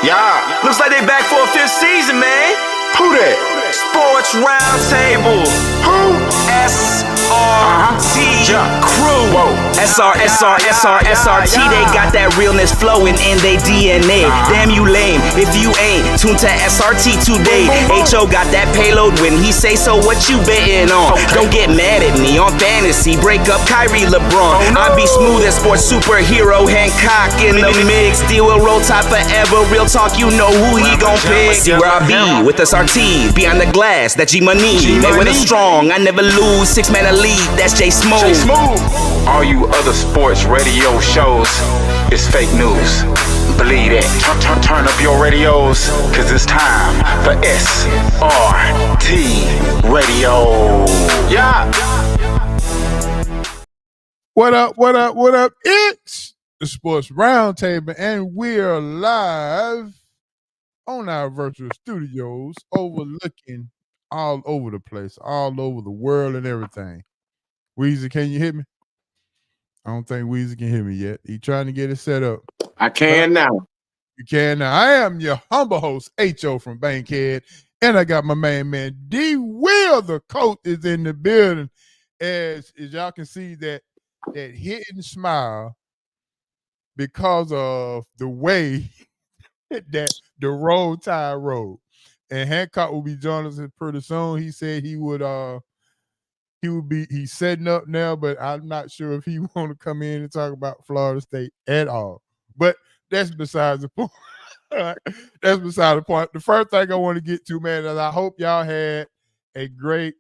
Yeah, looks like they back for a fifth season, man. Who that? Sports Roundtable. Who? SRT Crew. Whoa. SRT. They got that realness flowing in their DNA. Damn you lame if you ain't tuned to SRT today. HO got that payload when he say so. What you betting on? Don't get mad at me on fantasy. Break up Kyrie LeBron. I be smooth as sports superhero Hancock in the mix. Deal with roll tide forever. Real talk, you know who he gon' pick. See where I be with SRT. Beyond the glass, that G-Money. Mayweather strong, I never lose. 6-man elite, that's J Smooth. All you other sports radio shows is fake news. Believe that. Turn up your radios, cause it's time for SRT Radio. Yeah. What up? It's the Sports Roundtable, and we're live on our virtual studios, overlooking all over the place, all over the world and everything. Weezy, can you hear me? I don't think Weezy can hear me yet. He trying to get it set up. I can now. You can now. I am your humble host, H.O. from Bankhead, and I got my man D. Will, the coach, is in the building. As y'all can see that hidden smile because of the way that the roll tide rolled. And Hancock will be joining us pretty soon. He said he's setting up now, but I'm not sure if he want to come in and talk about Florida State at all. But that's besides the point. That's beside the point. The first thing I want to get to, man, is I hope y'all had a great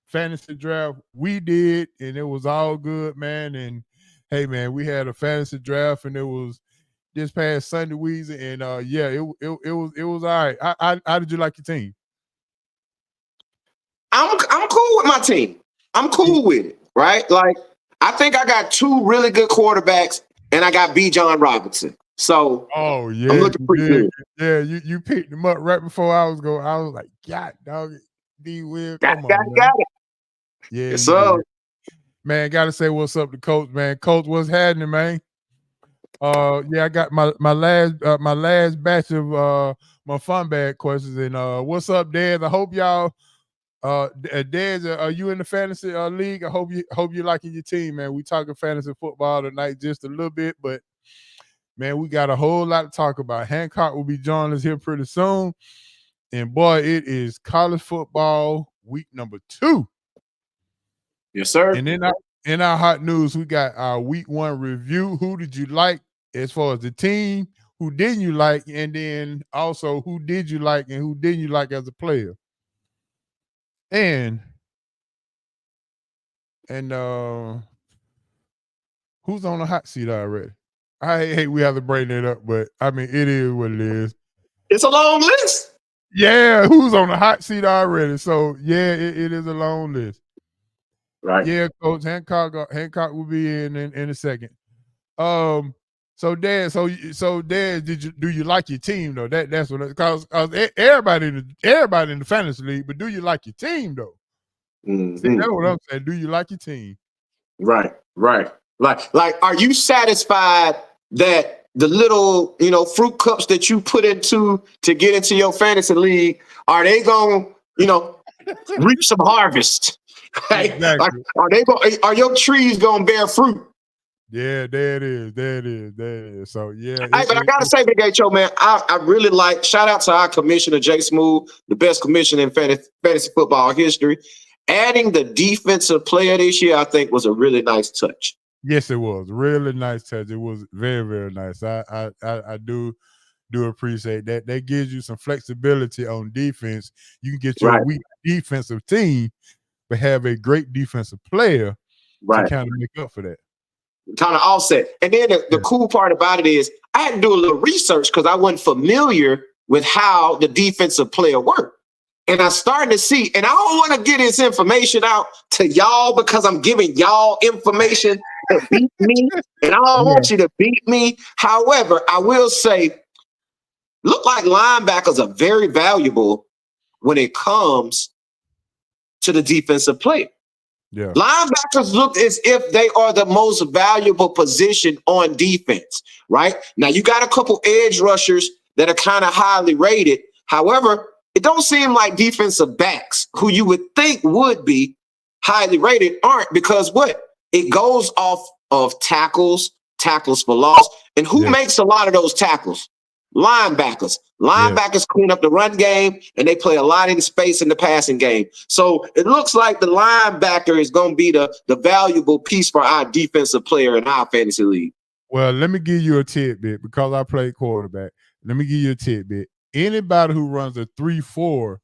fantasy draft. We did, and it was all good, man. And hey, man, we had a fantasy draft, and it was this past Sunday, Weezy, and yeah, it was all right. How did you like your team? I'm cool with my team. I'm cool with it, right? Like, I think I got two really good quarterbacks, and I got Bijan Robinson. So, oh yeah, I'm looking pretty good. Yeah, you picked him up right before I was going. I was like, God, dog, D. Will, come on, got it. Yeah, yes, sir. Man, gotta say what's up to Coach, man. Coach, what's happening, man? Yeah, I got my last batch of my fun bag questions, and what's up, Dad? I hope y'all Dad, are you in the fantasy league? I hope you liking your team, man. We talking fantasy football tonight just a little bit, but man, we got a whole lot to talk about. Hancock will be joining us here pretty soon, and boy, it is college football week number 2. Yes, sir. And in our hot news, we got our week 1 review. Who did you like as far as the team? Who didn't you like? And then also, who did you like and who didn't you like as a player? And who's on the hot seat already? I hate we have to bring it up, but I mean, it is what it is. It's a long list. Yeah, who's on the hot seat already? So yeah, it is a long list. Right. Yeah, Coach Hancock will be in a second. So Dad, do you like your team though? That's what, because everybody in the fantasy league, but do you like your team though? Mm-hmm. See, that's what I'm saying. Do you like your team? Right. Like, are you satisfied that the little, fruit cups that you put into to get into your fantasy league, are they going to, reap some harvest? Right? Exactly. Like, are your trees going to bear fruit? Yeah, there it is. So yeah. Hey, but I gotta say, Big H.O., man, I really like. Shout out to our commissioner, J Smooth, the best commissioner in fantasy football history. Adding the defensive player this year, I think, was a really nice touch. Yes, it was really nice touch. It was very, very nice. I do appreciate that. That gives you some flexibility on defense. You can get your weak defensive team, but have a great defensive player to kind of make up for that. Kind of offset. And then the cool part about it is I had to do a little research because I wasn't familiar with how the defensive player worked. And I'm starting to see, and I don't want to get this information out to y'all because I'm giving y'all information to beat me. And I don't want you to beat me. However, I will say, look like linebackers are very valuable when it comes to the defensive player. Yeah. Linebackers look as if they are the most valuable position on defense, right? Now, you got a couple edge rushers that are kind of highly rated. However, it don't seem like defensive backs who you would think would be highly rated aren't, because what? It goes off of tackles for loss. And who makes a lot of those tackles? Linebackers. Linebackers clean up the run game, and they play a lot in space in the passing game. So it looks like the linebacker is going to be the valuable piece for our defensive player in our fantasy league. Well, let me give you a tidbit because I played quarterback. Let me give you a tidbit. Anybody who runs a 3-4,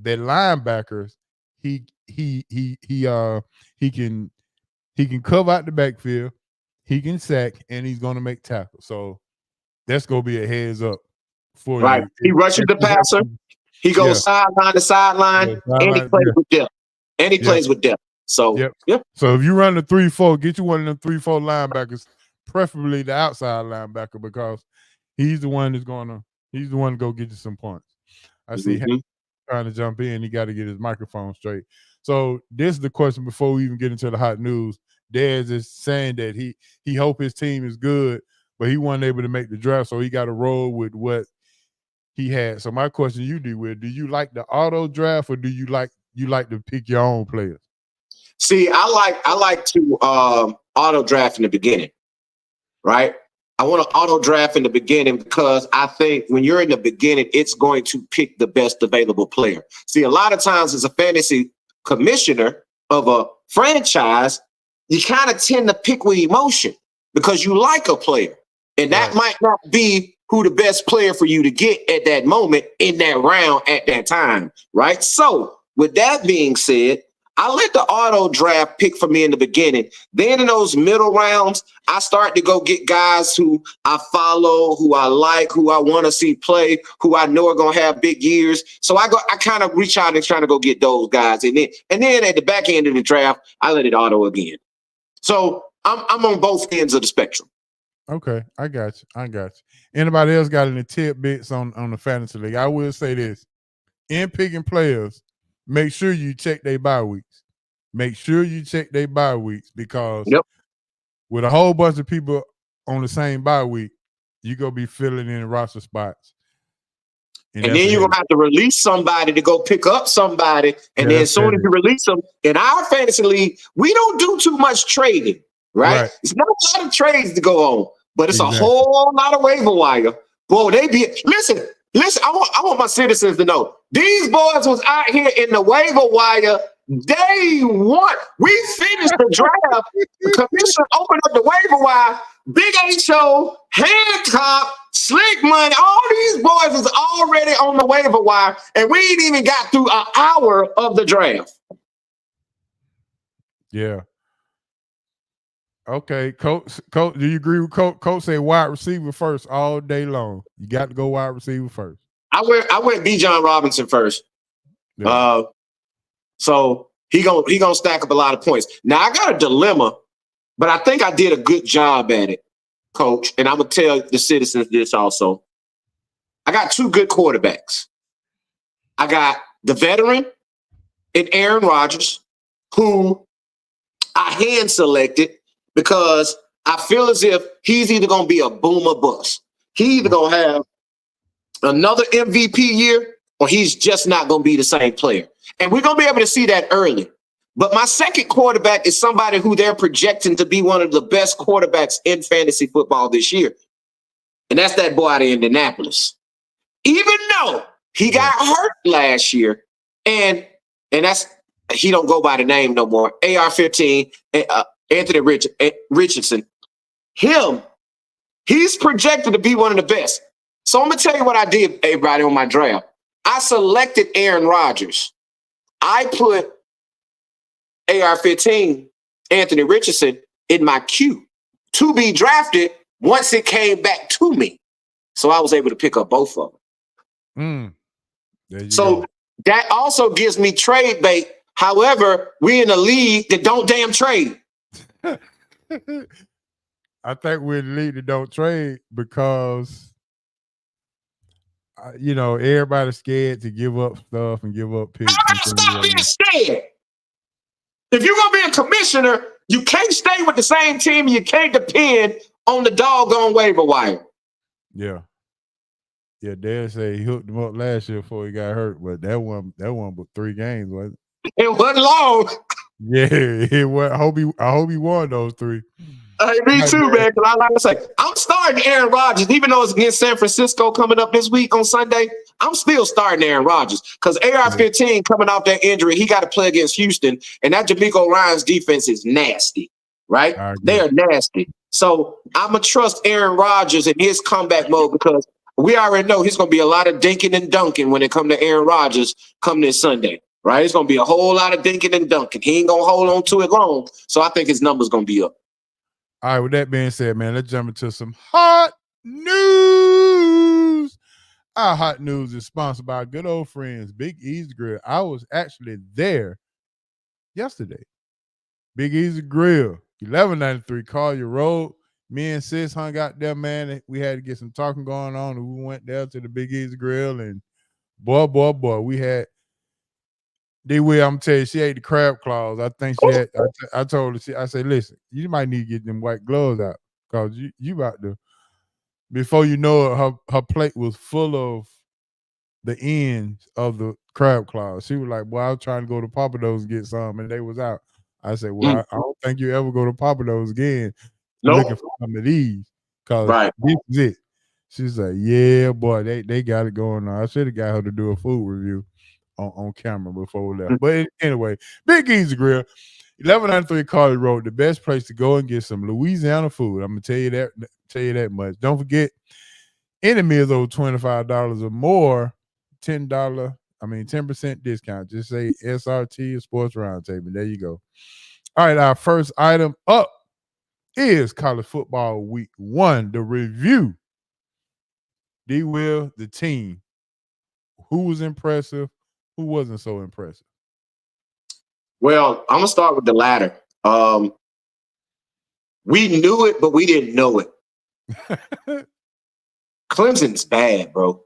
that linebackers, he can cover out the backfield, he can sack, and he's going to make tackles. So that's going to be a heads up for you. Right. He rushes the passer. He goes sideline to sideline, and he plays with depth. And he plays with depth. So, So if you run the 3-4, get you one of them 3-4 linebackers, preferably the outside linebacker, because he's the one to go get you some points. I see him trying to jump in. He got to get his microphone straight. So this is the question before we even get into the hot news. Dez is saying that he hope his team is good, but he wasn't able to make the draft, so he got to roll with what he had. So my question to you, D-Will, do you like the auto draft, or do you like to pick your own players? See, I like to auto draft in the beginning, right? I want to auto draft in the beginning because I think when you're in the beginning, it's going to pick the best available player. See, a lot of times as a fantasy commissioner of a franchise, you kind of tend to pick with emotion because you like a player. And that might not be who the best player for you to get at that moment in that round at that time, right? So with that being said, I let the auto draft pick for me in the beginning. Then in those middle rounds, I start to go get guys who I follow, who I like, who I want to see play, who I know are going to have big years. So I kind of reach out and try to go get those guys. And then at the back end of the draft, I let it auto again. So I'm on both ends of the spectrum. Okay, I got you. Anybody else got any tidbits on the fantasy league? I will say this. In picking players, make sure you check their bye weeks. Because with a whole bunch of people on the same bye week, you're going to be filling in roster spots. And then you're going to have to release somebody to go pick up somebody. And then as soon as you release them, in our fantasy league, we don't do too much trading, right? It's not a lot of trades to go on, but it's a whole lot of waiver wire. Boy, listen, I want my citizens to know, these boys was out here in the waiver wire day one. We finished the draft. The commissioner opened up the waiver wire. Big H.O., Hancock, Slick Money, all these boys was already on the waiver wire, and we ain't even got through an hour of the draft. Yeah. Okay, Coach, do you agree with Coach? Coach say wide receiver first all day long. You got to go wide receiver first. I went Bijan Robinson first. Yeah. So he gonna stack up a lot of points. Now I got a dilemma, but I think I did a good job at it, Coach. And I'm gonna tell the citizens this also. I got two good quarterbacks. I got the veteran in Aaron Rodgers, who I hand selected because I feel as if he's either gonna be a boom or bust. He either gonna have another MVP year, or he's just not going to be the same player. And we're going to be able to see that early. But my second quarterback is somebody who they're projecting to be one of the best quarterbacks in fantasy football this year. And that's that boy out of Indianapolis. Even though he got hurt last year, and he don't go by the name no more, AR-15, Anthony Richardson, he's projected to be one of the best. So I'm going to tell you what I did, everybody, on my draft. I selected Aaron Rodgers. I put AR-15, Anthony Richardson, in my queue to be drafted once it came back to me. So I was able to pick up both of them. So that also gives me trade bait. However, we in a league that don't damn trade. I think we're in the league that don't trade because everybody's scared to give up stuff and give up picks. Stop being scared. If you're going to be a commissioner, you can't stay with the same team. You can't depend on the doggone waiver wire. Yeah. Yeah, Dad say he hooked him up last year before he got hurt, but that one but 3 games, wasn't it? It wasn't long. Yeah, it was. I hope he won those 3. Hey, me too, man. Because I like to say, I'm starting Aaron Rodgers, even though it's against San Francisco coming up this week on Sunday. I'm still starting Aaron Rodgers because AR-15 coming off that injury, he got to play against Houston, and that D'Amico Ryans defense is nasty, right? They are nasty. So I'm gonna trust Aaron Rodgers in his comeback mode because we already know he's gonna be a lot of dinking and dunking when it comes to Aaron Rodgers come this Sunday, right? It's gonna be a whole lot of dinking and dunking. He ain't gonna hold on to it long, so I think his number's gonna be up. All right, with that being said, man, let's jump into some hot news. Our hot news is sponsored by our good old friends, Big Easy Grill. I was actually there yesterday. Big Easy Grill, 1193 Collier Road. Me and Sis hung out there, man. We had to get some talking going on, and we went there to the Big Easy Grill, and boy, we had D-Will, I'm telling you, she ate the crab claws. I think she had, I told her, I said, listen, you might need to get them white gloves out because you about to, before you know it, her plate was full of the ends of the crab claws. She was like, boy, I was trying to go to Pappadeaux and get some, and they was out. I said, well, I don't think you ever go to Pappadeaux again looking for some of these because this is it. She's like, yeah, boy, they got it going on. I should have got her to do a food review on camera before we left. But anyway, Big Easy Grill, 1193 Collier Road, the best place to go and get some Louisiana food. I'm gonna tell you that much. Don't forget, any meals over $25 or more, $10 discount. Just say SRT or Sports Roundtable. There you go. All right, our first item up is college football week 1, the review. D-Will, the team. Who was impressive? Who wasn't so impressive? Well, I'm gonna start with the latter. We knew it, but we didn't know it. Clemson's bad, bro.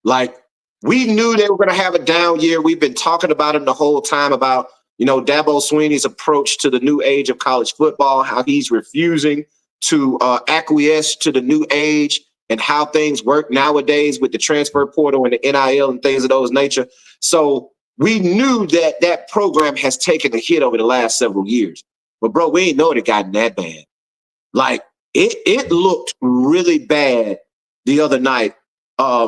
Like, we knew they were gonna have a down year. We've been talking about him the whole time about, Dabo Swinney's approach to the new age of college football, how he's refusing to acquiesce to the new age and how things work nowadays with the transfer portal and the NIL and things of those nature. So we knew that program has taken a hit over the last several years. But, bro, we ain't know it had gotten that bad. Like, it looked really bad the other night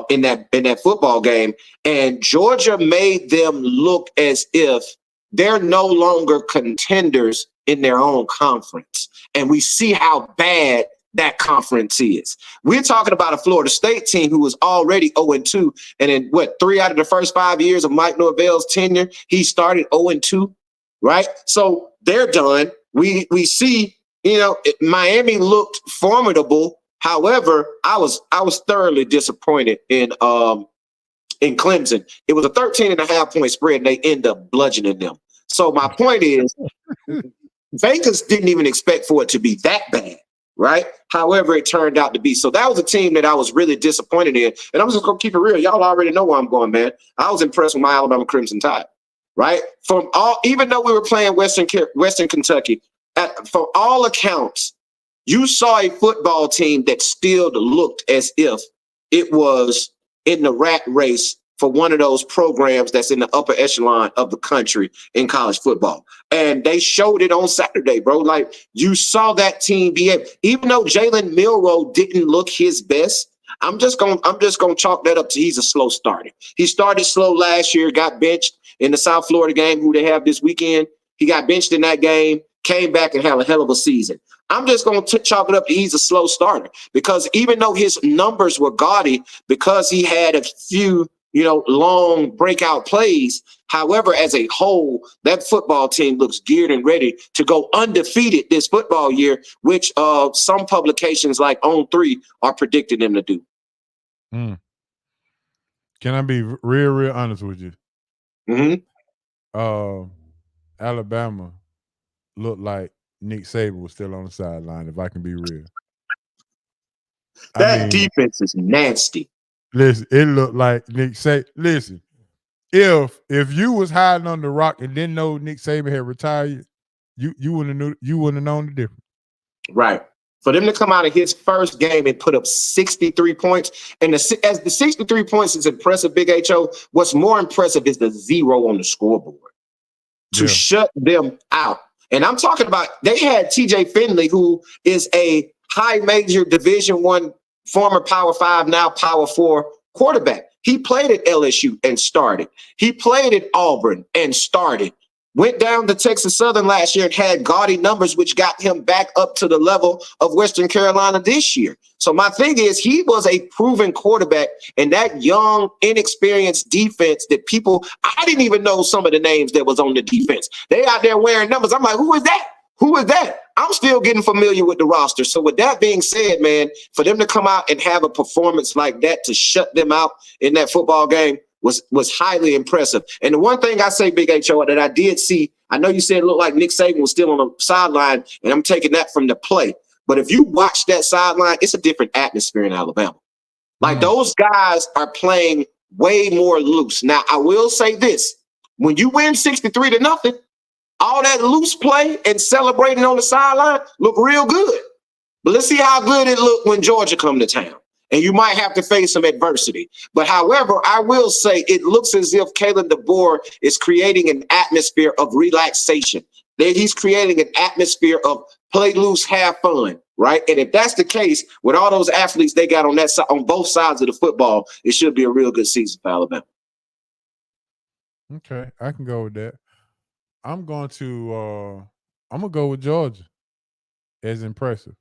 in that football game. And Georgia made them look as if they're no longer contenders in their own conference. And we see how bad that conference is. We're talking about a Florida State team who was already 0-2. And in 3 out of the first 5 years of Mike Norvell's tenure, he started 0-2, right? So they're done. We see, Miami looked formidable. However, I was thoroughly disappointed in Clemson. It was a 13.5-point spread, and they end up bludgeoning them. So my point is, Vegas didn't even expect for it to be that bad, right? However, it turned out to be. So that was a team that I was really disappointed in. And I'm just going to keep it real. Y'all already know where I'm going, man. I was impressed with my Alabama Crimson Tide, right? Even though we were playing Western Kentucky, from all accounts, you saw a football team that still looked as if it was in the rat race for one of those programs that's in the upper echelon of the country in college football. And they showed it on Saturday, bro. Like, you saw that team behave. Even though Jalen Milroe didn't look his best, I'm just gonna chalk that up to he's a slow starter. He started slow last year, got benched in the South Florida game, who they have this weekend. He got benched in that game, came back and had a hell of a season. I'm just going to chalk it up to he's a slow starter because even though his numbers were gaudy because he had a few, long breakout plays. However, as a whole, that football team looks geared and ready to go undefeated this football year, which some publications like On3 are predicting them to do. Can I be real honest with you? Mm-hmm. Alabama looked like Nick Saban was still on the sideline, if I can be real. That defense is nasty. Listen, it looked like Nick Saban. Listen, if you was hiding on the rock and didn't know Nick Saban had retired, you wouldn't have known the difference. Right. For them to come out of his first game and put up 63 points, and as the 63 points is impressive, Big H.O., what's more impressive is the 0 on the scoreboard to shut them out. And I'm talking about, they had TJ Finley, who is a high major Division I, former Power 5, now Power 4 quarterback. He played at LSU and started. He played at Auburn and started. Went down to Texas Southern last year and had gaudy numbers, which got him back up to the level of Western Carolina this year. So my thing is, he was a proven quarterback, and that young, inexperienced defense that I didn't even know some of the names that was on the defense. They out there wearing numbers. I'm like, who is that? Who is that? I'm still getting familiar with the roster. So with that being said, man, for them to come out and have a performance like that to shut them out in that football game was highly impressive. And the one thing I say, Big H.O., that I did see, I know you said it looked like Nick Saban was still on the sideline, and I'm taking that from the play. But if you watch that sideline, it's a different atmosphere in Alabama. Like those guys are playing way more loose. Now, I will say this. When you win 63-0, all that loose play and celebrating on the sideline look real good. But let's see how good it looked when Georgia come to town. And you might have to face some adversity. But however, I will say it looks as if Kalen DeBoer is creating an atmosphere of relaxation. That he's creating an atmosphere of play loose, have fun, right? And if that's the case, with all those athletes they got on that side, on both sides of the football, it should be a real good season for Alabama. Okay, I can go with that. I'm gonna go with Georgia as impressive.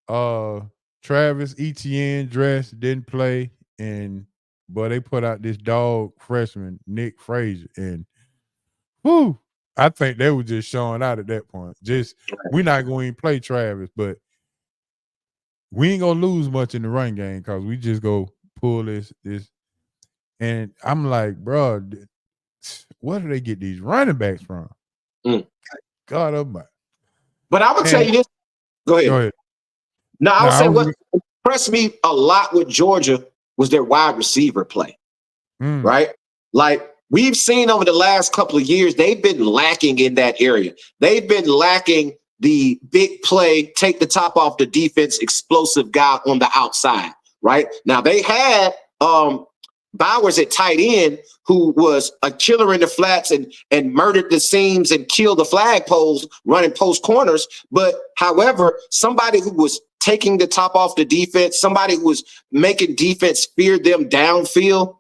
Travis Etienne didn't play, but they put out this dog freshman, Nick Frazier, and I think they were just showing out at that point. We're not going to play Travis, but we ain't gonna lose much in the run game because we just go pull this. And I'm like, bro, where do they get these running backs from? God almighty. But I would tell you this. Go ahead. No, I would say what impressed me a lot with Georgia was their wide receiver play, right? Like we've seen over the last couple of years, they've been lacking in that area. They've been lacking the big play, take the top off the defense, explosive guy on the outside, right? Now they had Bowers at tight end, who was a killer in the flats and murdered the seams and killed the flagpoles running post corners. But however, somebody who was taking the top off the defense, somebody who was making defense fear them downfield.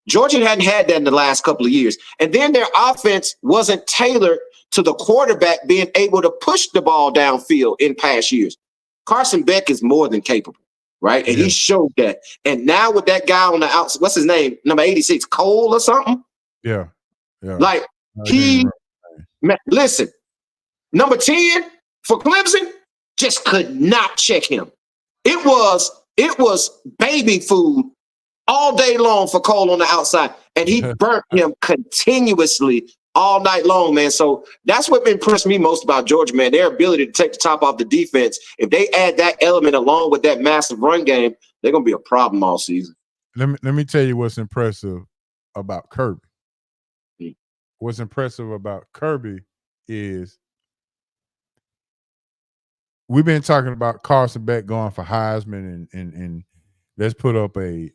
Georgia hadn't had that in the last couple of years. And then their offense wasn't tailored to the quarterback being able to push the ball downfield in past years. Carson Beck is more than capable, right? And he showed that. And now with that guy on the outside, what's his name? Number 86, Cole or something? Yeah. Like listen, number 10 for Clemson just could not check him. It was baby food all day long for Cole on the outside. And he burnt him continuously all night long, man. So that's what impressed me most about Georgia, man. Their ability to take the top off the defense. If they add that element along with that massive run game, they're going to be a problem all season. Let me tell you what's impressive about Kirby. What's impressive about Kirby is we've been talking about Carson Beck going for Heisman and let's put up a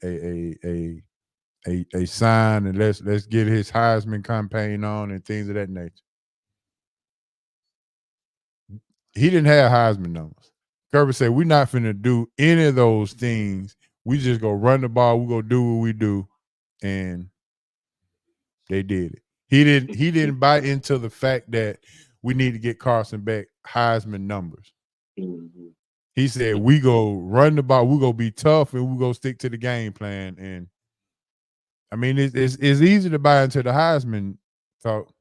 sign and let's get his Heisman campaign on and things of that nature. He didn't have Heisman numbers. Kirby said, we're not finna do any of those things. We just go run the ball. We go do what we do. And they did it. He didn't buy into the fact that we need to get Carson Beck Heisman numbers. He said, we go run the ball. We go be tough and we go stick to the game plan. And I mean, it's easy to buy into the Heisman talk.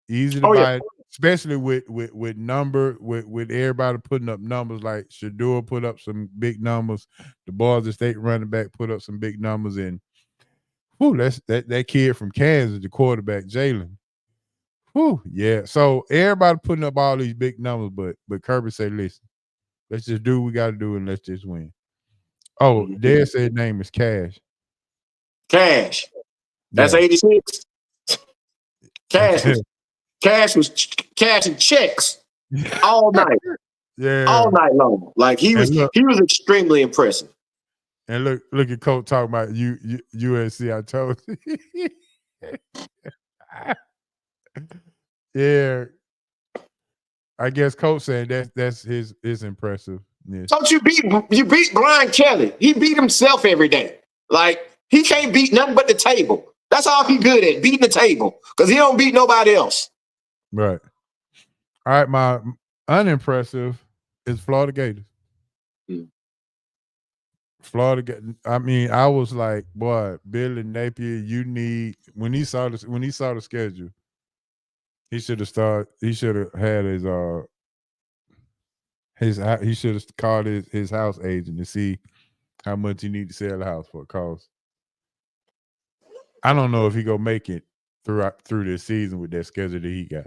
Easy to buy, especially with everybody putting up numbers. Like Shedeur put up some big numbers. The Boise State running back put up some big numbers, and that kid from Kansas, the quarterback Jalen. Yeah. So everybody putting up all these big numbers, but Kirby said, "Listen, let's just do what we got to do, and let's just win." Oh, Dad said his name is Cash. Cash. That's 86. Cash was cashing checks all night. Yeah. all night long. Like he was extremely impressive. And look at Coach talking about USC. I told you. Yeah. I guess Coach saying that's his impressiveness. Don't you beat Brian Kelly? He beat himself every day. Like he can't beat nothing but the table. That's all he good at, beating the table, because he don't beat nobody else. Right. All right, my unimpressive is Florida Gators. I mean, I was like, boy, Billy Napier, you need when he saw the schedule, he should have had he should have called his house agent to see how much he need to sell the house for, cause I don't know if he gonna make it through this season with that schedule that he got.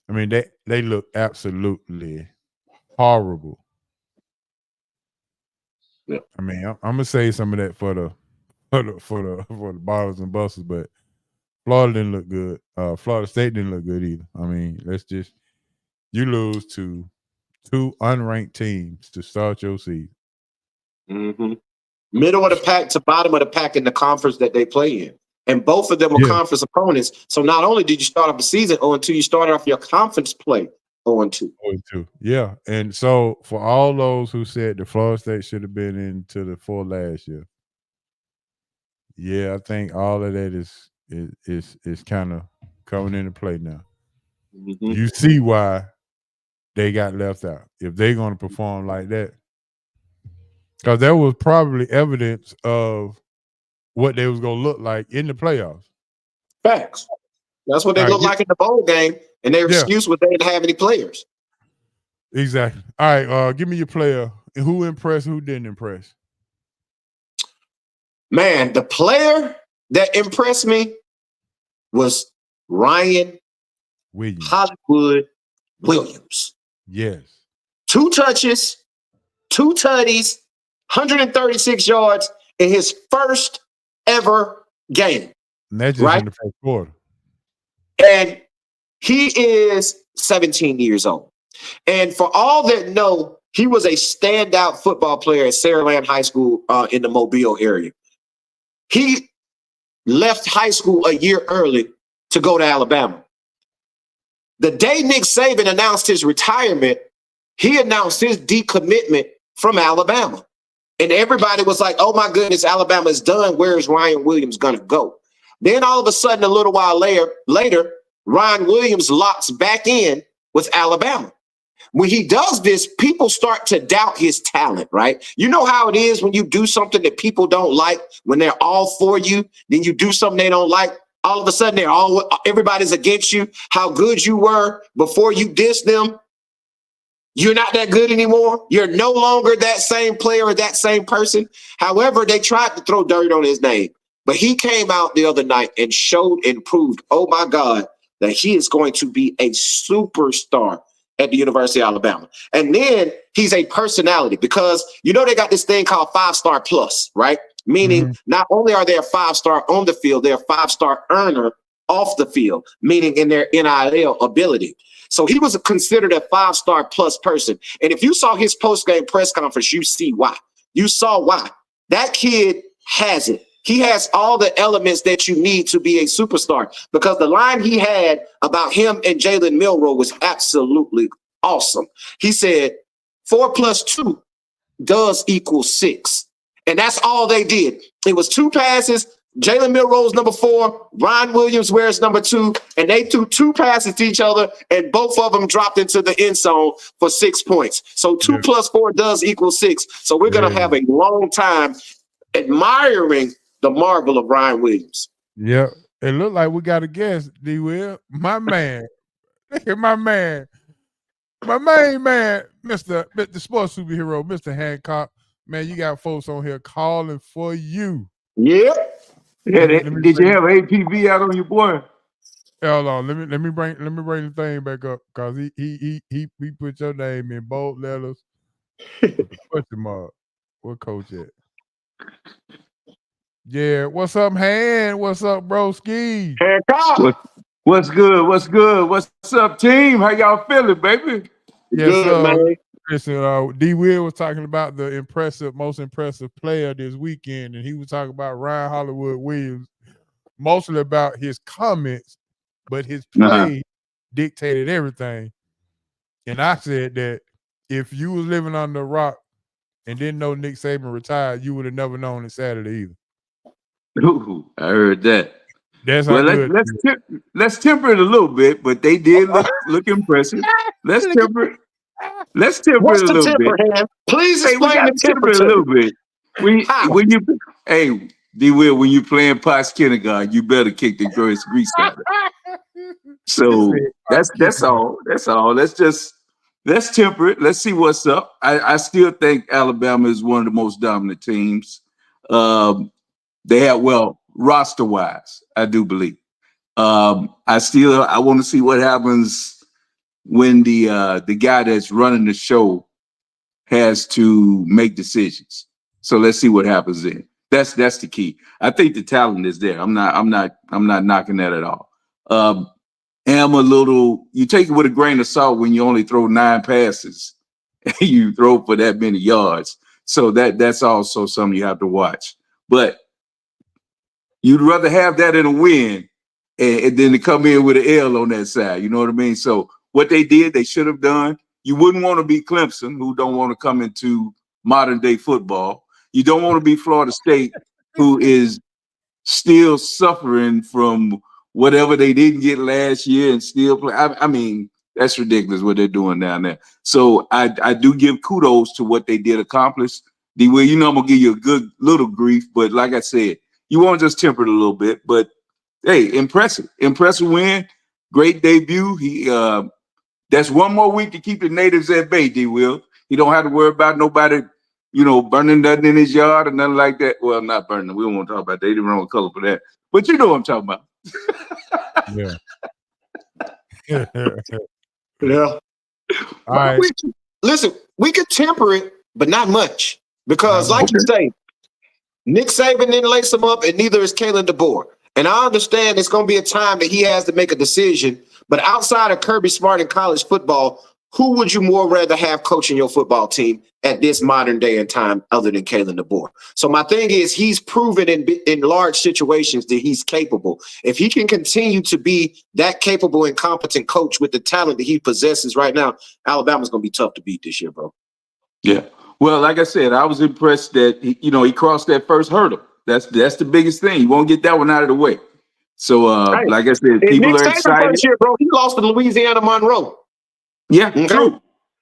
I mean, they look absolutely horrible. Yeah. I mean, I'm gonna say some of that for the Bottles and Busters, but Florida didn't look good. Florida State didn't look good either. I mean, you lose to 2 unranked teams to start your season. Mm-hmm. Middle of the pack to bottom of the pack in the conference that they play in. And both of them were conference opponents. So not only did you start off the season 0-2, you started off your conference play 0-2. 0-2. Yeah. And so for all those who said the Florida State should have been into the 4 last year, yeah, I think all of that is kind of coming into play now. Mm-hmm. You see why they got left out if they're going to perform like that. Because there was probably evidence of what they was going to look like in the playoffs. Facts. That's what they looked like in the bowl game, and their excuse was they didn't have any players. Exactly. All right, give me your player. Who impressed, who didn't impress? Man, the player that impressed me was Ryan Hollywood Williams. Yes. 2 touches, 2 tutties, 136 yards in his first ever game. And that's just in the first quarter. And he is 17 years old. And for all that know, he was a standout football player at Saraland High School in the Mobile area. He left high school a year early to go to Alabama. The day Nick Saban announced his retirement, he announced his decommitment from Alabama. And everybody was like, oh my goodness, Alabama's done. Where is Ryan Williams going to go? Then all of a sudden, a little while later, Ryan Williams locks back in with Alabama. When he does this, people start to doubt his talent, right? You know how it is when you do something that people don't like, when they're all for you, then you do something they don't like. All of a sudden, everybody's against you. How good you were before you diss them. You're not that good anymore. You're no longer that same player or that same person. However, they tried to throw dirt on his name. But he came out the other night and showed and proved, oh my God, that he is going to be a superstar at the University of Alabama. And then he's a personality because, you know, they got this thing called 5-star plus, right? Meaning not only are they a 5-star on the field, they're a 5-star earner off the field, meaning in their NIL ability. So he was considered a 5-star plus person. And if you saw his post-game press conference, you see why. You saw why. That kid has it. He has all the elements that you need to be a superstar, because the line he had about him and Jalen Milroe was absolutely awesome. He said 4 + 2 does equal 6. And that's all they did. It was 2 passes. Jalen Milroe's number 4, Ryan Williams wears number 2, and they threw 2 passes to each other, and both of them dropped into the end zone for 6 points. So 2 + 4 does equal 6. So we're going to have a long time admiring the marvel of Ryan Williams. Yeah, it looked like we got a guest, D-Will. My man. Look at my man. My main man, Mr. Sports Superhero, Mr. Hancock. Man, you got folks on here calling for you. Yeah. Did you have APB out on your boy? Hold on, let me bring the thing back up, because he put your name in bold letters. Question mark. What coach at? Yeah, what's up, Han? What's up, broski? What's good? What's good? What's up, team? How y'all feeling, baby? Yes, Good, man. listen, D. Will was talking about the most impressive player this weekend, and he was talking about Ryan Hollywood Williams, mostly about his comments, but his play dictated everything. And I said that if you was living under a rock and didn't know Nick Saban retired, you would have never known it Saturday either. Ooh, I heard that. That's Well, how good. let's temper it a little bit, but they did look impressive. Let's temper it. Let's temper What's it a the little temper, bit. Ham? Please Hey, we explain got the to temper temper it a to little me. bit. How? When you, hey, D. Will, when you playing Potts Kindergarten, you better kick the grease out of it. So that's all. That's all. Let's temper it. Let's see what's up. I still think Alabama is one of the most dominant teams. They have, well, roster wise, I do believe. I want to see what happens when the guy that's running the show has to make decisions. So let's see what happens then. That's the key. I think the talent is there. I'm not knocking that at all. You take it with a grain of salt when you only throw 9 passes and you throw for that many yards. So that's also something you have to watch. But you'd rather have that in a win and then to come in with an L on that side. You know what I mean? So what they did, they should have done. You wouldn't want to be Clemson, who don't want to come into modern day football. You don't want to be Florida State, who is still suffering from whatever they didn't get last year and still play. I mean, that's ridiculous what they're doing down there. So I do give kudos to what they did accomplish. D-Will, you know I'm going to give you a good little grief, but like I said, you want to just temper it a little bit. But, hey, impressive win, great debut. That's one more week to keep the natives at bay, D-Will. He don't have to worry about nobody, burning nothing in his yard or nothing like that. Well, not burning. We don't want to talk about that. They the wrong color for that. But you know what I'm talking about. Yeah. Yeah. All right. Listen, we could temper it, but not much. Because, like you say, Nick Saban didn't lace him up, and neither is Kalen DeBoer. And I understand it's going to be a time that he has to make a decision. But outside of Kirby Smart in college football, who would you more rather have coaching your football team at this modern day and time other than Kalen DeBoer? So my thing is, he's proven in large situations that he's capable. If he can continue to be that capable and competent coach with the talent that he possesses right now, Alabama's going to be tough to beat this year, bro. Yeah. Well, like I said, I was impressed that he crossed that first hurdle. That's the biggest thing. You won't get that one out of the way. So, like I said, people are excited. First year, bro, he lost to Louisiana Monroe. Yeah, okay.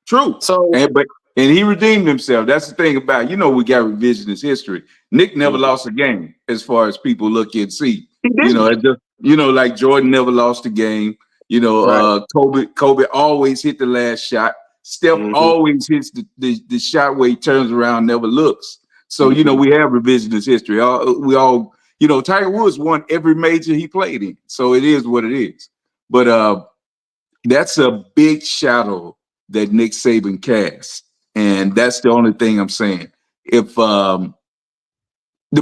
True. So, and he redeemed himself. That's the thing about, we got revisionist history. Nick never lost a game as far as people look and see. Like Jordan never lost a game. Kobe always hit the last shot. Steph always hits the shot where he turns around, never looks. So, we have revisionist history. Tiger Woods won every major he played in. So it is what it is. But that's a big shadow that Nick Saban casts. And that's the only thing I'm saying. If the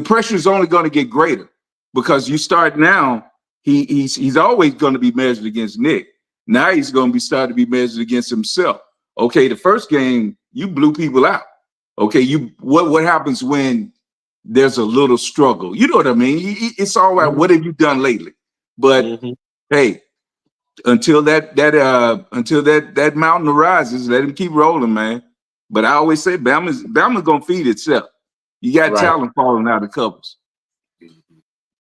pressure is only going to get greater because you start now, he's always going to be measured against Nick. Now he's going to be starting to be measured against himself. Okay, the first game, you blew people out. Okay, what happens when there's a little struggle? You know what I mean? It's all right. What have you done lately? But hey, until that mountain arises, let him keep rolling, man. But I always say Bama's gonna feed itself. You got talent falling out of covers.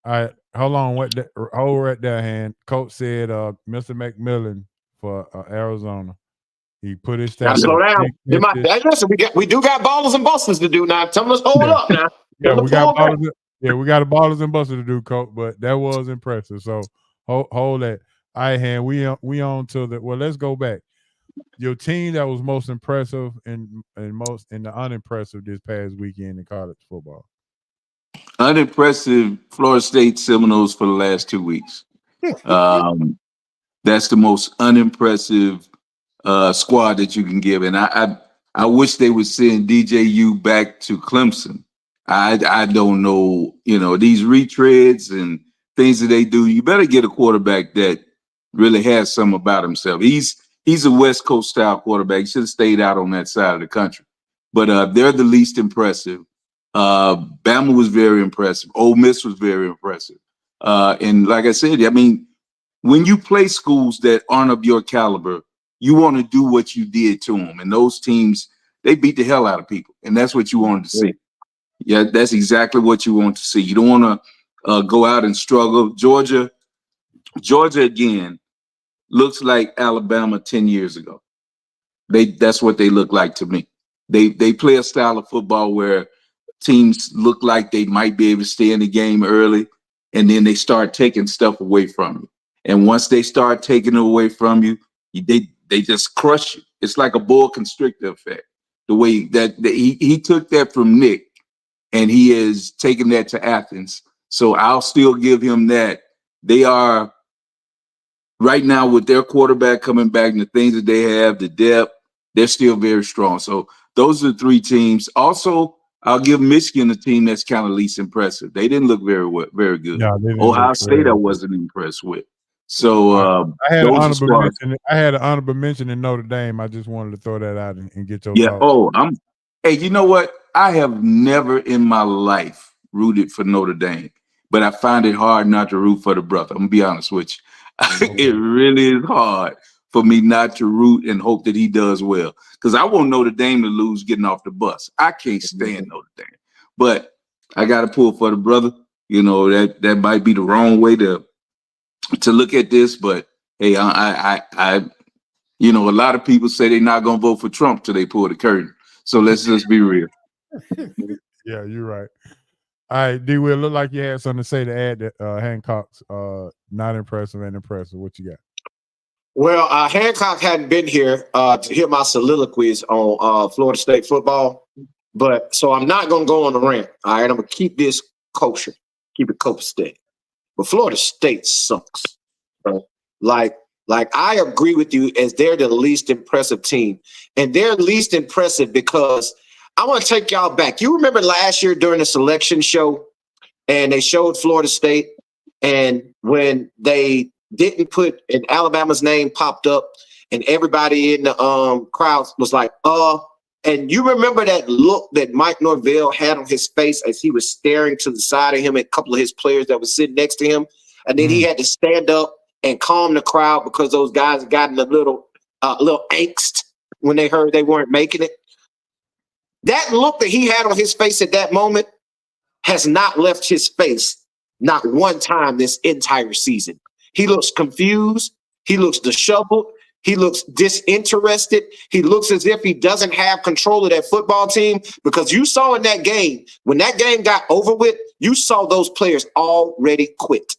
All right, hold on. Hold right there, hand. Coach said, Mr. McMillan for Arizona. He put his stats. Slow down. Listen, we do got ballers and busters to do now. Tell us hold up now. Yeah, we got ballers. We got a ballers and busters to do, Coach. But that was impressive. So hold that. All right, hand. We on to the. Well, let's go back. Your team that was most impressive and most the unimpressive this past weekend in college football. Unimpressive Florida State Seminoles for the last 2 weeks. That's the most unimpressive squad that you can give. And I wish they would send DJU back to Clemson. I don't know, these retreads and things that they do. You better get a quarterback that really has something about himself. He's he's a West Coast style quarterback. He should have stayed out on that side of the country. But they're the least impressive. Bama was very impressive. Ole Miss was very impressive. And like I said, I mean, when you play schools that aren't of your caliber, you want to do what you did to them. And those teams, they beat the hell out of people. And that's what you wanted to see. Yeah, that's exactly what you want to see. You don't want to go out and struggle. Georgia, again, looks like Alabama 10 years ago. That's what they look like to me. They play a style of football where teams look like they might be able to stay in the game early, and then they start taking stuff away from you. And once they start taking it away from you, they just crush you. It's like a boa constrictor effect. The way that he took that from Nick, and he is taking that to Athens. So I'll still give him that. They are right now with their quarterback coming back and the things that they have, the depth, they're still very strong. So those are the three teams. Also, I'll give Michigan a team that's kind of least impressive. They didn't look very good. Yeah, Ohio State, I wasn't impressed with. So I had an honorable mention in Notre Dame. I just wanted to throw that out and get your thoughts. Oh, hey, you know what? I have never in my life rooted for Notre Dame, but I find it hard not to root for the brother. I'm gonna be honest with you. It really is hard for me not to root and hope that he does well, because I want Notre Dame to lose getting off the bus. I can't stand Notre Dame, but I got to pull for the brother. You know, that might be the wrong way to look at this, but hey, I you know, a lot of people say they're not gonna vote for Trump till they pull the curtain. So let's just be real. Yeah, you're right. All right, D. Will, look like you had something to say to add that Hancock's not impressive and impressive. What you got? Well, Hancock hadn't been here to hear my soliloquies on Florida State football, but so I'm not going to go on the rant. All right, I'm going to keep this kosher, keep it copacetic. But Florida State sucks. Right? Like I agree with you, as they're the least impressive team, and they're least impressive because I want to take y'all back. You remember last year during the selection show, and they showed Florida State, and when they didn't put, and Alabama's name popped up, and everybody in the crowd was like, and you remember that look that Mike Norvell had on his face as he was staring to the side of him and a couple of his players that were sitting next to him, and then he had to stand up and calm the crowd because those guys had gotten a little angst when they heard they weren't making it. That look that he had on his face at that moment has not left his face not one time this entire season. He looks confused. He looks disheveled. He looks disinterested. He looks as if he doesn't have control of that football team, because you saw in that game, when that game got over with, you saw those players already quit,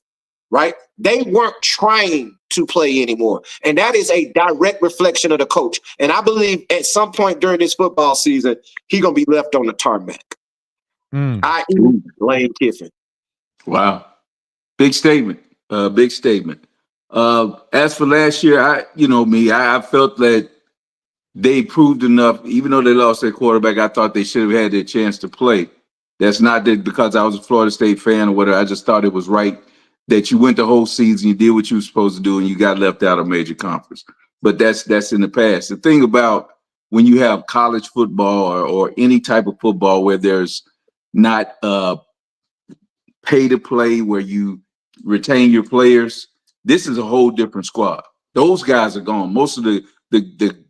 right? They weren't trying to play anymore. And that is a direct reflection of the coach. And I believe at some point during this football season, he's going to be left on the tarmac. I.e. Lane Kiffin. Wow. Big statement. Big statement. As for last year, I felt that they proved enough. Even though they lost their quarterback, I thought they should have had their chance to play. That's not that because I was a Florida State fan or whatever. I just thought it was right that you went the whole season, you did what you were supposed to do, and you got left out of major conference. But that's in the past. The thing about when you have college football or any type of football where there's not pay to play, where you retain your players, this is a whole different squad. Those guys are gone. Most of the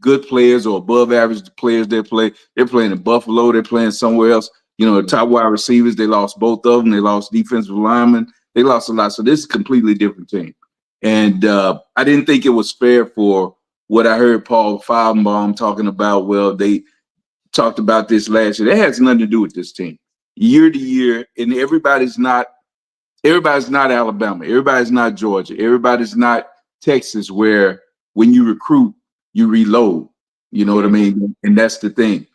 good players or above average players they're playing in Buffalo, they're playing somewhere else. You know, the top wide receivers, they lost both of them. They lost defensive linemen. They lost a lot. So this is a completely different team. And I didn't think it was fair for what I heard Paul Feigenbaum talking about. Well, they talked about this last year. That has nothing to do with this team. Year to year, and everybody's not Alabama. Everybody's not Georgia. Everybody's not Texas, where when you recruit, you reload. You know what I mean? And that's the thing.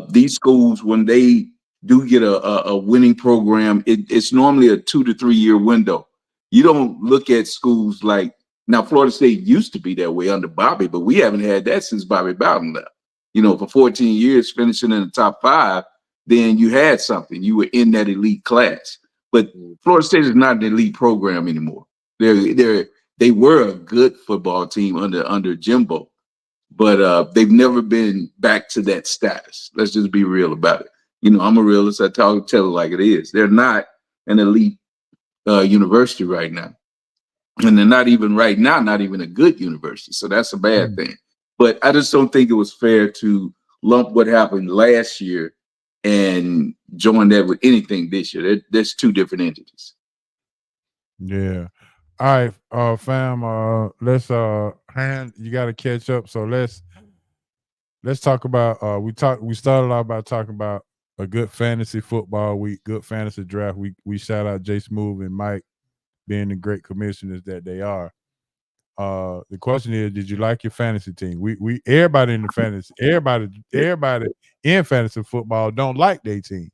These schools, when they do get a winning program, it's normally a 2 to 3 year window. You don't look at schools like, now Florida State used to be that way under Bobby, but we haven't had that since Bobby Bowden left. You know, for 14 years, finishing in the top 5, then you had something. You were in that elite class. But Florida State is not an elite program anymore. They were a good football team under Jimbo, but they've never been back to that status. Let's just be real about it. You know, I'm a realist. I tell it like it is. They're not an elite university right now. And they're not even right now, not even a good university. So that's a bad thing. But I just don't think it was fair to lump what happened last year and join that with anything this year. There's two different entities. Yeah. All right, fam. Let's hand. You got to catch up. So let's talk about. We started out by talking about a good fantasy football week, good fantasy draft. We shout out Jay Smooth and Mike being the great commissioners that they are. The question is, did you like your fantasy team? We everybody in the fantasy, everybody in fantasy football don't like their team.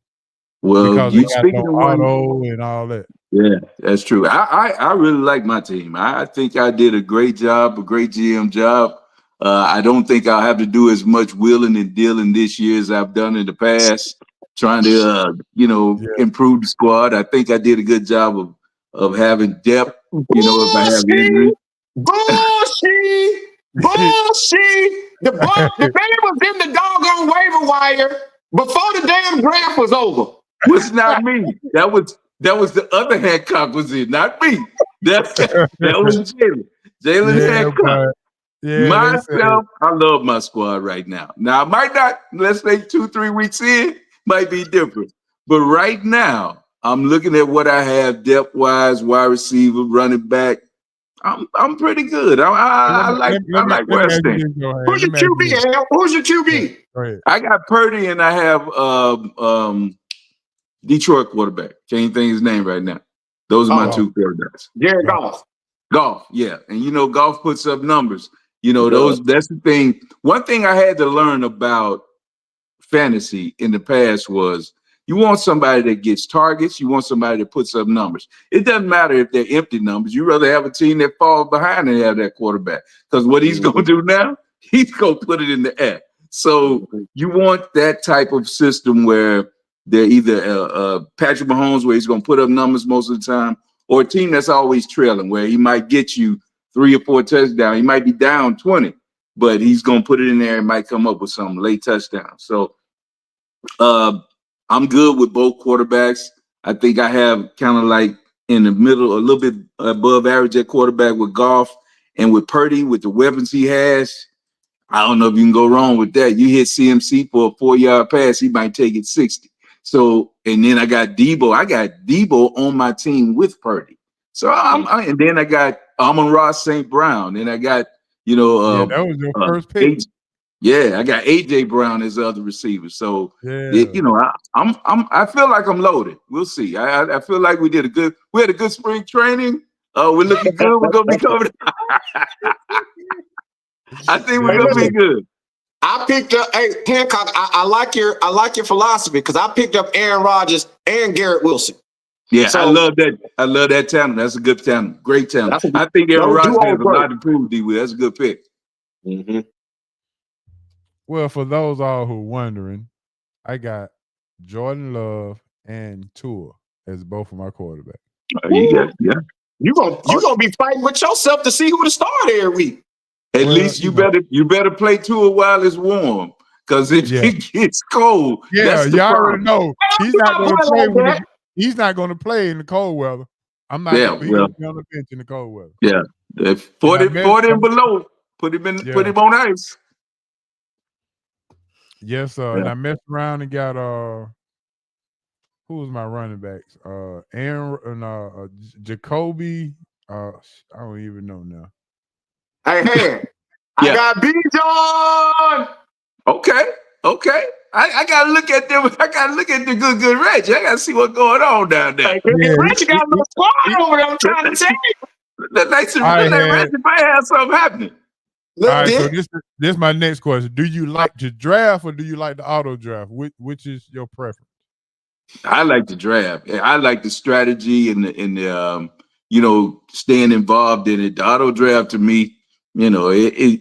Well, because you they got speaking no to one auto and all that. Yeah, that's true. I really like my team. I think I did a great job, a great GM job. I don't think I'll have to do as much wheeling and dealing this year as I've done in the past, trying to improve the squad. I think I did a good job of having depth. You know, if I have injury. Bullshit! The man was in the doggone waiver wire before the damn draft was over. Was not me. That was the other Hancock was in, not me. That was Jalen. Jalen Hancock. Yeah, myself, I love my squad right now. Now, I might not, let's say 2-3 weeks in, might be different. But right now, I'm looking at what I have depth-wise, wide receiver, running back. I'm pretty good. I like where I stand. Who's your QB, Al? Who's your QB? I got Purdy and I have Detroit quarterback. Can't think his name right now. Those are my two quarterbacks. Jared Goff. Goff, yeah. And you know, Goff puts up numbers. You know, that's the thing. One thing I had to learn about fantasy in the past was you want somebody that gets targets, you want somebody that puts up numbers. It doesn't matter if they're empty numbers. You rather have a team that falls behind and have that quarterback. Because what he's gonna do now, he's gonna put it in the air. So you want that type of system where they're either Patrick Mahomes, where he's going to put up numbers most of the time, or a team that's always trailing, where he might get you 3 or 4 touchdowns. He might be down 20, but he's going to put it in there and might come up with some late touchdowns. So I'm good with both quarterbacks. I think I have kind of like in the middle, a little bit above average at quarterback with Goff, and with Purdy, with the weapons he has. I don't know if you can go wrong with that. You hit CMC for a 4-yard pass, he might take it 60. So, and then I got Debo. I got Debo on my team with Purdy. So and then I got Amon-Ra St. Brown. And I got, that was your first pick. I got AJ Brown as the other receiver. So, I feel like I'm loaded. We'll see. I feel like we had a good spring training. We're looking good. We're gonna be covered. I think we're gonna be good. I picked up, Hancock. I like your philosophy because I picked up Aaron Rodgers and Garrett Wilson. Yeah, so, I love that. I love that talent. That's a good talent. Great talent. I think Aaron Rodgers has a lot to prove. D-Will. That's a good pick. Mm-hmm. Well, for those all who are wondering, I got Jordan Love and Tua as both of my quarterbacks. You're gonna be fighting with yourself to see who to start every week. At least you better play Tua while it's warm, because if it gets cold, you already know he's not going to play. He's not going to play in the cold weather. I'm not going to be on the bench in the cold weather. Yeah, if 40 and below, put him on ice. Yes, and I messed around and got who was my running backs? Aaron, Jacoby. I don't even know now. Hey, I got B-John. Okay. I gotta look at them. I gotta look at the good Reggie. I gotta see what's going on down there. Reggie got no squad over there. I'm trying to tell you. Reggie might have something happening. All right, so this is my next question. Do you like to draft or do you like the auto draft? Which is your preference? I like the draft. I like the strategy and the staying involved in it. The auto draft to me, if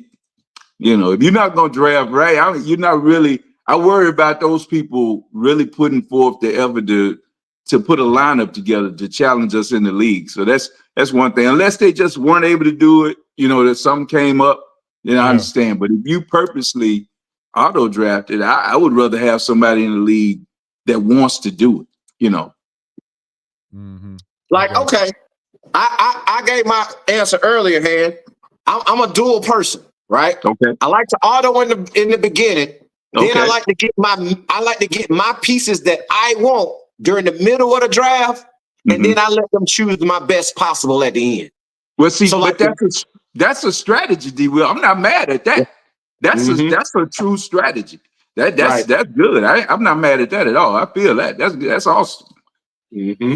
you're not going to draft right, you're not really. I worry about those people really putting forth the effort to put a lineup together to challenge us in the league. So that's one thing. Unless they just weren't able to do it, that something came up, then I understand. But if you purposely auto drafted, I would rather have somebody in the league that wants to do it, you know. Mm-hmm. Like, okay, I gave my answer earlier, Han. I'm a dual person, right? Okay. I like to auto in the beginning. Then Okay. I like to get my pieces that I want during the middle of the draft, and then I let them choose my best possible at the end. Well, see, So, but like, that's a strategy, D. Will. I'm not mad at that. That's a true strategy. That's good. I'm not mad at that at all. I feel that. That's awesome. Mm-hmm.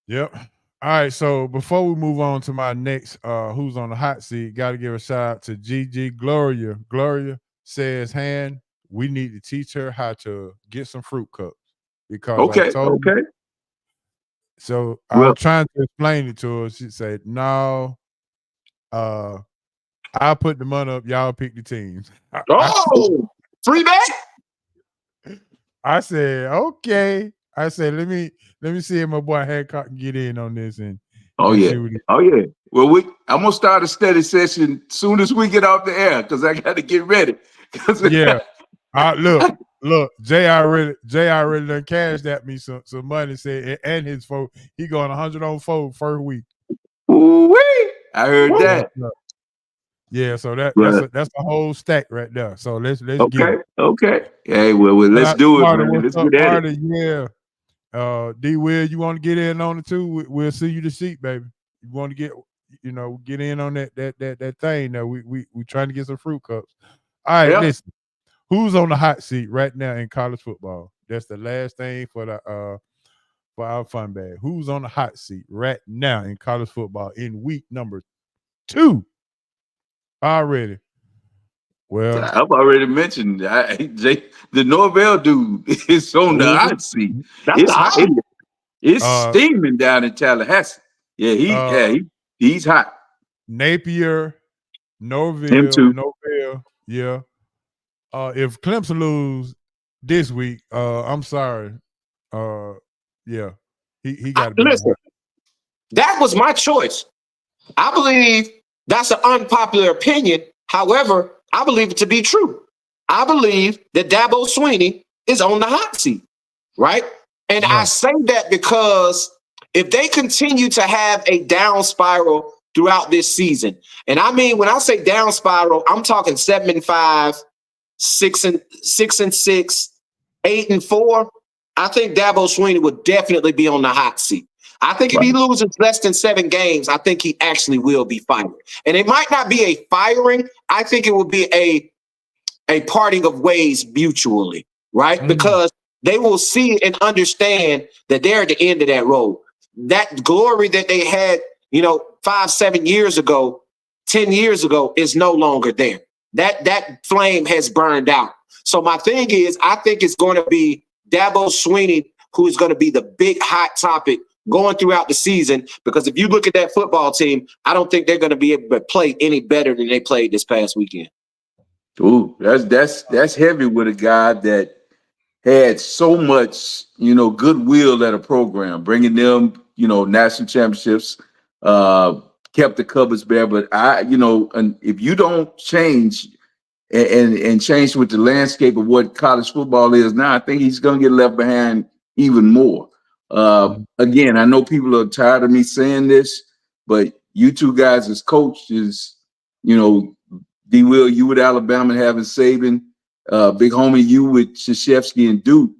Yep. All right. So before we move on to my next who's on the hot seat, got to give a shout out to Gigi Gloria. Gloria says, Han, we need to teach her how to get some fruit cups. Because I told her. So I was trying to explain it to her. She said, no, I'll put the money up, y'all pick the teams. Free bet? I said, okay. I said, let me see if my boy Hancock can get in on this and see what yeah. Well, I'm gonna start a study session soon as we get off the air because I got to get ready. Yeah. Look, Jay already done cashed at me some money. Said and his folk, he going 100 on fold first week. Ooh-wee. I heard that. Yeah, so that's the whole stack right there. So let's get it. Okay. Hey, well let's do it, man. Let's get at it. Yeah. D Will, you want to get in on it too? We'll see you the seat, baby. You want to get in on that thing that we trying to get some fruit cups. All right, listen. Who's on the hot seat right now in college football? That's the last thing for our fun bag. Who's on the hot seat right now in college football in week number 2? Already. Well, I've already mentioned the Norvell dude is on the hot seat. It's steaming down in Tallahassee. Yeah, he's hot. Napier, Norvell, yeah. If Clemson lose this week, I'm sorry. Yeah, he got to be. Listen, that was my choice. I believe that's an unpopular opinion. However, I believe it to be true. I believe that Dabo Swinney is on the hot seat, right? And I say that because if they continue to have a down spiral throughout this season, and I mean, when I say down spiral, I'm talking 7-5, 6-6, 8-4. I think Dabo Swinney would definitely be on the hot seat. I think if he loses less than 7 games, I think he actually will be fired. And it might not be a firing. I think it will be a parting of ways mutually, right? Because they will see and understand that they're at the end of that road. That glory that they had, 5-7 years ago, 10 years ago is no longer there. That flame has burned out. So my thing is, I think it's going to be Dabo Swinney who is going to be the big hot topic going throughout the season, because if you look at that football team, I don't think they're going to be able to play any better than they played this past weekend. Ooh, that's heavy with a guy that had so much, goodwill at a program, bringing them, national championships, kept the cupboards bare. But and if you don't change and change with the landscape of what college football is now, I think he's going to get left behind even more. Again, I know people are tired of me saying this, but you two guys as coaches, D. Will, you with Alabama having Saban, big homie, you with Krzyzewski and Duke,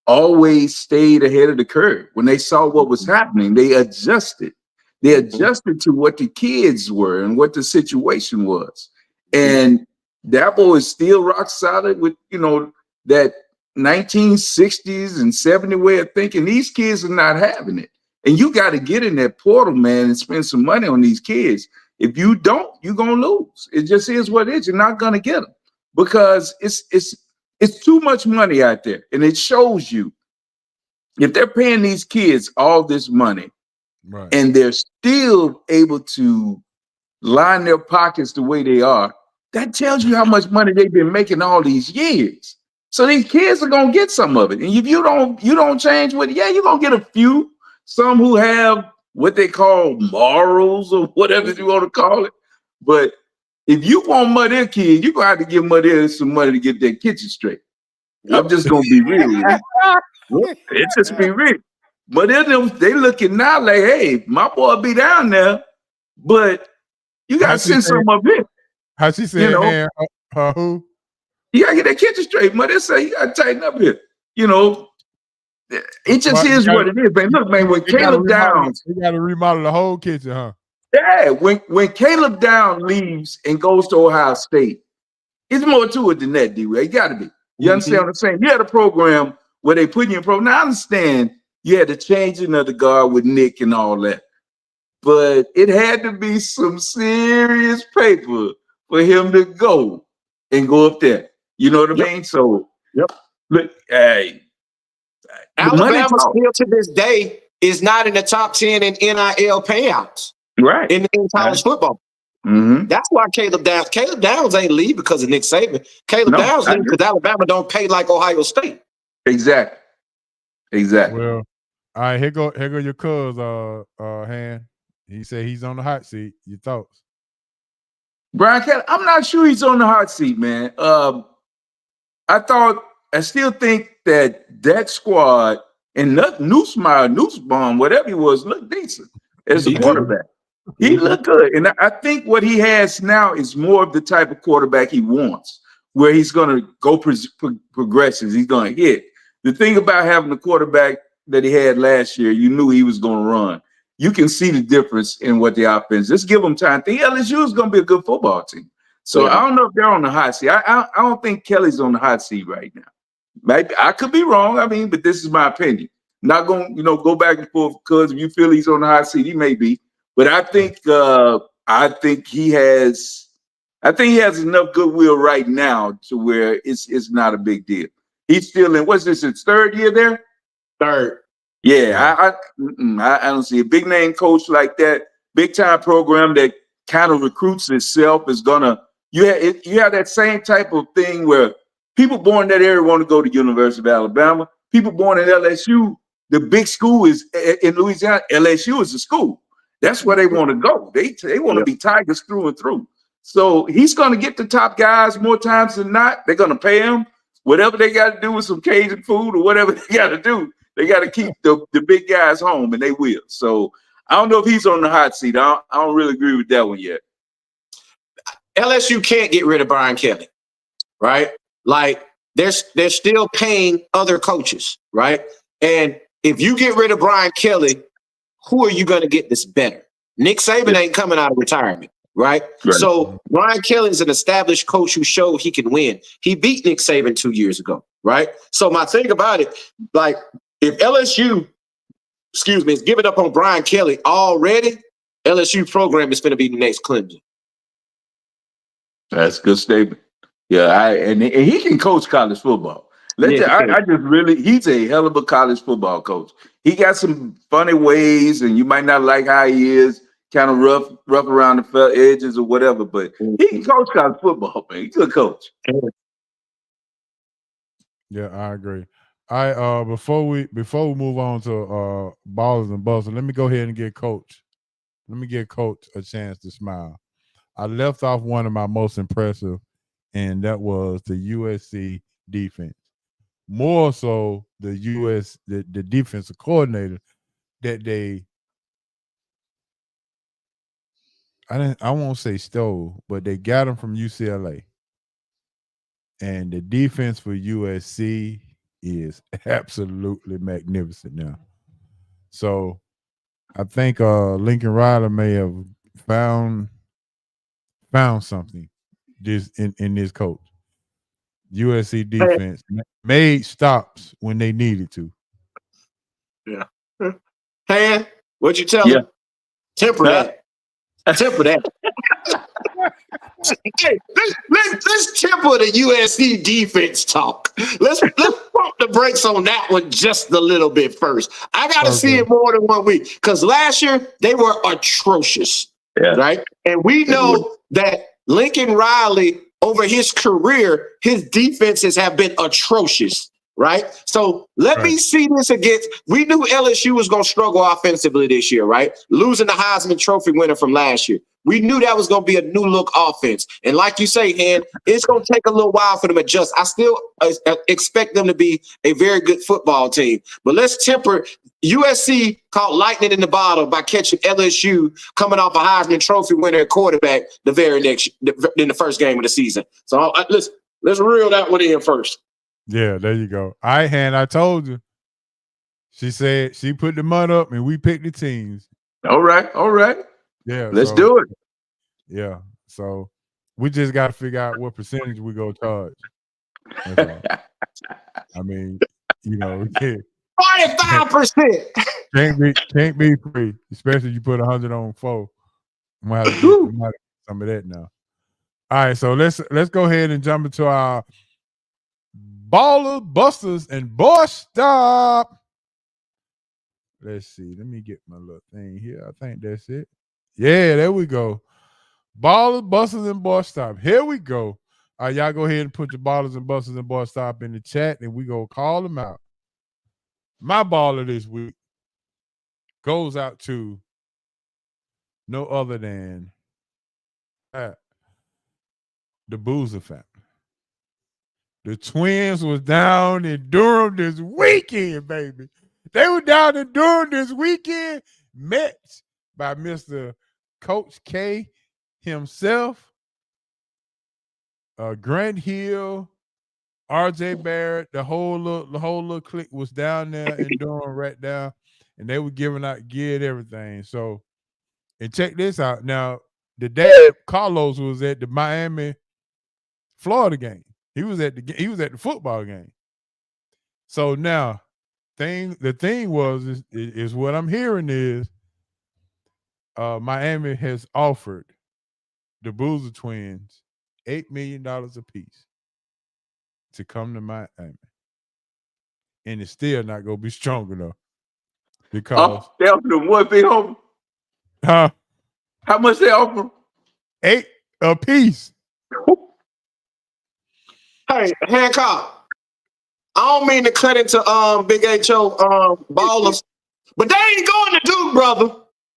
always stayed ahead of the curve. When they saw what was happening, they adjusted. They adjusted to what the kids were and what the situation was. And Dabo is still rock solid with, that 1960s and 70 way of thinking. These kids are not having it. And you got to get in that portal, man, and spend some money on these kids. If you don't, you're going to lose. It just is what it is. You're not going to get them because it's too much money out there. And it shows you if they're paying these kids all this money and they're still able to line their pockets the way they are, that tells you how much money they've been making all these years. So these kids are gonna get some of it. And if you don't change with it, you're gonna get a few, some who have what they call morals or whatever you want to call it. But if you want Muddy kids, you're gonna have to give Muddy some money to get that kitchen straight. I'm just gonna be real with you. It just be real. But they looking now like, hey, my boy be down there, but you gotta send some up here. How she said, who? You gotta get that kitchen straight. Muddy say you gotta tighten up here. You know, it just is what it is, man. Look, man, when Caleb Downs, you gotta remodel the whole kitchen, huh? Yeah, when Caleb Downs leaves and goes to Ohio State, it's more to it than that, D-Way. It gotta be. You understand what I'm saying? You had a program where they put you in program. Now I understand you had the changing of the guard with Nick and all that, but it had to be some serious paper for him to go and go up there. You know what I mean? So, look, hey, Alabama still to this day is not in the top 10 in NIL payouts, right? In college football. Mm-hmm. That's why Caleb Downs ain't leave because of Nick Saban. Caleb Downs leave because Alabama don't pay like Ohio State. Exactly. Well, all right, here go your cuz hand. He said he's on the hot seat. Your thoughts? Brian Kelly, I'm not sure he's on the hot seat, man. I still think that squad and Nussbaum, whatever he was, looked decent as a quarterback. He looked good. And I think what he has now is more of the type of quarterback he wants, where he's going to go progressions. He's going to hit. The thing about having the quarterback that he had last year, you knew he was going to run. You can see the difference in what the offense. Just give them time. I think LSU is going to be a good football team. So I don't know if they're on the hot seat. I don't think Kelly's on the hot seat right now. Maybe I could be wrong. I mean, but this is my opinion. Not going to go back and forth because if you feel he's on the hot seat, he may be. But I think he has enough goodwill right now to where it's not a big deal. He's still in, what's this, his third year there? Third. Yeah, I don't see a big name coach like that, big time program that kind of recruits itself is gonna. You have that same type of thing where people born in that area want to go to University of Alabama. People born in LSU, the big school is in Louisiana. LSU is a school. That's where they want to go. They want to be Tigers through and through. So he's going to get the top guys more times than not. They're going to pay him whatever they got to do with some Cajun food or whatever they got to do. They got to keep the big guys home, and they will. So I don't know if he's on the hot seat. I don't really agree with that one yet. LSU can't get rid of Brian Kelly, right? Like they're still paying other coaches, right? And if you get rid of Brian Kelly, who are you going to get that's better? Nick Saban ain't coming out of retirement, right? So Brian Kelly is an established coach who showed he can win. He beat Nick Saban 2 years ago, right? So my thing about it, like if LSU, is giving up on Brian Kelly already, LSU program is going to be the next Clemson. That's a good statement. Yeah, and he can coach college football. He's a hell of a college football coach. He got some funny ways, and you might not like how he is, kind of rough around the edges or whatever, but he can coach college football, man. He's a good coach. Yeah, I agree. All right, before we move on to ballers and buzzers, let me go ahead and give Coach a chance to smile. I left off one of my most impressive, and that was the USC defense. More so the defensive coordinator that I won't say stole, but they got him from UCLA. And the defense for USC is absolutely magnificent now. So I think Lincoln Riley may have found something in this coach. USC defense made stops when they needed to. Yeah. Hey, what'd you tell him? Temper that. Temper that. Hey, let's temper the USC defense talk. Let's pump the brakes on that one just a little bit first. I got to see it more than 1 week because last year they were atrocious, right? And we know that Lincoln Riley, over his career, his defenses have been atrocious, right? So let me see this against. We knew LSU was going to struggle offensively this year, right? Losing the Heisman Trophy winner from last year. We knew that was going to be a new look offense. And like you say, Han, it's going to take a little while for them to adjust. I still expect them to be a very good football team. But let's temper. USC caught lightning in the bottle by catching LSU coming off a Heisman Trophy winner at quarterback in the first game of the season. So let's reel that one in first. Yeah, there you go. All right, Han, I told you. She said she put the money up and we picked the teams. All right. Yeah. Let's do it. Yeah. So we just got to figure out what percentage we go charge. I mean, you know, 45%. Can't be free, especially if you put 100 on 4. We might have to get some of that now. All right, so let's go ahead and jump into our Baller, Busters, and Boy Stop. Let's see. Let me get my little thing here. I think that's it. Yeah, there we go. Ballers, Busters, and Boy Stop. Here we go. All right, y'all go ahead and put your Ballers and Busters and Boy Stop in the chat, and we go call them out. My baller this week goes out to no other than the Boozer family. The Twins was down in Durham this weekend, baby. They were down in Durham this weekend, met by Mr. Coach K himself, Grant Hill, RJ Barrett, the whole little clique was down there in Durham right now, and they were giving out gear and everything. So, and check this out. Now, the dad Carlos was at the Miami, Florida game. He was at the football game. So now, the thing was is what I'm hearing is Miami has offered the Boozer twins $8 million apiece to come to Miami, and it's still not gonna be strong enough because they offered them what, big homie? How much they offer? $8 apiece. Hey, Hancock. I don't mean to cut into Big H.O. Ballers, but they ain't going to Duke, brother.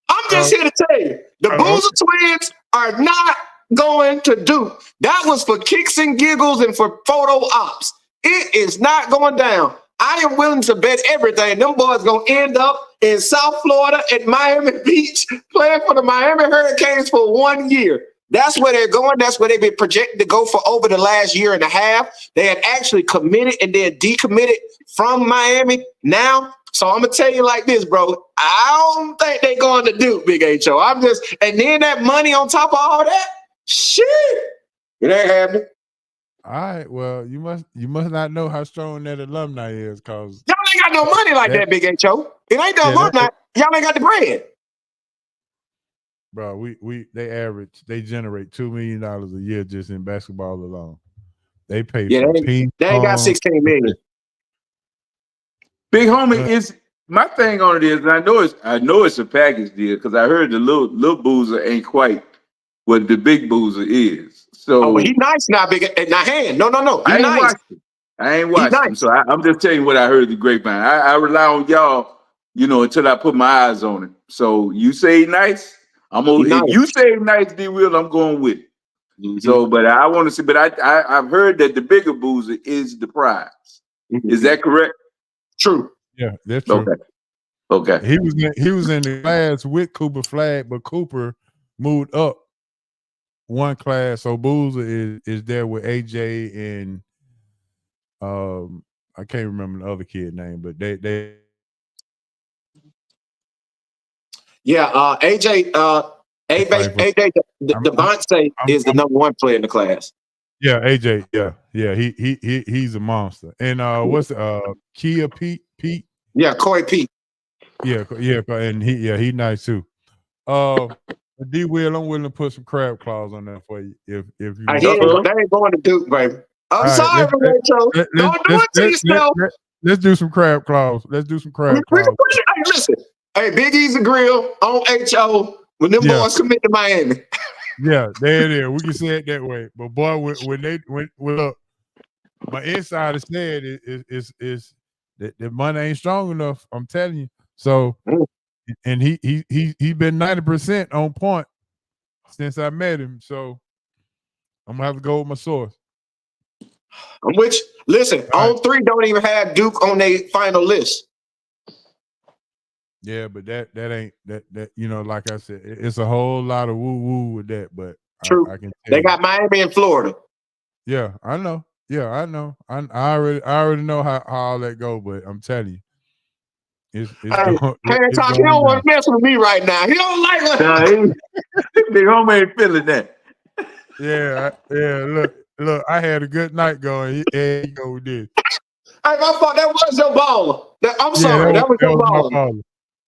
I'm just here to tell you, the Boozer twins are not going to Duke. That was for kicks and giggles and for photo ops. It is not going down. I am willing to bet everything. Them boys going to end up in South Florida at Miami Beach playing for the Miami Hurricanes for 1 year. That's where they're going. That's where they've been projected to go for over the last year and a half. They had actually committed and then decommitted from Miami now. So I'm going to tell you like this, bro. I don't think they're going to Duke, Big H.O. And then that money on top of all that, shit, it ain't happening. All right, well, you must not know how strong that alumni is, cause y'all ain't got no money like that, Big H.O. It ain't the alumni. Y'all ain't got the bread. Bro, they generate $2 million a year just in basketball alone. They pay for they ain't got 16 million. Big homie, is my thing on it is, and I know it's a package deal because I heard the little Boozer ain't quite what the big Boozer is. So he nice now, big. Now, hand, no. I ain't watched him, so I'm just telling you what I heard the grapevine. I rely on y'all, until I put my eyes on it. So you say nice, if you say nice, D. Will, I'm going with it. Mm-hmm. So, but I want to see. But I've heard that the bigger Boozer is the prize. Mm-hmm. Is that correct? True. Yeah, that's true. Okay. He was in the class with Cooper Flagg, but Cooper moved up one class. So Boozer is there with AJ and I can't remember the other kid name, but they AJ Devontae is the number one player in the class. Yeah, AJ. Yeah. He's a monster. And what's Kia Pete? Yeah, Corey Pete. Yeah, and he nice too. D. Will, I'm willing to put some crab claws on that for you if you. They ain't going to Duke, baby. I'm sorry, Rachel. Don't do it to yourself. Let's do some crab claws. Let's do some crab claws. Hey, listen. Hey, Big Easy Grill on HO when them boys commit to Miami. Yeah, there it is. We can say it that way. But boy, when look, my insider said is that the money ain't strong enough. I'm telling you. So, and he been 90% on point since I met him. So I'm gonna have to go with my source. I'm with you. Listen, on 3 don't even have Duke on their final list. Yeah, but that ain't that you know, like I said, it's a whole lot of woo woo with that. But True. I can tell They you. got Miami and Florida. Yeah, I know. Yeah, I know. I already know how all that go. But I'm telling you, it's Hey, going. Harry Talk, he don't want to mess with me right now. He don't like what. Big homie ain't feeling that. Yeah. Look. I had a good night going. Here you go with this. Hey, my fault. That was your baller. I'm sorry. That was your my baller. baller.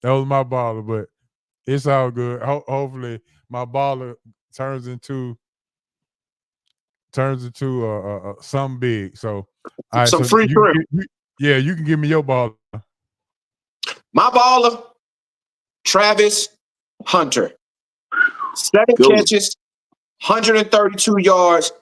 That was my baller, but it's all good. Hopefully, my baller turns into something big. So, all right, Some so free shrimp. you can give me your baller. My baller, Travis Hunter. 7 Go. catches, 132 yards,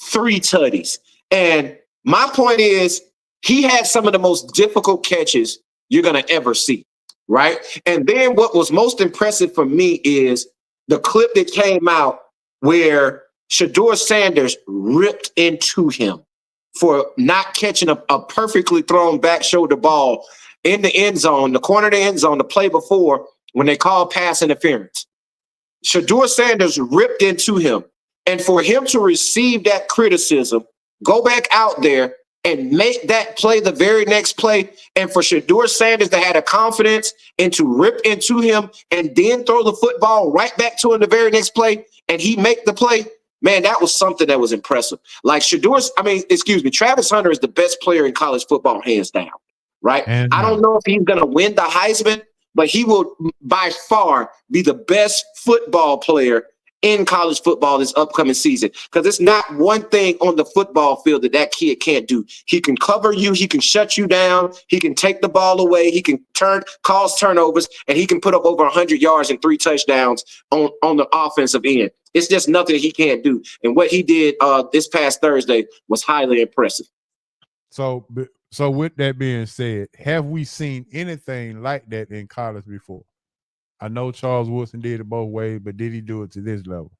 3 tutties. And my point is, he had some of the most difficult catches you're going to ever see, right? And then what was most impressive for me is the clip that came out where Shedeur Sanders ripped into him for not catching a perfectly thrown back shoulder ball in the end zone, the corner of the end zone, the play before when they called pass interference. Shedeur Sanders ripped into him. And for him to receive that criticism, go back out there and make that play the very next play, and for Shedeur Sanders to have the confidence and to rip into him and then throw the football right back to him the very next play, and he make the play, man, that was something that was impressive. Like Travis Hunter is the best player in college football, hands down, right? And I don't know if he's going to win the Heisman, but he will by far be the best football player in college football this upcoming season, because it's not one thing on the football field that kid can't do. He can cover you. He can shut you down. He can take the ball away. He can cause turnovers, and he can put up over 100 yards and 3 touchdowns on the offensive end. It's just nothing he can't do. And what he did this past Thursday was highly impressive. So with that being said, have we seen anything like that in college before? I know Charles Woodson did it both ways, but did he do it to this level?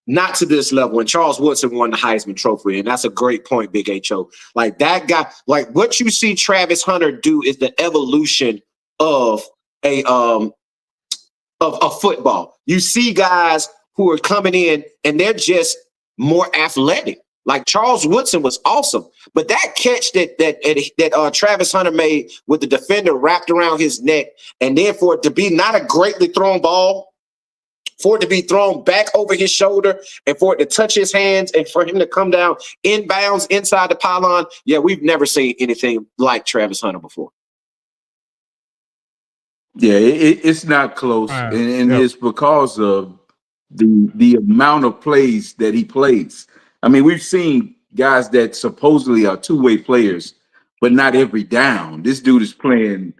Not to this level. And Charles Woodson won the Heisman Trophy, and that's a great point, Big H.O. Like that guy, like what you see Travis Hunter do is the evolution of of football. You see guys who are coming in and they're just more athletic. Like Charles Woodson was awesome, but that catch that Travis Hunter made with the defender wrapped around his neck, and then for it to be not a greatly thrown ball, for it to be thrown back over his shoulder, and for it to touch his hands, and for him to come down inbounds inside the pylon, yeah, we've never seen anything like Travis Hunter before. Yeah, it's not close, and it's because of the amount of plays that he plays. I mean, we've seen guys that supposedly are two-way players, but not every down. This dude is playing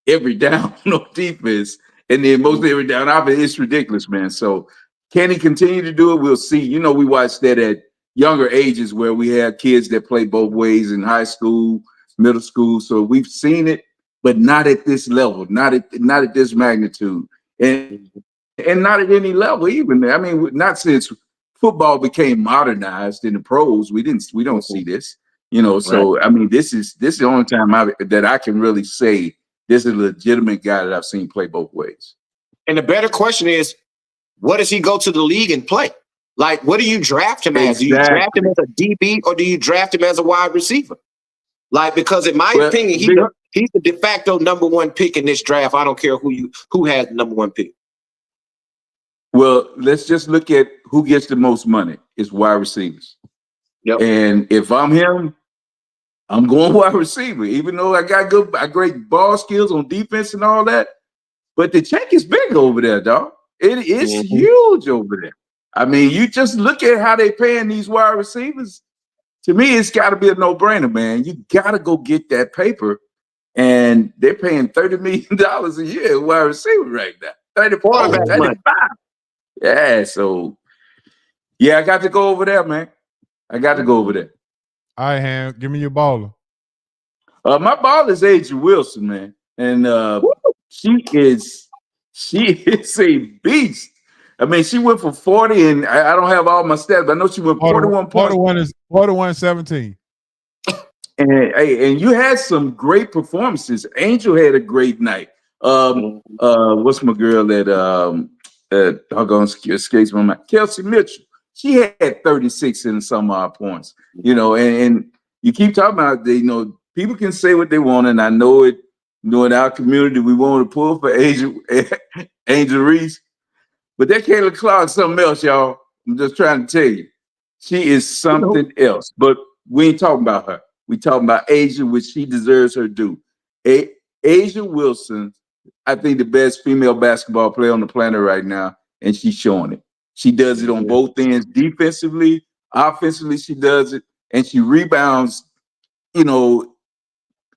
every down on defense, and then mostly every down offense. It's ridiculous, man. So can he continue to do it? We'll see. You know, we watched that at younger ages where we had kids that play both ways in high school, middle school. So we've seen it, but not at this level, not at this magnitude, and not at any level even. I mean, not since football became modernized in the pros. We don't see this, you know. So right. I mean, this is the only time that I can really say this is a legitimate guy that I've seen play both ways. And the better question is, what does he go to the league and play? Like, what do you draft him as? Do you draft him as a DB or do you draft him as a wide receiver? Like, because in my opinion, he's the de facto number 1 pick in this draft. I don't care who has the number 1 pick. Well, let's just look at who gets the most money. It's wide receivers. Yep. And if I'm him, I'm going wide receiver, even though I got great ball skills on defense and all that. But the check is big over there, dog. It is huge over there. I mean, you just look at how they paying these wide receivers. To me, it's got to be a no-brainer, man. You got to go get that paper. And they're paying $30 million a year wide receiver right now. 35. Yeah, so yeah, I got to go over there, man. I got to go over there. All right, Ham, give me your baller. My baller is Adrian Wilson, man, and she is a beast. I mean, she went for 40, and I don't have all my stats, but I know she went 41 points. 41-17. And you had some great performances. Angel had a great night. What's my girl that doggone escapes my mind? Kelsey Mitchell. She had 36 and some odd points. You know, and you keep talking about people can say what they want, and I know it. You know, in our community, we want to pull for Angel Reese, but that Kayla Clark is something else, y'all. I'm just trying to tell you, she is something else. But we ain't talking about her. We talking about Asia, which she deserves her due. Asia Wilson, I think the best female basketball player on the planet right now, and she's showing it. She does it on both ends, defensively, offensively. She does it, and she rebounds. You know,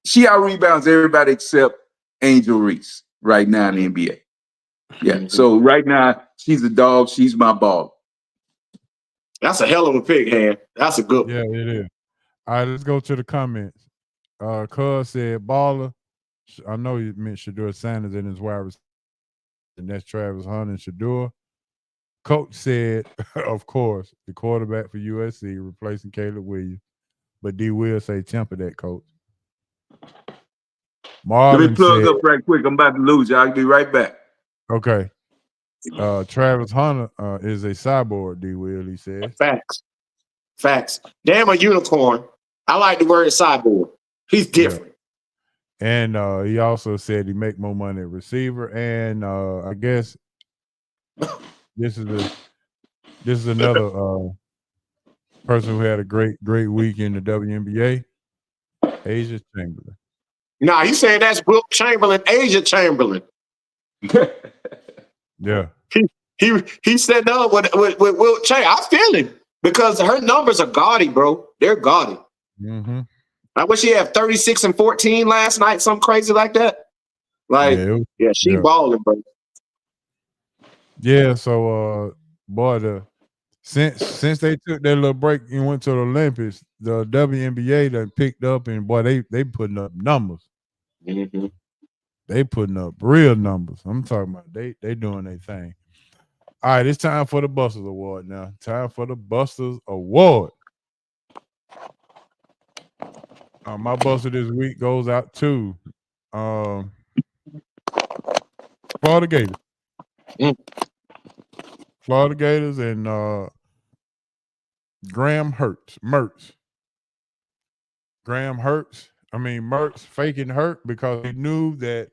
she out rebounds everybody except Angel Reese right now in the NBA. Yeah. So right now she's a dog. She's my ball. That's a hell of a pick, Han. That's a good one. Yeah, it is. All right, let's go to the comments. Cuz said, baller. I know you meant Shedeur Sanders and his wide receiver, and that's Travis Hunter and Shedeur. Coach said, of course, the quarterback for USC replacing Caleb Williams. But D will say temper that, Coach. Marvin Let me plug said, up right quick. I'm about to lose you. I'll be right back. Okay. Travis Hunter is a cyborg, D will, he says. Facts. Damn a unicorn. I like the word cyborg. He's different. Yeah. And he also said he make more money at receiver. And I guess this is another person who had a great week in the WNBA, Asia Chamberlain. Nah, he's saying that's Wilt Chamberlain, Asia Chamberlain. Yeah. He said no with Wilt Chamberlain. I feel him because her numbers are gaudy, bro. They're gaudy. Mm-hmm. I wish she had 36 and 14 last night, something crazy like that. Like, she balling, bro. Yeah, so boy, since they took their little break and went to the Olympics, the WNBA done picked up, and boy, they putting up numbers. Mm-hmm. They putting up real numbers. I'm talking about they doing their thing. All right, it's time for the Busters Award now. Time for the Busters Award. My Buster this week goes out to Florida Gators. Florida Gators and Graham Mertz. Graham Mertz faking hurt because he knew that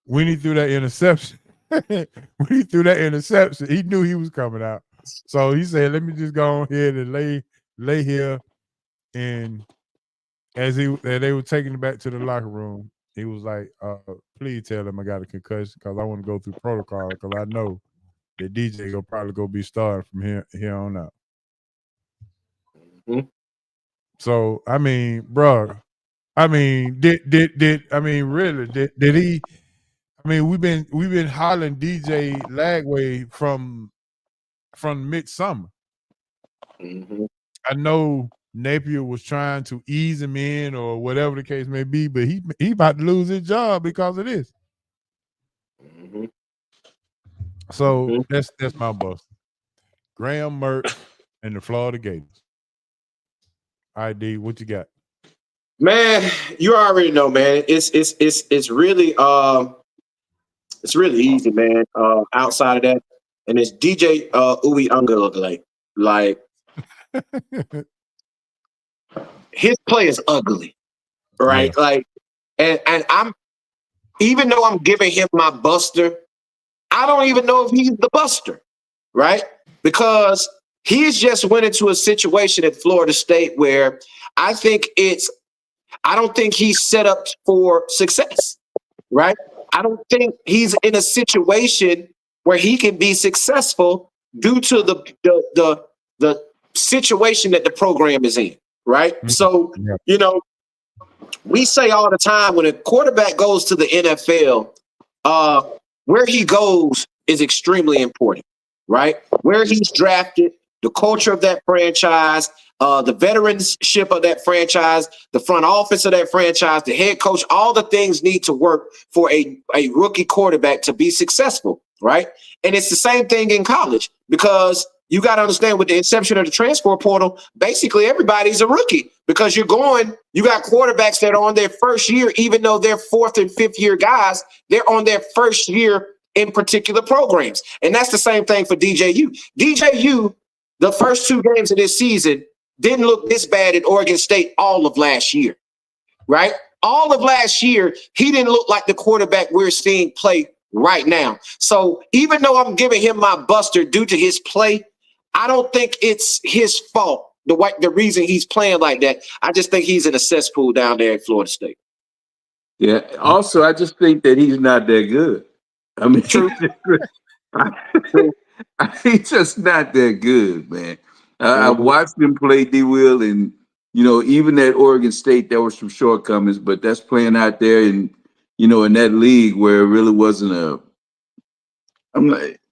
when he threw that interception, he knew he was coming out. So he said, let me just go on here and lay here. And as they were taking it back to the locker room, he was like, please tell them I got a concussion because I want to go through protocol because I know that DJ will probably go be starting from here on out. Mm-hmm. So I mean, bro, did he? I mean, we've been hollering DJ Lagway from midsummer. Mm-hmm. I know Napier was trying to ease him in or whatever the case may be, but he about to lose his job because of this. Mm-hmm. So that's my bust. Graham Mertz and the Florida Gators. All right, D, what you got? Man, you already know, man. It's really easy, man. Outside of that, and it's DJ Uiagalelei. Like his play is ugly, right? Yeah. Like, and I'm even though I'm giving him my buster, I don't even know if he's the buster, right? Because he's just went into a situation at Florida State where I don't think he's set up for success, right? I don't think he's in a situation where he can be successful due to the situation that the program is in, right? Mm-hmm. So, you know, we say all the time when a quarterback goes to the NFL, where he goes is extremely important, right? Where he's drafted, the culture of that franchise, the veteranship of that franchise, the front office of that franchise, the head coach, all the things need to work for a rookie quarterback to be successful. right? And it's the same thing in college because you got to understand with the inception of the transfer portal, basically everybody's a rookie because you got quarterbacks that are on their first year, even though they're fourth and fifth year guys, they're on their first year in particular programs. And that's the same thing for DJU. DJU, the first 2 games of this season didn't look this bad at Oregon State all of last year, right? All of last year, he didn't look like the quarterback we're seeing play right now. So even though I'm giving him my buster due to his play, I don't think it's his fault, the reason he's playing like that. I just think he's in a cesspool down there at Florida State. Yeah. Also, I just think that he's not that good. I mean, he's just not that good, man. I watched him play D-Will, and even at Oregon State, there were some shortcomings, but that's playing out there in that league where it really wasn't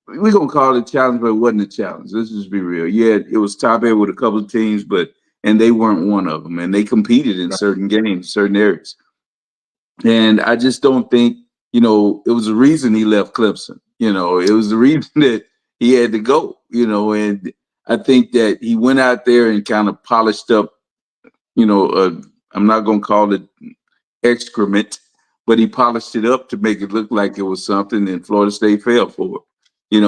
we're gonna call it a challenge, but it wasn't a challenge. Let's just be real. Yeah, it was top end with a couple of teams, and they weren't one of them, and they competed in certain games, certain areas. And I just don't think, it was the reason he left Clemson. It was the reason that he had to go, and I think that he went out there and kind of polished up, I'm not going to call it excrement, but he polished it up to make it look like it was something, and Florida State fell for it. It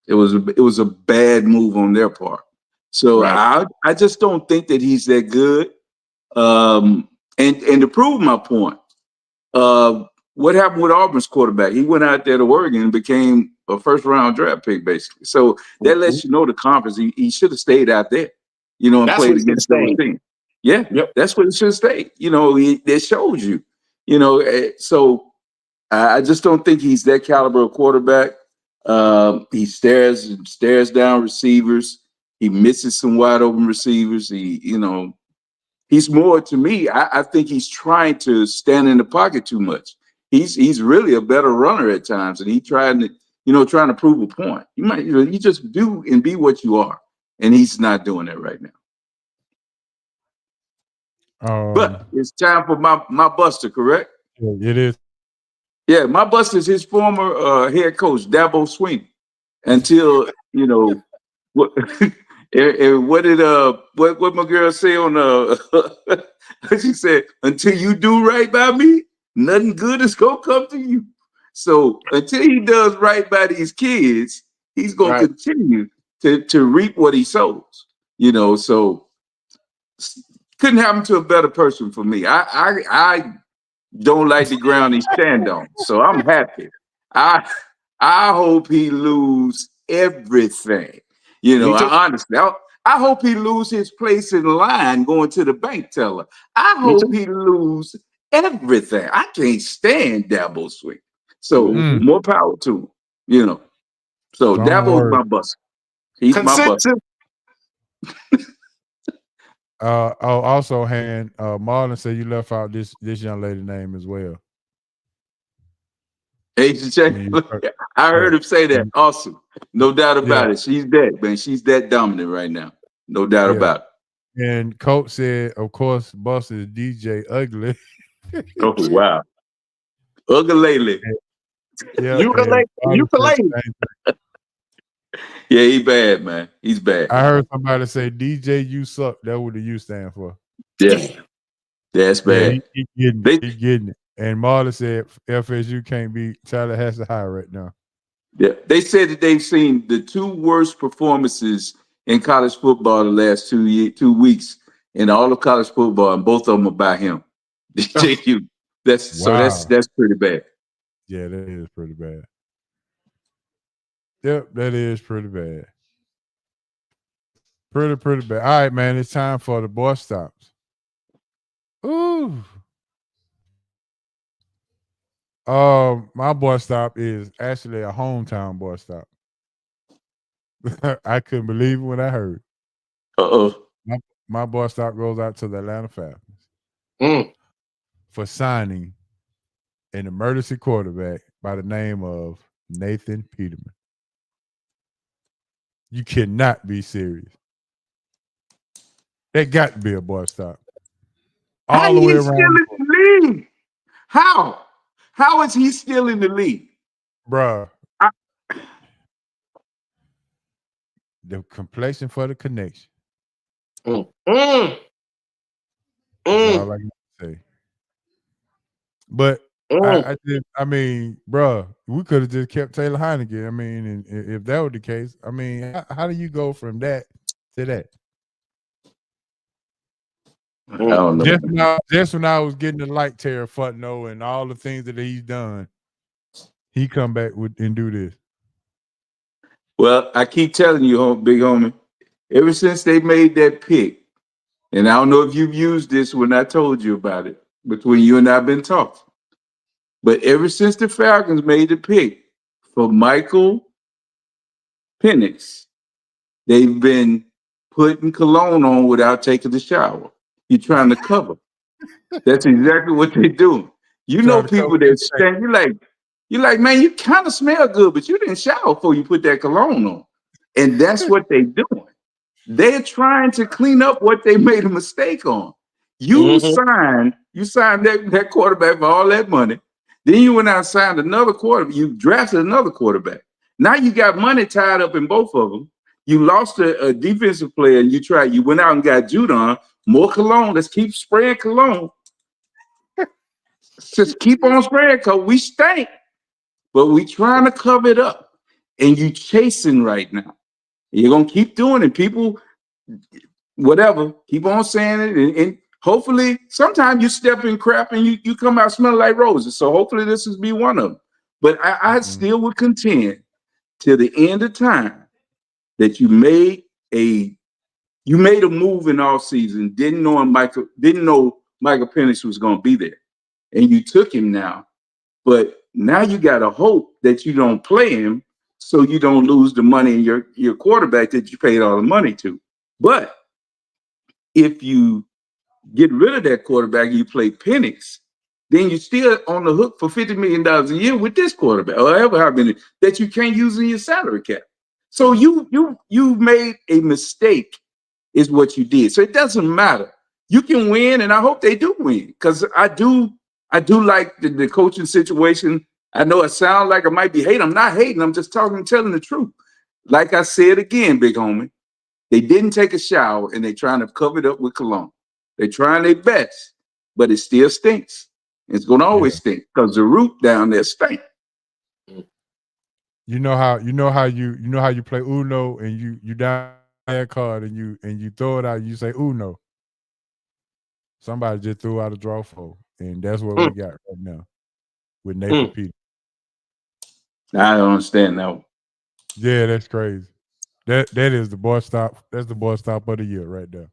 was a bad move on their part. So right. I just don't think that he's that good. And to prove my point, what happened with Auburn's quarterback? He went out there to Oregon and became a first-round draft pick, basically. So that lets you know the conference. He should have stayed out there, and that's played against those teams. Yeah, yep. That's what it should have stayed. That shows you. So I just don't think he's that caliber of quarterback. He stares down receivers. He misses some wide open receivers. He's more, to me, I think he's trying to stand in the pocket too much. He's really a better runner at times, and he's trying to prove a point. You just do and be what you are, and he's not doing that right now. But it's time for my buster, correct? It is. Yeah, my buster is his former head coach, Dabo Swinney. Until what. And what did what my girl say on she said, until you do right by me, nothing good is gonna come to you. So until he does right by these kids, he's gonna continue to reap what he sows. So couldn't happen to a better person for me. I don't like the ground he stand on, so I'm happy. I hope he lose everything. Honestly, I hope he lose his place in line going to the bank teller. I hope he lose everything. I can't stand Dabo Swinney. So more power to him, So Dabo's my bus. He's my bus. Also, Marlon said you left out this young lady name as well. HJ, I heard him say that. Awesome. No doubt about it. She's that, man. She's that dominant right now. No doubt about it. And Coach said, of course, boss is DJ Ugly. Oh, wow. Ukulele. Yeah, ukulele. Yeah, he bad, man. He's bad. I heard somebody say, DJ, you suck. That's what the U stand for. Yeah. That's bad. Yeah, he getting it. And Marlon said FSU can't beat Tallahassee High right now. Yeah, they said that they've seen the 2 worst performances in college football the last 2 weeks in all of college football, and both of them are by him. JU. That's pretty bad. Yeah, that is pretty bad. Yep, that is pretty bad. Pretty bad. All right, man, it's time for the boy stops. Ooh. My boy stop is actually a hometown boy stop. I couldn't believe it when I heard. My boy stop goes out to the Atlanta Falcons for signing an emergency quarterback by the name of Nathan Peterman. You cannot be serious. That got to be a boy stop. All the way around. Still in the league? How is he still in the league? bruh. The complexion for the connection. That's all I can say. But I mean, bruh, we could have just kept Taylor Heineke. I mean, and if that were the case, I mean, how do you go from that to that? I don't know. Just when I was getting to like Terry Fontenot and all the things that he's done, he come back and do this. Well, I keep telling you, big homie, ever since they made that pick, and I don't know if you've used this when I told you about it, between you and I have been talking, but ever since the Falcons made the pick for Michael Penix, they've been putting cologne on without taking the shower. You're trying to cover. That's exactly what they're doing. You know people that stand, you're like, man, you kind of smell good, but you didn't shower before you put that cologne on. And that's what they're doing. They're trying to clean up what they made a mistake on. You signed that quarterback for all that money. Then you went out and signed another quarterback. You drafted another quarterback. Now you got money tied up in both of them. You lost a defensive player. You went out and got Judon, more cologne. Let's keep spraying cologne. Just keep on spraying because we stink. But we trying to cover it up. And you chasing right now. You're going to keep doing it. People, whatever, keep on saying it. And hopefully, sometimes you step in crap and you come out smelling like roses. So hopefully this will be one of them. But I still would contend till the end of time that you made a move in off season, didn't know Michael Penix was going to be there. And you took him now. But now you got to hope that you don't play him so you don't lose the money in your quarterback that you paid all the money to. But if you get rid of that quarterback and you play Penix, then you're still on the hook for $50 million a year with this quarterback, or how many that you can't use in your salary cap. So you made a mistake, is what you did. So it doesn't matter. You can win, and I hope they do win, because I do like the coaching situation. I know it sounds like I might be hating. I'm not hating. I'm just telling the truth. Like I said again, big homie, they didn't take a shower, and they're trying to cover it up with cologne. They're trying their best, but it still stinks. It's going to always stink because the root down there stinks. You know how you play Uno and you down that card and you throw it out. You say Uno. Somebody just threw out a draw four, and that's what we got right now with Nathan Peter. I don't understand that. Yeah, that's crazy. That is the boy stop. That's the boy stop of the year right there.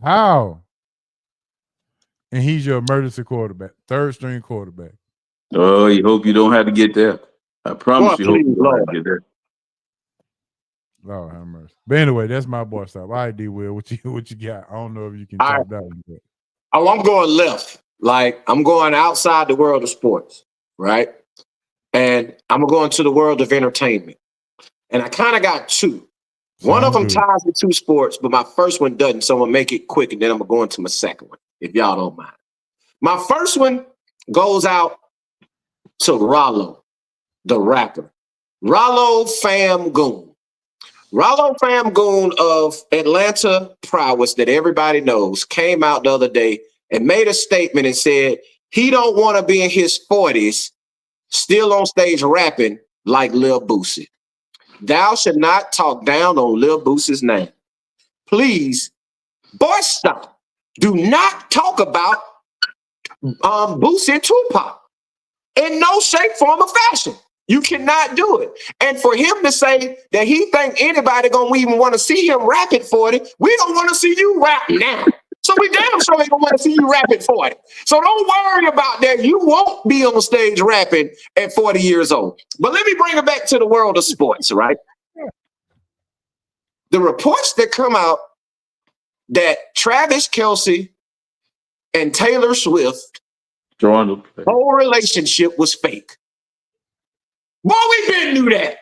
How? And he's your emergency quarterback, third string quarterback. Oh, you hope you don't have to get there. I promise you, hope you don't have to get there. Lord have mercy. But anyway, that's my boy stop. All right, D. Will, what you got? I don't know if you can talk that one. But. Oh, I'm going left. Like, I'm going outside the world of sports, right? And I'm going to the world of entertainment. And I kind of got two. One of them ties into sports, but my first one doesn't. So I'm going to make it quick, and then I'm going to go into my second one, if y'all don't mind. My first one goes out to Rollo, the rapper. Rollo Fam Goon. Rollo Fam Goon of Atlanta prowess that everybody knows came out the other day and made a statement and said he don't want to be in his 40s still on stage rapping like Lil Boosie. Thou should not talk down on Lil Boosie's name. Please, boy, stop. Do not talk about Boosie and Tupac in no shape, form, or fashion. You cannot do it. And for him to say that he think anybody gonna even want to see him rap at 40, we don't want to see you rap now. So we damn sure ain't gonna want to see you rap at 40. So don't worry about that. You won't be on stage rapping at 40 years old. But let me bring it back to the world of sports, right? The reports that come out that Travis Kelce and Taylor Swift whole relationship was fake. Boy, we been knew that.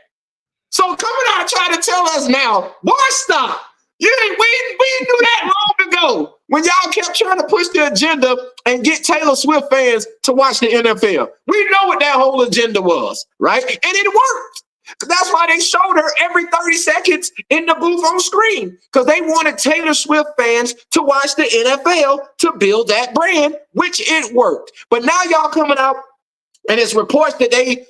So coming out trying to tell us now, boy, stop. We knew that long ago when y'all kept trying to push the agenda and get Taylor Swift fans to watch the NFL. We know what that whole agenda was, right? And it worked. That's why they showed her every 30 seconds in the booth on screen, because they wanted Taylor Swift fans to watch the NFL to build that brand, which it worked. But now y'all coming out, and it's reports that they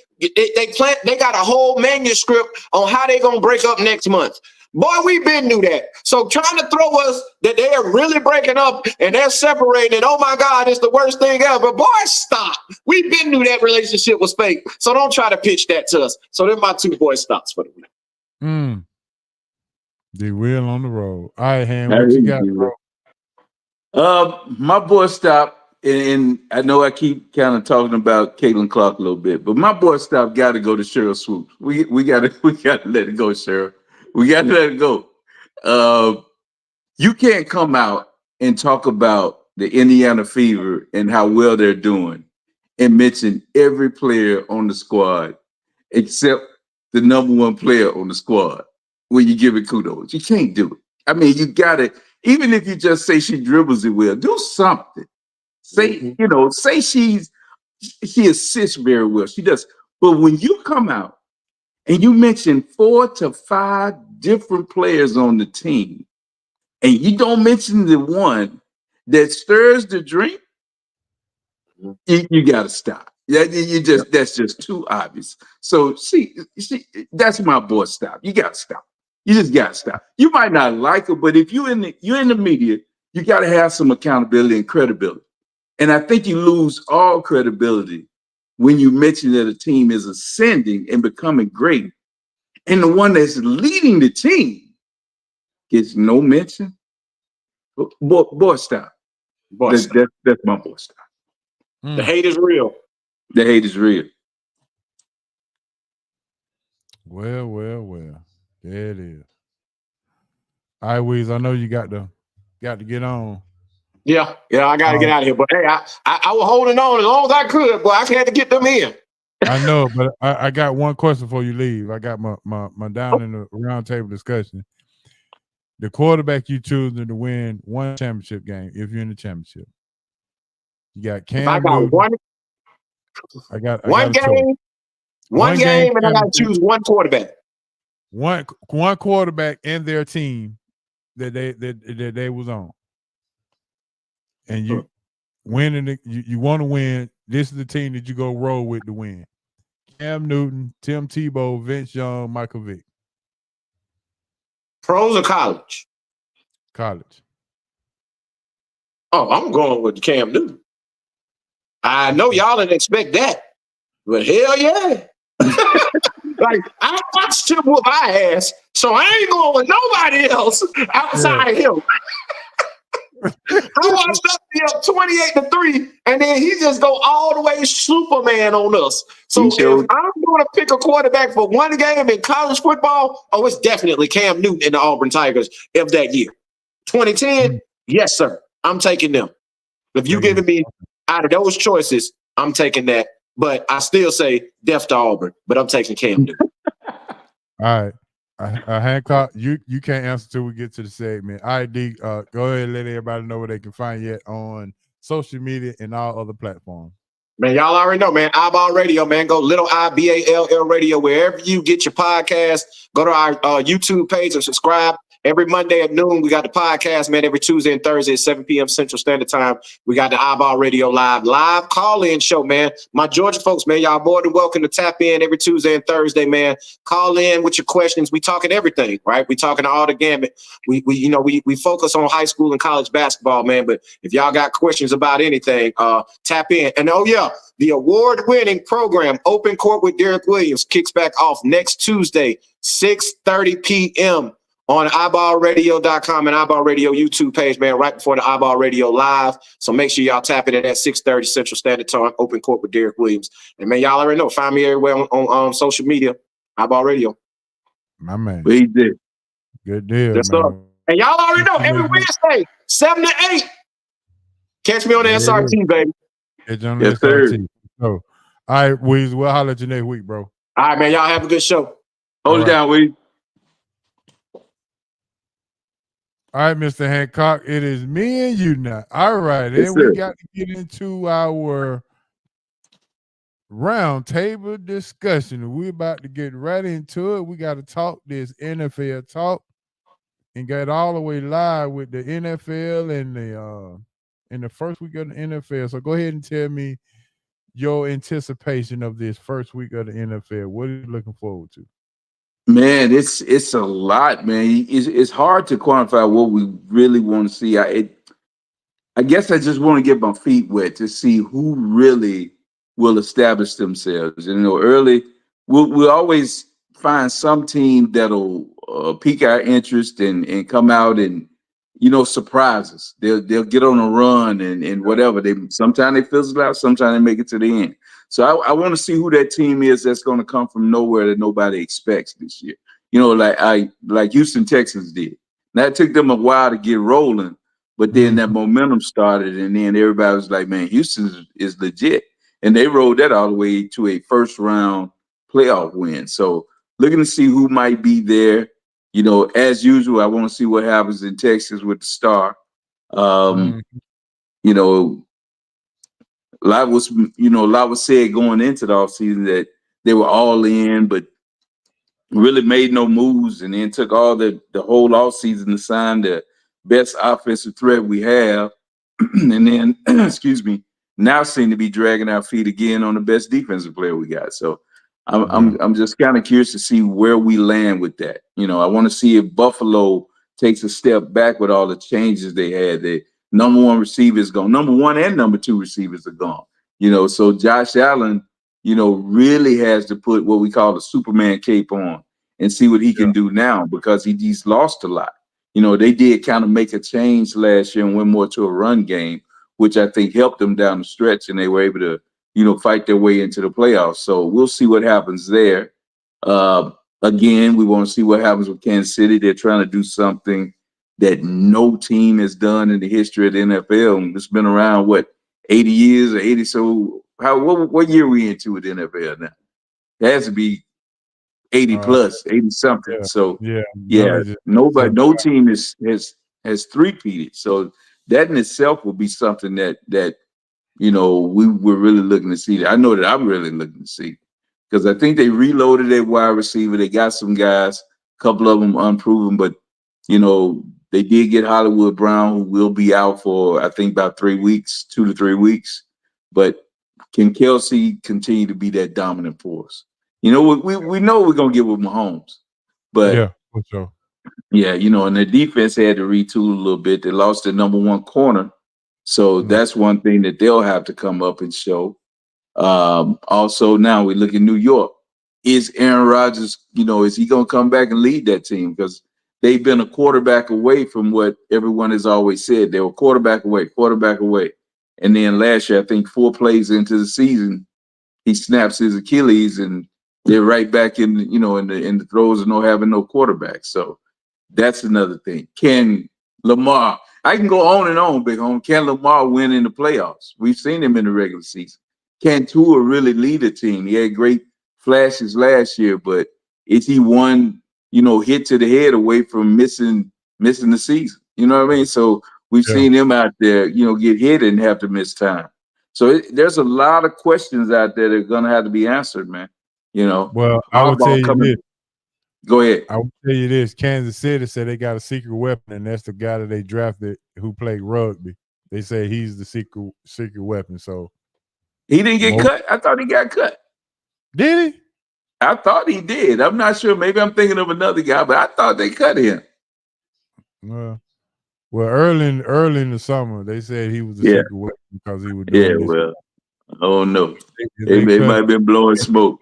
got a whole manuscript on how they gonna break up next month. Boy, we been knew that. So trying to throw us that they are really breaking up and they're separating, and oh my God, it's the worst thing ever. Boy, stop. We been knew that relationship was fake. So don't try to pitch that to us. So they're my 2 boy stops for the week. The wheel on the road. All right, Ham, what you got, bro? My boy stop, and I know I keep kind of talking about Caitlin Clark a little bit, but my boy stop got to go to Cheryl Swoops. We gotta let it go, Cheryl. We got to let it go. You can't come out and talk about the Indiana Fever and how well they're doing and mention every player on the squad except the number 1 player on the squad when you give it kudos. You can't do it. I mean, you got to, even if you just say she dribbles it well, do something. Say, say she assists very well. She does. But when you come out and you mention 4 to 5 different players on the team, and you don't mention the one that stirs the drink, you got to stop. That's just too obvious. So that's my boy stop. You got to stop. You just got to stop. You might not like her, but if you're in the media, you got to have some accountability and credibility. And I think you lose all credibility when you mention that a team is ascending and becoming great, and the one that's leading the team gets no mention. Boy, stop. That's my boy stop. The hate is real. The hate is real. Well. There it is. All right, Weez, I know you got to get on. Yeah, I got to get out of here. But hey, I was holding on as long as I could, but I had to get them in. I know, but I got one question before you leave. I got my down in the roundtable discussion. The quarterback you choosing to win one championship game, if you're in the championship, you got Cam. I got Newton. one game, and I got to choose one quarterback. One quarterback and their team that they was on, and you winning. You want to win. This is the team that you go roll with to win. Cam Newton, Tim Tebow, Vince Young, Michael Vick. Pros or college? College. Oh, I'm going with Cam Newton. I know y'all didn't expect that, but hell yeah. Like, I watched him whoop my ass, so I ain't going with nobody else outside of him. I watched us 28-3, and then he just go all the way Superman on us. So if I'm going to pick a quarterback for one game in college football, it's definitely Cam Newton and the Auburn Tigers of that year. 2010, yes, sir. I'm taking them. If you giving me out of those choices, I'm taking that. But I still say death to Auburn, but I'm taking Cam Newton. All right. Hancock, you can't answer till we get to the segment. All right, D, go ahead and let everybody know where they can find you on social media and all other platforms. Man, y'all already know, man. Eyeball Radio, man. Go little IBALL Radio, wherever you get your podcast. Go to our YouTube page and subscribe. Every Monday at noon, we got the podcast, man. Every Tuesday and Thursday at 7 p.m. Central Standard Time, we got the Eyeball Radio live call-in show, man. My Georgia folks, man, y'all more than welcome to tap in every Tuesday and Thursday, man. Call in with your questions. We talking everything, right? We talking all the gamut. We focus on high school and college basketball, man. But if y'all got questions about anything, tap in. And the award-winning program, Open Court with Derek Williams, kicks back off next Tuesday, 6:30 p.m. on eyeballradio.com and Eyeball Radio YouTube page, man, right before the Eyeball Radio live. So make sure y'all tap it at 6:30 Central Standard Time, Open Court with Derek Williams. And, man, y'all already know. Find me everywhere on social media, Eyeball Radio. My man. We did. Good deal, Yes, man. sir. And y'all already know, every Wednesday, 7 to 8. Catch me on the SRT, baby. Yes, sir. So, all right, Weez, we'll holler at you next week, bro. All right, man. Y'all have a good show. Hold it down, Weez. All right, Mr. Hancock, it is me and you now. All right, Yes, and sir. we got to get into our round table discussion. We're about to get right into it. We got to talk this NFL talk and get all the way live with the NFL in the first week of the NFL. So go ahead and tell me your anticipation of this first week of the NFL. What are you looking forward to? Man, it's a lot, man. It's hard to quantify what we really want to see. I guess I just want to get my feet wet to see who really will establish themselves. And, early we'll always find some team that'll pique our interest and come out and surprise us. They'll get on a run and whatever. Sometimes they fizzle out, sometimes they make it to the end. So I want to see who that team is that's going to come from nowhere that nobody expects this year. Like Houston Texans did. Now it took them a while to get rolling, but then that momentum started, and then everybody was like, "Man, Houston is legit," and they rolled that all the way to a first round playoff win. So looking to see who might be there. As usual, I want to see what happens in Texas with the star. A lot was said going into the offseason that they were all in, but really made no moves, and then took all the whole offseason to sign the best offensive threat we have, and then excuse me, now seem to be dragging our feet again on the best defensive player we got. So I'm just kind of curious to see where we land with that. I want to see if Buffalo takes a step back with all the changes they had. The number one receiver is gone. Number one and number two receivers are gone. So Josh Allen, really has to put what we call the Superman cape on and see what he can do now, because he's lost a lot. They did kind of make a change last year and went more to a run game, which I think helped them down the stretch, and they were able to fight their way into the playoffs. So we'll see what happens there. Again, we want to see what happens with Kansas City. They're trying to do something that no team has done in the history of the NFL. And it's been around, 80 years or 80? So what year are we into with the NFL now? It has to be 80 plus, 80 something. So no team has three-peated. So that in itself will be something that we're really looking to see. I know that I'm really looking to see, because I think they reloaded their wide receiver. They got some guys, a couple of them unproven, but they did get Hollywood Brown, who will be out for, I think, about 3 weeks, 2 to 3 weeks. But can Kelsey continue to be that dominant force? We know we're gonna get with Mahomes, but for sure. And their defense had to retool a little bit. They lost their number one corner. So that's one thing that they'll have to come up and show. Also, now we look at New York. Is Aaron Rodgers, is he going to come back and lead that team? Because they've been a quarterback away from what everyone has always said. They were quarterback away. And then last year, I think 4 plays into the season, he snaps his Achilles, and they're right back in the throes of having no quarterback. So that's another thing. Can Lamar? I can go on and on, Big Home. Can Lamar win in the playoffs? We've seen him in the regular season. Can Tua really lead a team? He had great flashes last year, but is he one, hit to the head away from missing the season? You know what I mean? So we've seen him out there, get hit and have to miss time. So there's a lot of questions out there that are going to have to be answered, man. Well, I will tell you this. Go ahead. I will tell you this. Kansas City said they got a secret weapon, and that's the guy that they drafted who played rugby. They say he's the secret weapon. So he didn't get cut? I thought he got cut. Did he? I thought he did. I'm not sure. Maybe I'm thinking of another guy, but I thought they cut him. Well, early in the summer, they said he was the secret weapon because he was doing this. Well, oh no. They might have been blowing smoke.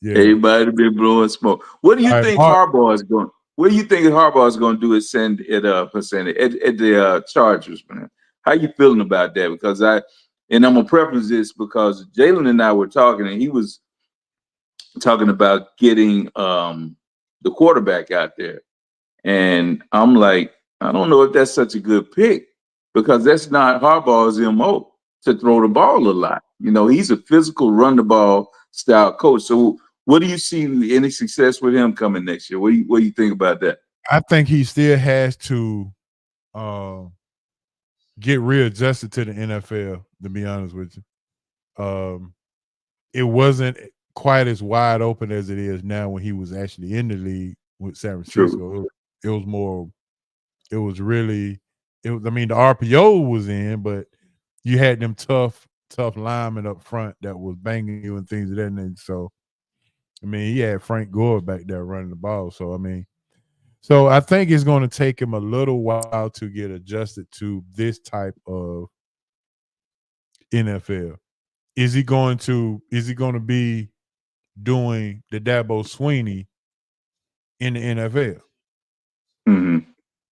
Everybody have been blowing smoke. What do you think Harbaugh is going? What do you think Harbaugh is going to do at the Chargers, man? How you feeling about that? Because I'm gonna preface this because Jalen and I were talking, and he was talking about getting the quarterback out there, and I'm like, I don't know if that's such a good pick, because that's not Harbaugh's MO to throw the ball a lot. He's a physical run the ball style coach. So what do you see any success with him coming next year? What do you think about that? I think he still has to get readjusted to the NFL, to be honest with you. It wasn't quite as wide open as it is now when he was actually in the league with San Francisco. It was more, it was really, I mean, the RPO was in, but you had them tough linemen up front that was banging you and things of that nature. So, I mean, he had Frank Gore back there running the ball. So, I mean, so I think it's going to take him a little while to get adjusted to this type of NFL. Is he going to be doing the Dabo Sweeney in the NFL? Mm-hmm.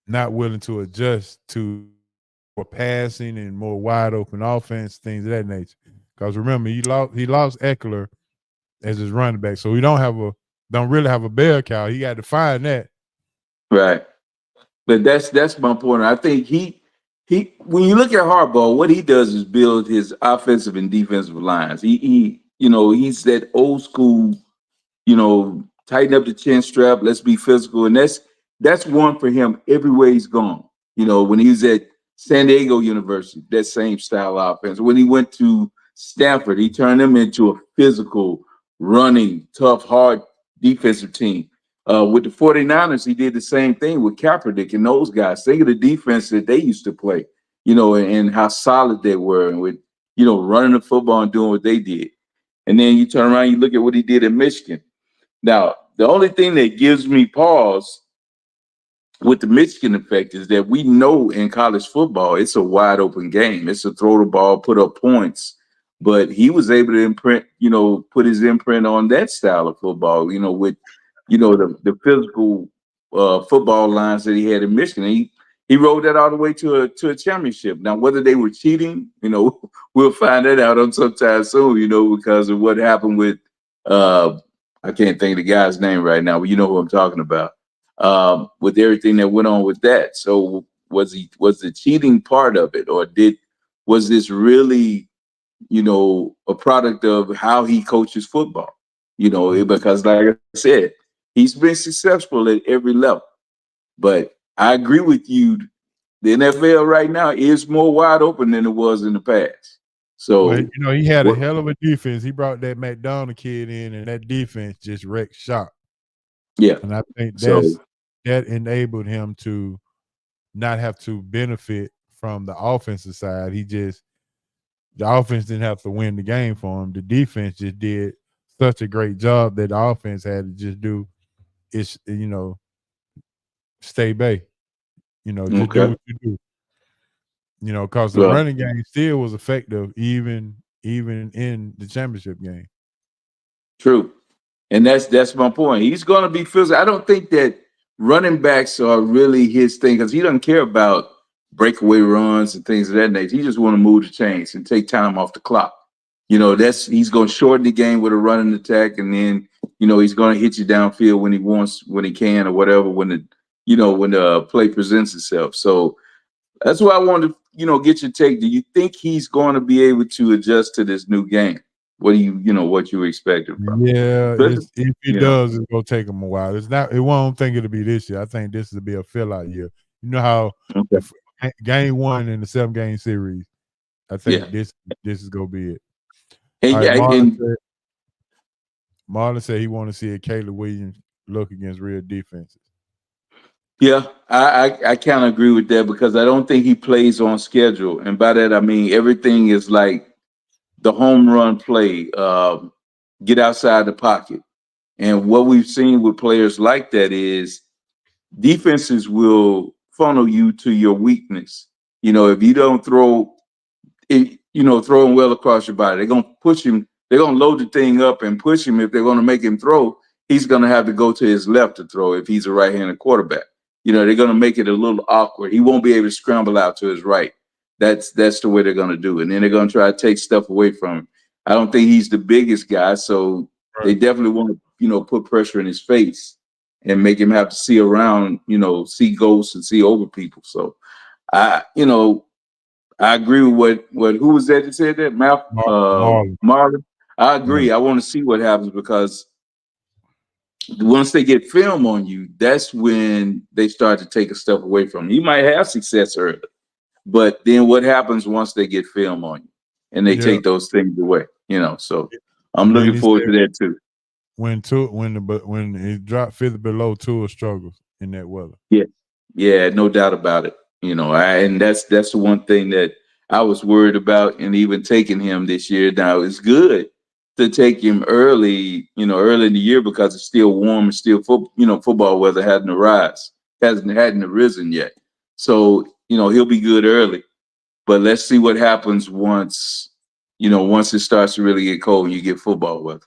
Not willing to adjust to more passing and more wide open offense, things of that nature. Because remember, he lost Eckler as his running back, so we don't really have a bell cow. He had to find that. Right. But that's my point. I think he when you look at Harbaugh, what he does is build his offensive and defensive lines. He he's that old school, tighten up the chin strap, let's be physical. And that's one for him everywhere he's gone. When he was at San Diego University, that same style offense. When he went to Stanford, he turned them into a physical, running, tough, hard defensive team. With the 49ers, he did the same thing with Kaepernick and those guys. Think of the defense that they used to play, and how solid they were, and with, running the football and doing what they did. And then you turn around, you look at what he did in Michigan. Now, the only thing that gives me pause with the Michigan effect is that we know in college football, it's a wide open game. It's a throw the ball, put up points. But he was able to put his imprint on that style of football, with the physical football lines that he had in Michigan. He rode that all the way to a championship. Now, whether they were cheating, we'll find that out on sometime soon, because of what happened with I can't think of the guy's name right now, but you know who I'm talking about. With everything that went on with that. So was the cheating part of it, or was this really, a product of how he coaches football? Because like I said, he's been successful at every level. But I agree with you. The NFL right now is more wide open than it was in the past. So, he had a hell of a defense. He brought that McDonald kid in, and that defense just wrecked shop. Yeah. And I think that enabled him to not have to benefit from the offensive side. The offense didn't have to win the game for him. The defense just did such a great job that the offense had to just do is, stay bay. Just do what you do. Because the running game still was effective even in the championship game. True. And that's my point. He's going to be physical. I don't think that running backs are really his thing, because he doesn't care about breakaway runs and things of that nature. He just want to move the chains and take time off the clock. He's going to shorten the game with a running attack, and then he's going to hit you downfield when he can, or whatever, when the play presents itself. So that's why I wanted to get your take. Do you think he's going to be able to adjust to this new game? What do what you expected from him? Yeah, if he does, it's gonna take him a while. It's not. It won't think it'll be this year. I think this will be a fill out year. You know how game 1 in the 7-game series. I think this is gonna be it. Marlon said he want to see a Caleb Williams look against real defenses. Yeah, I kind of agree with that, because I don't think he plays on schedule, and by that I mean everything is like the home run play, get outside the pocket. And what we've seen with players like that is defenses will funnel you to your weakness. If you don't throw him well across your body, they're going to push him. They're going to load the thing up and push him. If they're going to make him throw, he's going to have to go to his left to throw if he's a right-handed quarterback. They're going to make it a little awkward. He won't be able to scramble out to his right. That's the way they're going to do it. And then they're going to try to take stuff away from him. I don't think he's the biggest guy, so they definitely want to, put pressure in his face and make him have to see around, see ghosts and see over people. So I agree with who was that said that? Marlon. I agree. I want to see what happens, because once they get film on you, that's when they start to take a step away from you. You might have success early, but then what happens once they get film on you and they take those things away? So I'm looking forward to that too. When it dropped 50 below, Tua struggles in that weather. Yeah, no doubt about it. And that's the one thing that I was worried about, and even taking him this year. Now it's good to take him early in the year because it's still warm and still football weather hasn't arisen yet. So he'll be good early, but let's see what happens once it starts to really get cold and you get football weather.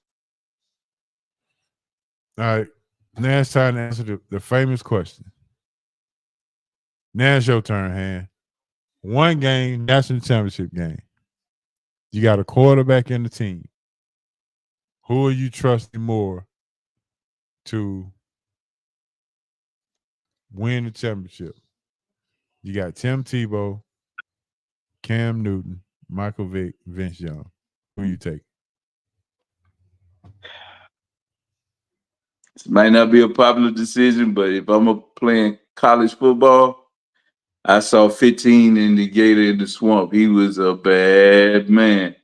All right, now it's time to answer the famous question. Now it's your turn, Han. One game, national championship game. You got a quarterback in the team. Who are you trusting more to win the championship? You got Tim Tebow, Cam Newton, Michael Vick, Vince Young. Who you take? It might not be a popular decision, but if I'm playing college football, I saw 15 in the Gator in the Swamp. He was a bad man.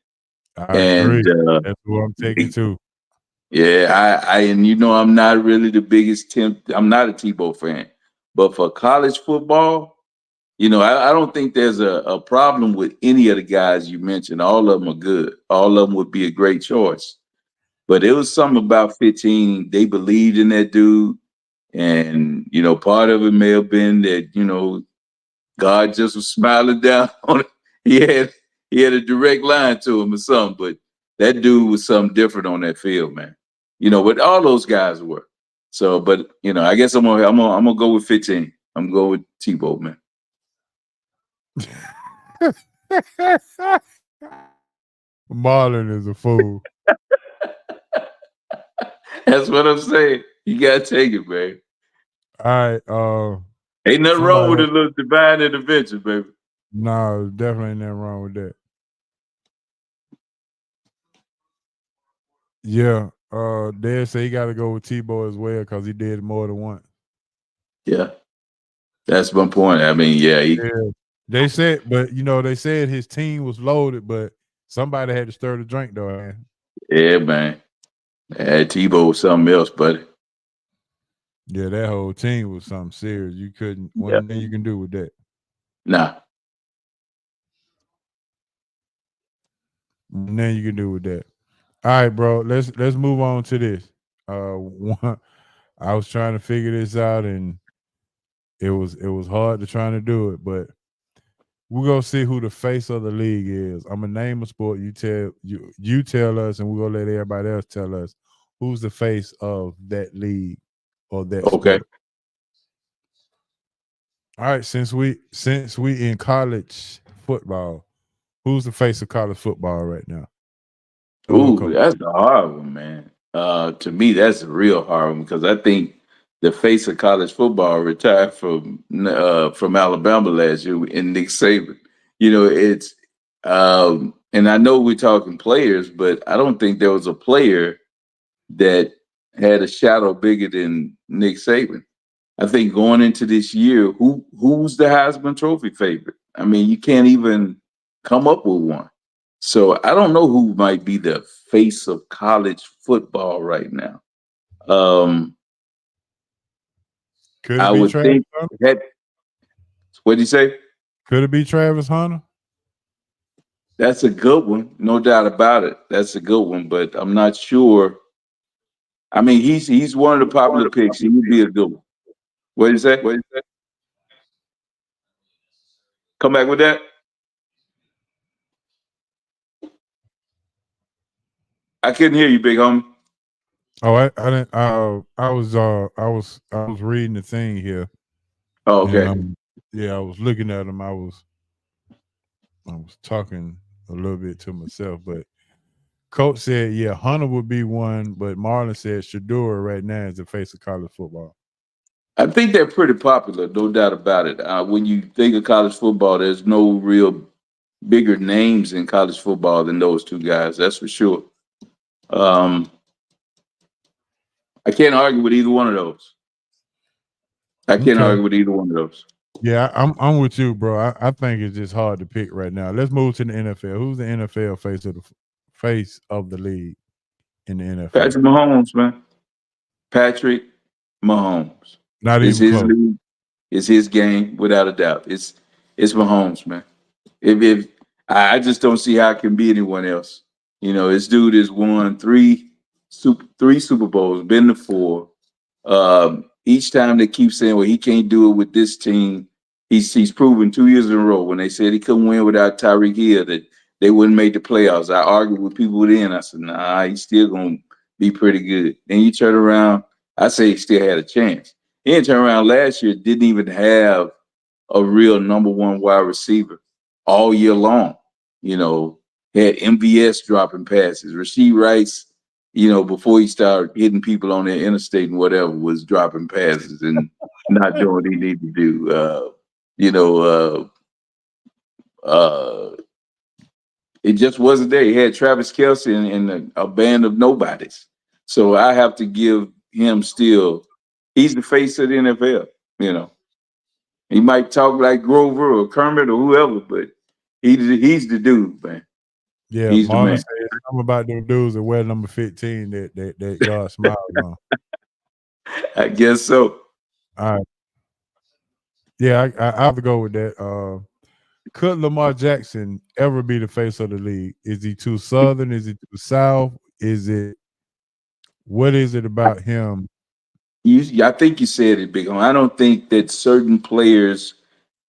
I agree. That's who I'm taking too. Yeah, I'm not really the biggest I'm not a Tebow fan, but for college football, I don't think there's a problem with any of the guys you mentioned. All of them are good. All of them would be a great choice. But it was something about 15. They believed in that dude. And, part of it may have been that, God just was smiling down on it. He had a direct line to him or something, but that dude was something different on that field, man. What all those guys were. So, but I guess I'm gonna go with 15. I'm gonna go with Tebow, man. Marlon is a fool. That's what I'm saying. You gotta take it, man. All right. Ain't nothing wrong with a little divine intervention, baby. No, definitely ain't nothing wrong with that. Yeah. They say he got to go with Tebow as well because he did more than once. Yeah. That's my point. I mean, They said, but they said his team was loaded, but somebody had to stir the drink, though, man. Yeah, man. Tebow was something else, buddy. Yeah, that whole team was something serious. You couldn't. One thing you can do with that. Nah. Nothing you can do with that. All right, bro. Let's move on to this. I was trying to figure this out, and it was hard to trying to do it, but we're gonna see who the face of the league is. I'm gonna name a sport. You tell us, and we're gonna let everybody else tell us who's the face of that league or that sport. All right, since we in college football, who's the face of college football right now? Ooh, that's a hard one, man. To me, that's a real hard one because I think the face of college football retired from Alabama last year in Nick Saban. It's and I know we're talking players, but I don't think there was a player that had a shadow bigger than Nick Saban. I think going into this year, who's the Heisman Trophy favorite? I mean, you can't even come up with one. So I don't know who might be the face of college football right now. I would think that. What did you say? Could it be Travis Hunter? That's a good one, no doubt about it. That's a good one, but I'm not sure. I mean, he's one of the popular picks. He would be a good one. What did you say? Come back with that. I couldn't hear you, big homie. Oh, I didn't. I was reading the thing here. Oh, okay. And, I was looking at him. I was talking a little bit to myself, but Coach said, Hunter would be one, but Marlon said Shedeur right now is the face of college football. I think they're pretty popular, no doubt about it. When you think of college football, there's no real bigger names in college football than those two guys. That's for sure. I can't argue with either one of those. I can't argue with either one of those. Yeah, I'm with you, bro. I think it's just hard to pick right now. Let's move to the NFL. Who's the NFL face of the league in the NFL? Patrick Mahomes, man. Patrick Mahomes. Not It's even his close. league. It's his game, without a doubt. It's Mahomes, man. If I just don't see how it can be anyone else. You know, this dude has won three Super Bowls, been to 4. Each time they keep saying, well, he can't do it with this team. He's proven 2 years in a row when they said he couldn't win without Tyreek Hill that they wouldn't make the playoffs. I argued with people then. I said, nah, he's still going to be pretty good. Then you turn around, I say he still had a chance. He didn't turn around last year, didn't even have a real number 1 wide receiver all year long. You know, had MVS dropping passes. Rashee Rice, you know, before he started hitting people on the interstate and whatever, was dropping passes and not doing what he needed to do. It just wasn't there. He had Travis Kelce and a band of nobodies. So I have to give him still. He's the face of the NFL. You know, he might talk like Grover or Kermit or whoever, but he's the dude, man. Yeah, he's the man. Said something about them dudes that wear number 15 that y'all smile on. I guess so. All right. Yeah, I have to go with that. Could Lamar Jackson ever be the face of the league? Is he too Southern? Is he too South? What is it about him? I think you said it, Big Home. I don't think that certain players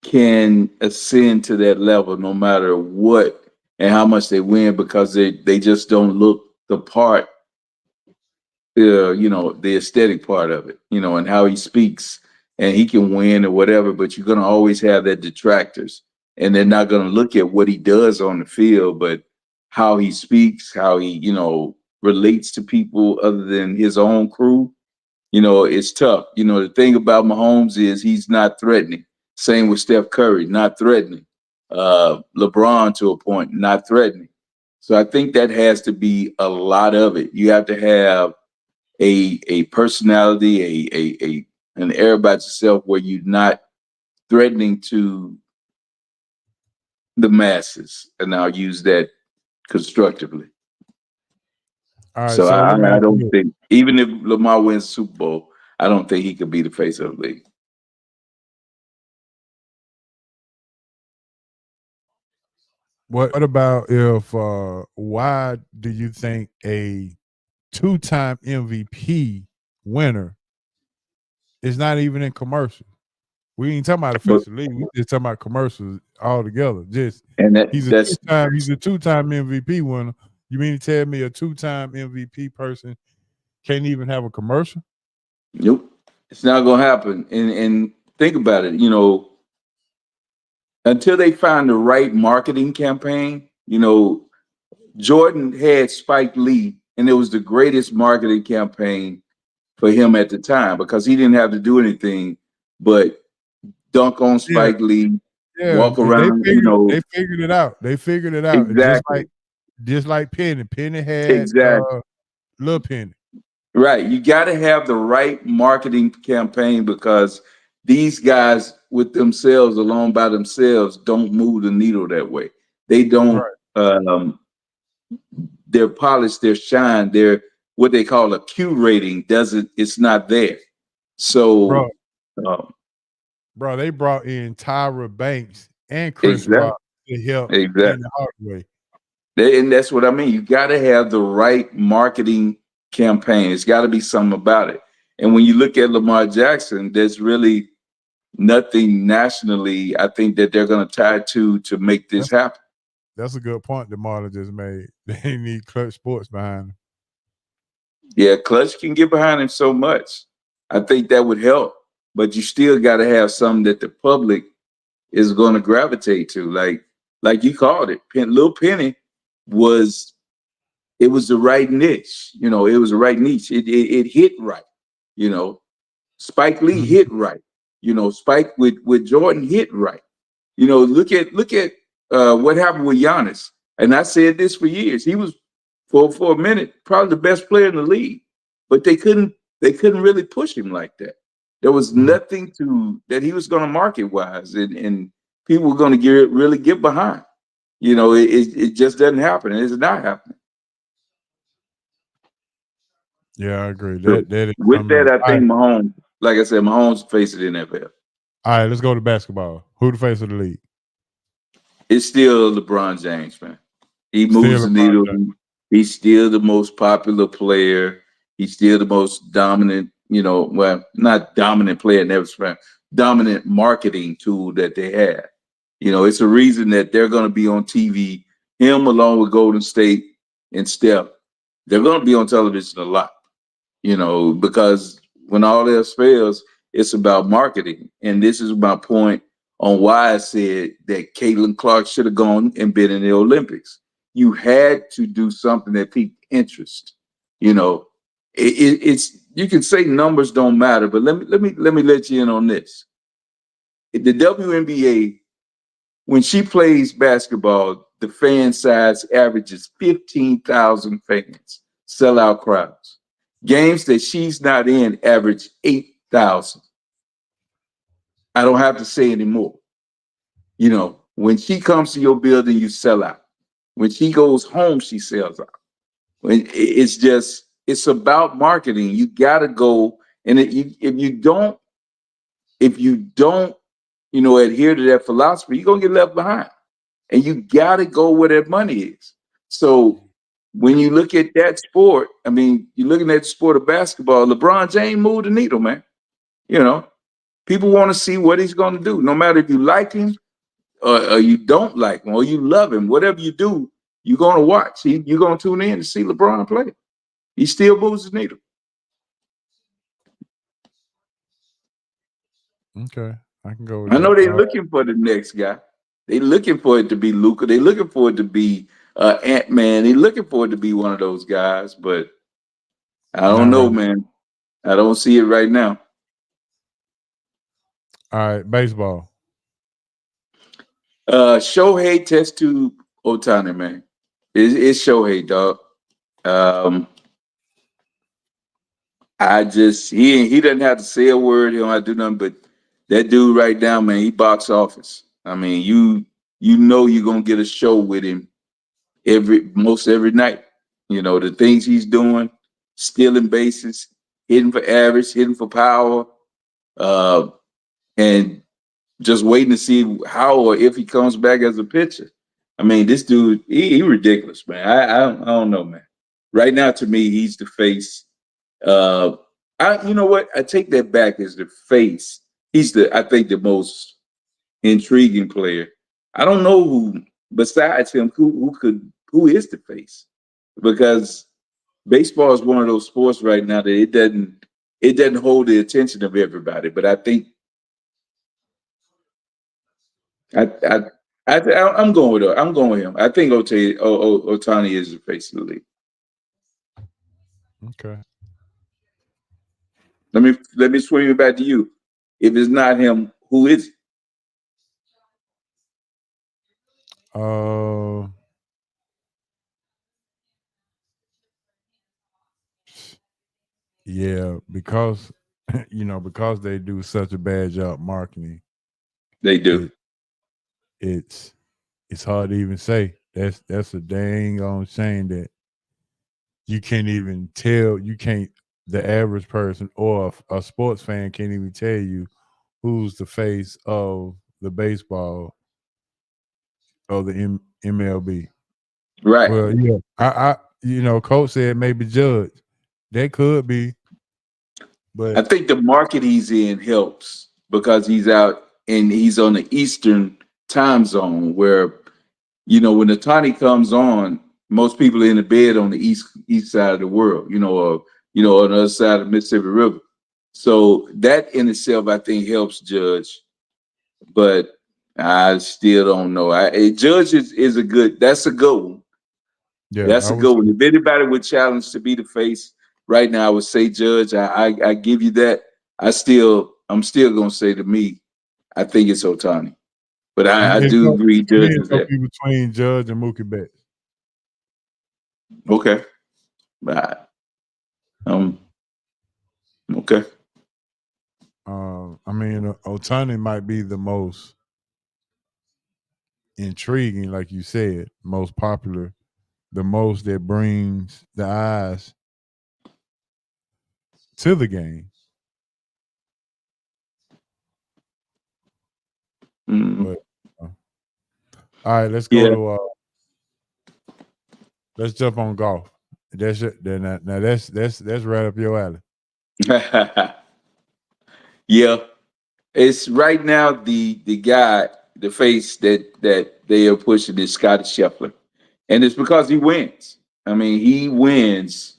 can ascend to that level no matter what and how much they win because they just don't look the part, you know, the aesthetic part of it, you know, and how he speaks and he can win or whatever, but you're going to always have that detractors and they're not going to look at what he does on the field, but how he speaks, how he, you know, relates to people other than his own crew. You know, it's tough. You know, the thing about Mahomes is he's not threatening. Same with Steph Curry, not threatening. LeBron to a point, not threatening. So I think that has to be a lot of it. You have to have a personality, an air about yourself where you're not threatening to the masses. And I'll use that constructively. All right, so I don't think, even if Lamar wins the Super Bowl, I don't think he could be the face of the league. What about if why do you think a 2-time MVP winner is not even in commercials? We ain't talking about the face of the league. We just talking about commercials altogether. He's a 2-time MVP winner. You mean to tell me a 2-time MVP person can't even have a commercial? Nope. It's not gonna happen. And think about it, you know, until they find the right marketing campaign, you know, Jordan had Spike Lee, and it was the greatest marketing campaign for him at the time because he didn't have to do anything but dunk on Spike Lee, walk around, they figured it out. Exactly. Just like Penny. Penny had Lil Penny. Right. You got to have the right marketing campaign because these guys with themselves alone by themselves don't move the needle that way. They don't, their polish, their shine, their what they call a Q rating it's not there. So, bro, they brought in Tyra Banks and Chris Rock to help in the hard way. And that's what I mean. You got to have the right marketing campaign. It's got to be something about it. And when you look at Lamar Jackson, there's really nothing nationally, I think, that they're going to tie to make this happen. That's a good point that Marlon just made. They need Clutch Sports behind them. Yeah, Clutch can get behind him so much. I think that would help. But you still got to have something that the public is going to gravitate to. Like you called it, Lil Penny was the right niche. You know, it was the right niche. It hit right. You know, Spike Lee hit right. You know, Spike with Jordan hit right. You know, look at what happened with Giannis. And I said this for years. He was for a minute probably the best player in the league, but they couldn't they couldn't really push him like that. There was nothing that he was going to market wise, and people were going to really get behind. It just doesn't happen. It's not happening. Yeah, I agree. So That is with that, I think right. Mahomes, like I said, Mahomes face of the NFL. All right, let's go to basketball. Who the face of the league? It's still LeBron James, man. He Still moves the LeBron needle. James. He's still the most popular player. He's still the most dominant, well, not dominant player, never spent dominant marketing tool that they have. It's a reason that they're going to be on TV. Him along with Golden State and Steph, they're going to be on television a lot. Because when all else fails, it's about marketing. And this is my point on why I said that Caitlin Clark should have gone and been in the Olympics. You had to do something that piqued interest. It's you can say numbers don't matter, but let me let you in on this. The WNBA, when she plays basketball, the fan size averages 15,000 fans, sellout crowds. Games that she's not in average 8,000. I don't have to say anymore. When she comes to your building, you sell out. When she goes home, she sells out. It's about marketing. You got to go, and if you don't, adhere to that philosophy, you're gonna get left behind. And you got to go where that money is. So when you look at that sport, you're looking at the sport of basketball. LeBron James moved the needle, man. People want to see what he's going to do. No matter if you like him or you don't like him or you love him, whatever you do, you're going to watch. You're going to tune in to see LeBron play. He still moves the needle. Okay, I can go with I know that. they're looking for the next guy. They're looking for it to be Luka. They're looking for it to be Ant-Man. They're looking for it to be one of those guys, but I don't know, man. I don't see it right now. All right, baseball. Shohei test tube Ohtani, man. It's Shohei, dog. He doesn't have to say a word. He don't have to do nothing. But that dude right now, man, he box office. You you're gonna get a show with him most every night. The things he's doing, stealing bases, hitting for average, hitting for power, and just waiting to see how or if he comes back as a pitcher. This dude, he ridiculous, man. I don't know, man. Right now, to me, he's the face. You know what? I take that back as the face. He's I think the most intriguing player. I don't know who besides him who is the face, because baseball is one of those sports right now that it doesn't hold the attention of everybody. But I think I'm going with her. I'm going with him. I think Ohtani is the face of the league. Okay. Let me swing it back to you. If it's not him, who is it? Yeah, because because they do such a bad job marketing. They do. It's hard to even say. That's a dang on shame that you can't even tell. The average person or a sports fan can't even tell you who's the face of the baseball or the MLB. Right. Well, yeah, I Coach said maybe Judge. That could be, but I think the market he's in helps because he's out and he's on the Eastern time zone where, when the Ohtani comes on, most people are in the bed on the east side of the world, or on the other side of the Mississippi River. So that in itself, I think, helps Judge. But I still don't know. Judge is a good. That's a good one. Yeah, that's a good one. If anybody would challenge to be the face right now, I would say Judge. I give you that. I'm still gonna say to me, I think it's Ohtani. But I do agree, Judge is there. Between Judge and Mookie Betts. Okay. Right. Okay. I mean, Otani might be the most intriguing, like you said, most popular, the most that brings the eyes to the game. Mm-hmm. But all right, let's Yeah. go to let's jump on golf. That's it. Now that's right up your alley. Yeah. It's right now the guy, the face that they are pushing is Scotty Scheffler. And it's because he wins. I mean, he wins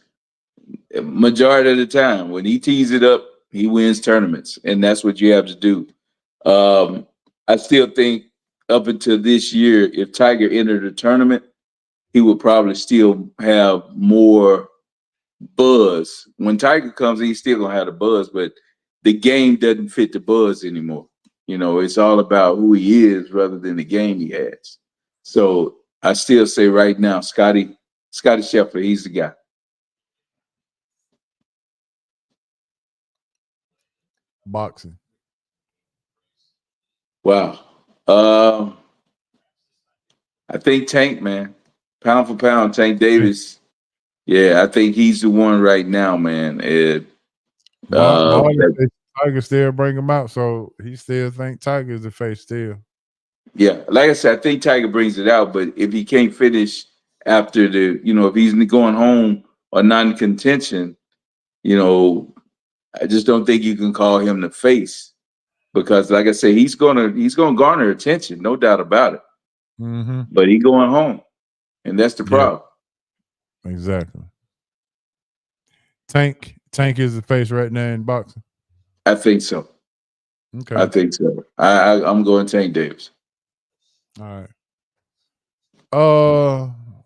majority of the time. When he tees it up, he wins tournaments. And that's what you have to do. I still think up until this year, if Tiger entered a tournament, he would probably still have more buzz. When Tiger comes, he's still gonna have the buzz, but the game doesn't fit the buzz anymore. You know, it's all about who he is rather than the game he has. So I still say right now, Scotty Scheffler, he's the guy. Boxing. Wow. I think Tank, man. Pound for pound, Tank Davis. Yeah, I think he's the one right now, man. Marlon said Tiger still bring him out, so he still think Tiger's the face still. Yeah, like I said, I think Tiger brings it out, but if he can't finish after if he's going home or not in contention, I just don't think you can call him the face because, like I said, he's gonna garner attention, no doubt about it. Mm-hmm. But he's going home, and that's the problem. Exactly. Tank is the face right now in boxing. I think so. Okay. I think so. I'm going Tank Davis. All right.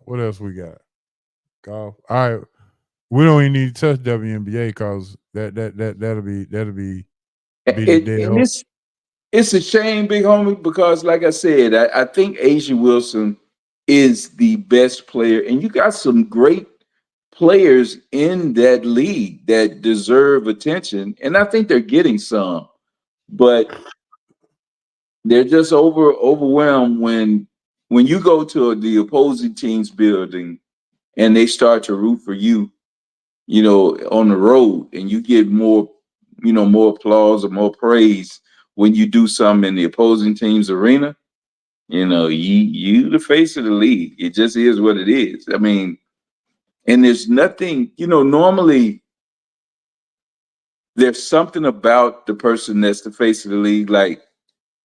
What else we got? Golf. All right. We don't even need to touch WNBA because that'll be It's a shame, big homie, because like I said, I think Asia Wilson is the best player, and you got some great players in that league that deserve attention, and I think they're getting some, but they're just overwhelmed when you go to the opposing team's building and they start to root for you, on the road, and you get more applause or more praise when you do something in the opposing team's arena. You the face of the league. It just is what it is. I mean, and there's nothing, normally there's something about the person that's the face of the league. Like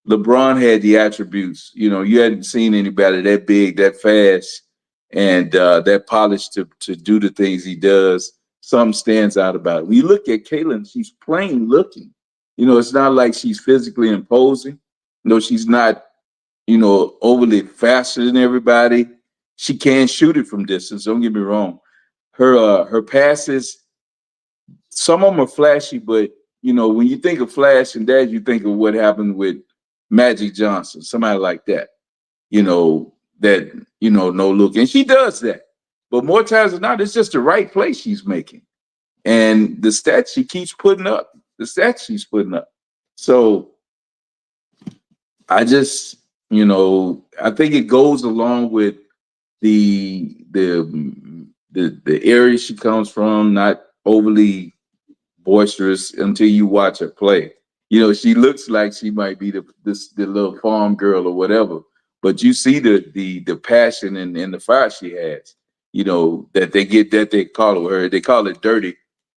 LeBron had the attributes, you hadn't seen anybody that big, that fast, and that polished to do the things he does. Something stands out about it. When you look at Caitlin, she's plain looking. It's not like she's physically imposing. No, she's not, overly faster than everybody. She can shoot it from distance. Don't get me wrong. Her passes, some of them are flashy, but when you think of flash and that, you think of what happened with Magic Johnson, somebody like that. No look. And she does that. But more times than not, it's just the right play she's making. And the stats she keeps putting up. So I just, I think it goes along with the area she comes from, not overly boisterous until you watch her play. She looks like she might be the little farm girl or whatever, but you see the passion and the fire she has. That they call her. They call it dirty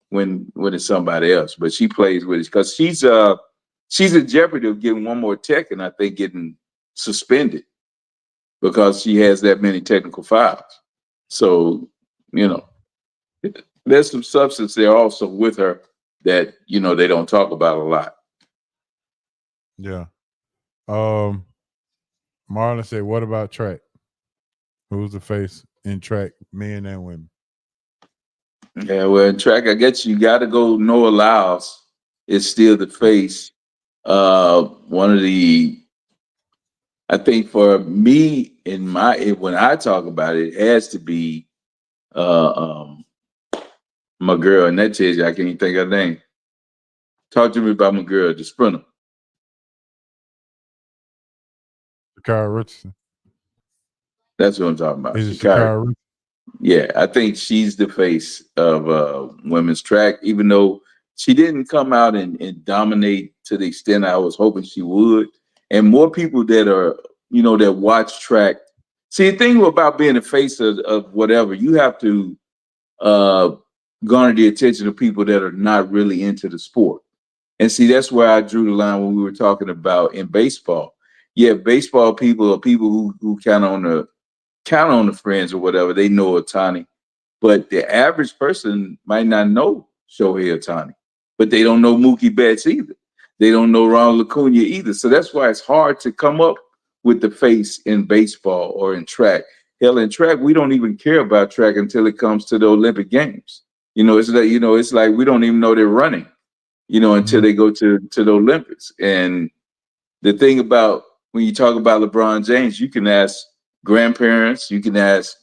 when it's somebody else, but she plays with it because she's in jeopardy of getting one more tech and I think getting suspended because she has that many technical fouls. So there's some substance there also with her that they don't talk about a lot. Yeah. Marlon said, what about track? Who's the face in track, men and women? Yeah, well, in track, I guess you got to go Noah Lyles is still the face. One of the, I think for me, when I talk about it, it has to be my girl, and that tells you I can't even think of her name. Talk to me about my girl, the sprinter. Sha'Carri Richardson. That's what I'm talking about. Is it Sha'Carri. Sha'Carri Richardson? Yeah, I think she's the face of women's track, even though she didn't come out and dominate to the extent I was hoping she would. And more people that are, that watch track. See, the thing about being the face of whatever, you have to garner the attention of people that are not really into the sport. And see, that's where I drew the line when we were talking about in baseball. Yeah, baseball people are people who count on the friends or whatever. They know Ohtani, but the average person might not know Shohei Ohtani, but they don't know Mookie Betts either. They don't know Ronald Acuna either. So that's why it's hard to come up with the face in baseball or in track. Hell, in track, we don't even care about track until it comes to the Olympic Games. It's like we don't even know they're running, until they go to the Olympics. And the thing about when you talk about LeBron James, you can ask grandparents, you can ask,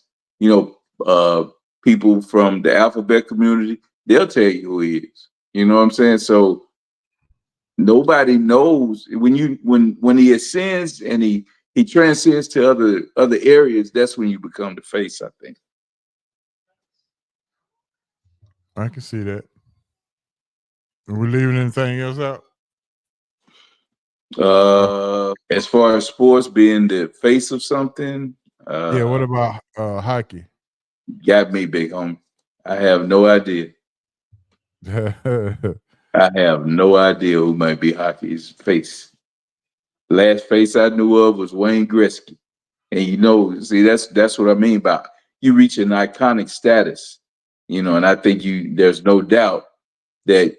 people from the alphabet community, they'll tell you who he is. You know what I'm saying? So nobody knows when he ascends and he transcends to other areas, that's when you become the face, I think. I can see that. Are we leaving anything else out? As far as sports being the face of something, Yeah, what about hockey? Got me, big homie. I have no idea. I have no idea who might be hockey's face. Last face I knew of was Wayne Gretzky. And see, that's what I mean by you reach an iconic status, and I think there's no doubt that,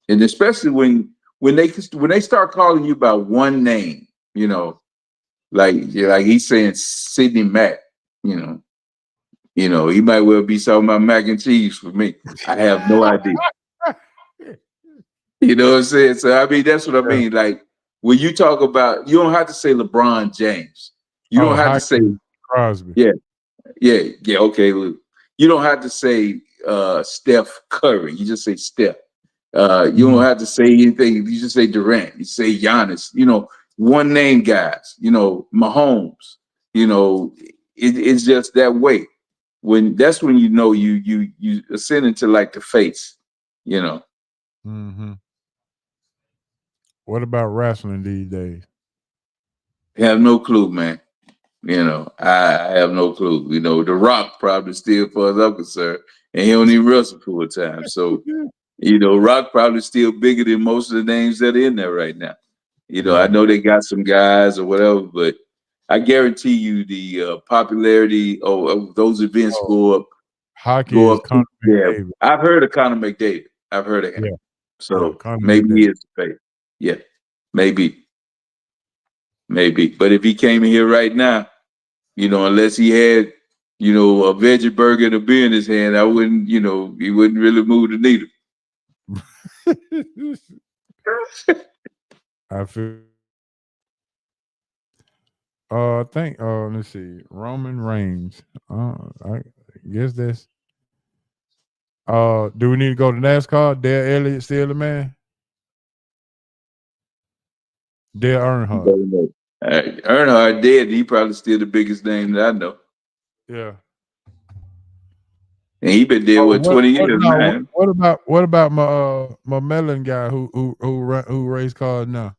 and especially when they start calling you by one name, like he's saying Sidney Mack, he might well be talking about mac and cheese for me. I have no idea. You know what I'm saying? So I mean, that's what I mean. Like when you talk about, you don't have to say LeBron James. You don't have to say Crosby. Yeah. Okay, Luke. You don't have to say Steph Curry. You just say Steph. You don't have to say anything. You just say Durant. You say Giannis. One name guys. Mahomes. It's just that way. That's when you ascend into like the face. Mm-hmm. What about wrestling these days? I have no clue, man. I have no clue. The Rock probably still, for as I'm concerned, and he don't even wrestle full time. So, Rock probably still bigger than most of the names that are in there right now. I know they got some guys or whatever, but I guarantee you the popularity of those events go up. Hockey is Conor McDavid. I've heard of Conor McDavid. I've heard of him. Yeah. So maybe he is the fake. Yeah, maybe. But if he came in here right now, unless he had, a veggie burger and a beer in his hand, I wouldn't, he wouldn't really move the needle. I feel. I think. Let's see. Roman Reigns. I guess that's. Do we need to go to NASCAR? Dale Elliott still the man? Dale Earnhardt. Earnhardt dead. He probably still the biggest name that I know. Yeah. And he been dead 20 years, man. What about my Mellon guy who race cars now?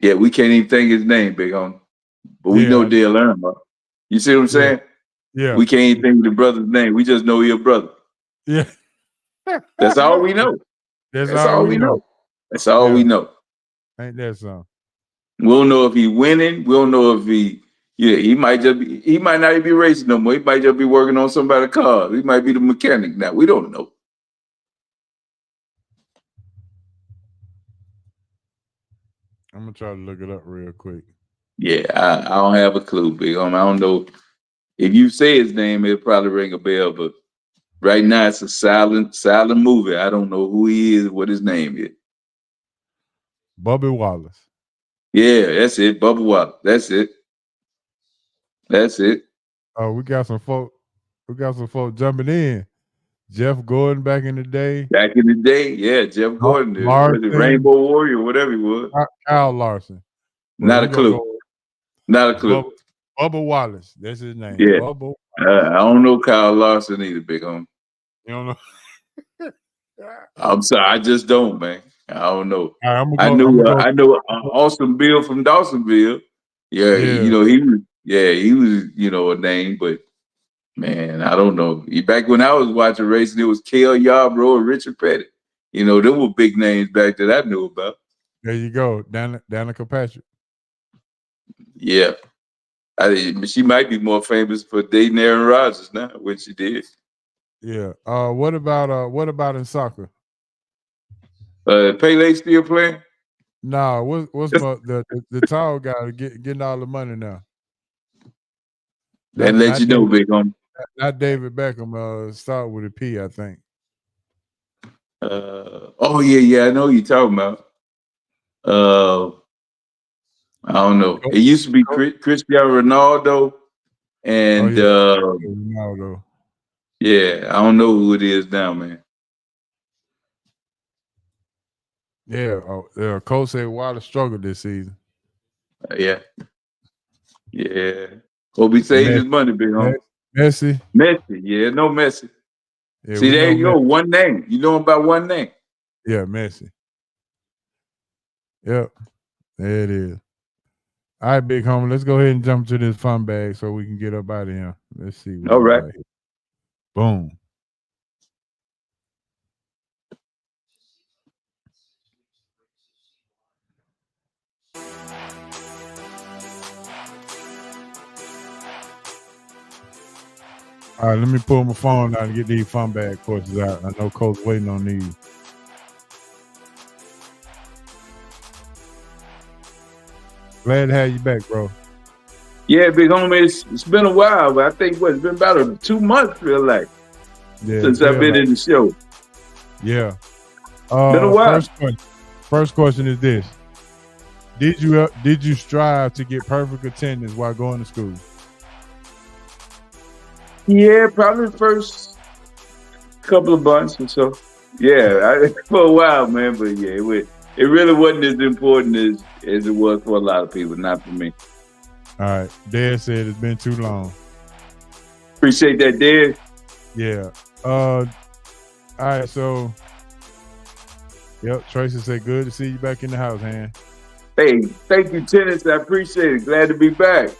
Yeah, we can't even think his name, big homie. But we know Dale Earnhardt. You see what I'm saying? Yeah. We can't even think of the brother's name. We just know he's a brother. Yeah. That's all we know. That's all we know. That's all we know. Ain't that something? We don't know if he's winning. We don't know if he might not even be racing no more. He might just be working on somebody's car. He might be the mechanic now. We don't know. I'm gonna try to look it up real quick. Yeah, I don't have a clue, big homie. I don't know. If you say his name, it'll probably ring a bell, but right now it's a silent movie. I don't know who he is, what his name is. Bubby Wallace. Yeah, that's it. Bubba Wallace. That's it. Oh, we got some folk jumping in. Jeff Gordon back in the day. Back in the day, yeah, Jeff Gordon, was it Rainbow Warrior, whatever he was. Kyle Larson. Not a clue. Not a clue. Bubba Wallace. That's his name. Yeah. Bubba. I don't know Kyle Larson either, big homie. You don't know? I'm sorry, I just don't, man. I don't know. Right, I know Austin Bill from Dawsonville. Yeah, you know, he was, you know, a name, but man, I don't know. Back when I was watching racing, it was Cale Yarbrough and Richard Petty. You know, them were big names back that I knew about. There you go, Danica Patrick. Yeah. She might be more famous for dating Aaron Rodgers now, when she did. Yeah. What about in soccer? Pele still playing? Nah, what's the tall guy getting all the money now? That let you know, big homie. Not David Beckham. Start with a P, I think. Oh yeah, I know who you're talking about. I don't know. It used to be Cristiano Ronaldo, and Ronaldo. Yeah, I don't know who it is now, man. Yeah, Coach said Wallace struggled this season. Yeah. Hope he saved his money, big homie. Messi, yeah, no Messi. Yeah, see, there you go, one name. You know about one name. Yeah, Messi. Yep, there it is. All right, big homie, let's go ahead and jump to this fun bag so we can get up out of here. Let's see. All right. Boom. All right, let me pull my phone out and get these fun bag questions out. I know Coach waiting on these. Glad to have you back, bro. Yeah, big homie, it's been a while, but I think it's been about 2 months, feel like, since I've been in the show. Yeah. Been a while. First question is this: Did you strive to get perfect attendance while going to school? Yeah, probably the first couple of months or so. Yeah, for a while, man. But yeah, it really wasn't as important as it was for a lot of people, not for me. All right. Dad said it's been too long. Appreciate that, Dad. Yeah. All right, so Tracy said good to see you back in the house, man. Hey, thank you, Tennis. I appreciate it. Glad to be back.